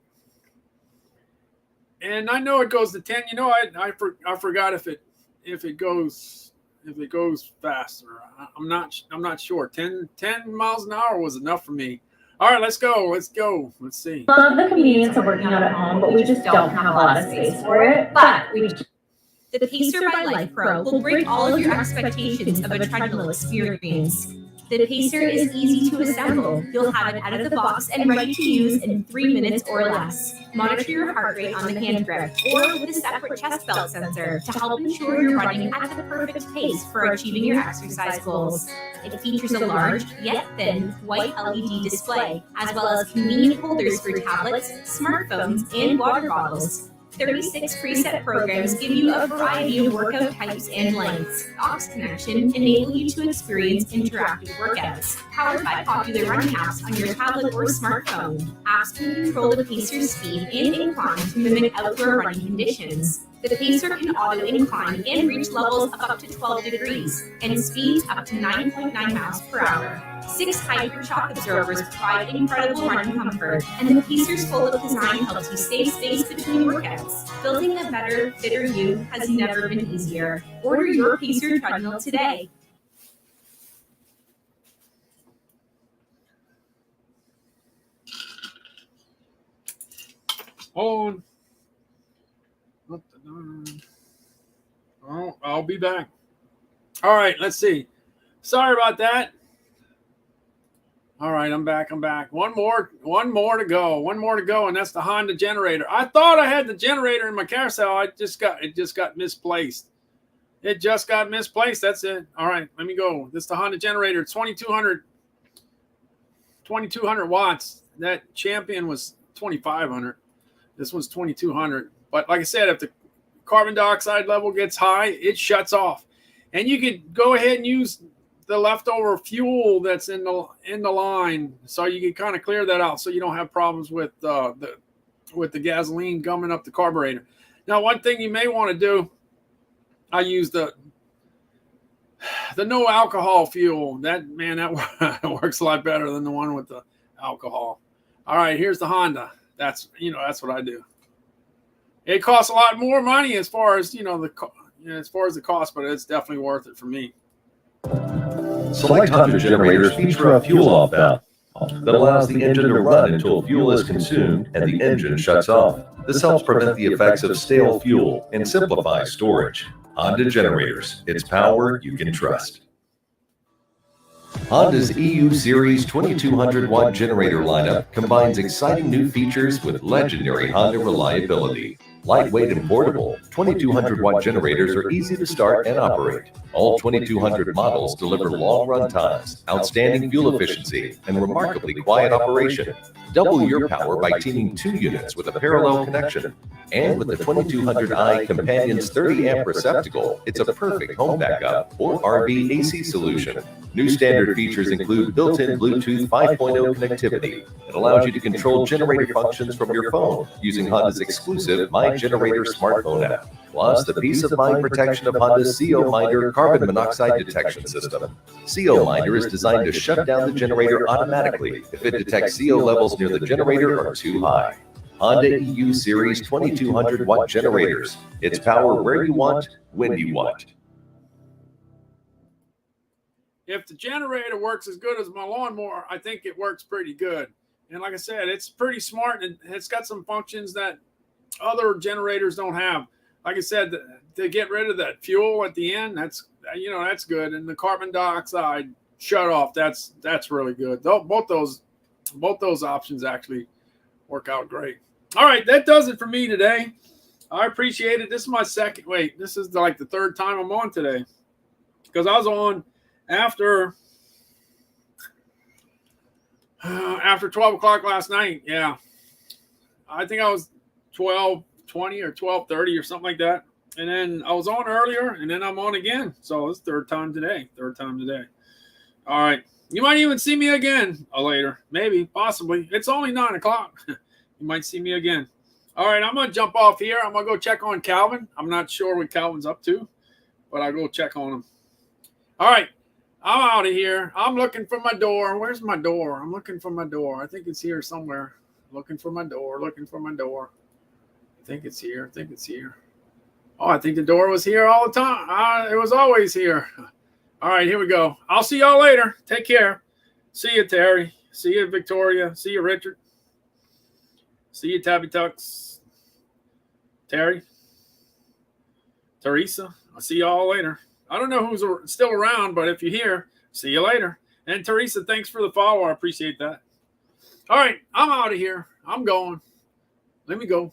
I know it goes to 10. You know, I forgot if it goes faster. I'm not sure. 10 miles an hour was enough for me. All right, let's go. Let's see. Love the convenience of working out at home, but we just don't have a lot of space for it. But The Pacer by Life Pro will break all of your expectations of a treadmill experience. The Pacer is easy to assemble. You'll have it out of the box and ready to use in 3 minutes or less. Monitor your heart rate on the hand grip or with a separate chest belt sensor to help ensure you're running at the perfect pace for achieving your exercise goals. It features a large, yet thin, white LED display, as well as convenient holders for tablets, smartphones, and water bottles. 36 preset programs give you a variety of workout types and lengths. Aux connection enable you to experience interactive workouts, powered by popular running apps on your tablet or smartphone. Apps can control the Pacer's speed and incline to mimic outdoor running conditions. The Pacer can auto incline and reach levels of up to 12 degrees and speeds up to 9.9 miles per hour. 6 Hyper shock absorbers provide incredible running comfort, and the Pacer's fold-up design helps you save space between workouts. Building a better, fitter you has never been easier. Order your Pacer treadmill today. Hold on. Oh, I'll be back. All right, let's see. Sorry about that. All right, I'm back. One more to go, and that's the Honda generator. I thought I had the generator in my carousel. It just got misplaced. That's it. All right, let me go. This is the Honda generator, 2200 watts. That Champion was 2500. This one's 2200. But like I said, if the carbon dioxide level gets high, it shuts off. And you could go ahead and use the leftover fuel that's in the line, so you can kind of clear that out, so you don't have problems with the gasoline gumming up the carburetor. Now, one thing you may want to do, I use the no alcohol fuel. That works a lot better than the one with the alcohol. All right, here's the Honda. That's what I do. It costs a lot more money as far as the cost, but it's definitely worth it for me. Select Honda generators feature a fuel-off valve that allows the engine to run until fuel is consumed and the engine shuts off. This helps prevent the effects of stale fuel and simplify storage. Honda generators, it's power you can trust. Honda's EU Series 2200-watt generator lineup combines exciting new features with legendary Honda reliability. Lightweight and portable, 2200-watt generators are easy to start and operate. All 2200 models deliver long run times, outstanding fuel efficiency, and remarkably quiet operation. Double your power by teaming 2 units with a parallel connection. And with the 2200i Companion's 30-amp receptacle, it's a perfect home backup or RV AC solution. New standard features include built-in Bluetooth 5.0 connectivity that allows you to control generator functions from your phone using Honda's exclusive My Generator smartphone app. Plus, the peace of mind protection of Honda's CO Minder carbon monoxide detection system. CO Minder is designed to shut down the generator automatically if it detects CO levels near the generator are too high. Honda EU Series 2200-watt generators. It's power where you want, when you want. If the generator works as good as my lawnmower, I think it works pretty good. And like I said, it's pretty smart, and it's got some functions that other generators don't have. like I said, to get rid of that fuel at the end, that's good. And the carbon dioxide shut off, that's really good. Both those options actually work out great. All right, that does it for me today. I appreciate it. This is my second. Wait, this is like the third time I'm on today, because I was on after 12 o'clock last night. Yeah, I think I was 12:20 or 12:30 or something like that. And then I was on earlier, and then I'm on again. So it's third time today. All right. You might even see me again later. Maybe, possibly. It's only 9 o'clock. You might see me again. All right, I'm going to jump off here. I'm going to go check on Calvin. I'm not sure what Calvin's up to, but I'll go check on him. All right, I'm out of here. I'm looking for my door. Where's my door? I'm looking for my door. I think it's here somewhere. Looking for my door. I think it's here. Oh, I think the door was here all the time. It was always here. All right, here we go. I'll see y'all later. Take care. See you, Terry. See you, Victoria. See you, Richard. See you, Tabby Tux. Terry. Teresa. I'll see y'all later. I don't know who's still around, but if you're here, see you later. And Teresa, thanks for the follow. I appreciate that. All right, I'm out of here. I'm going. Let me go.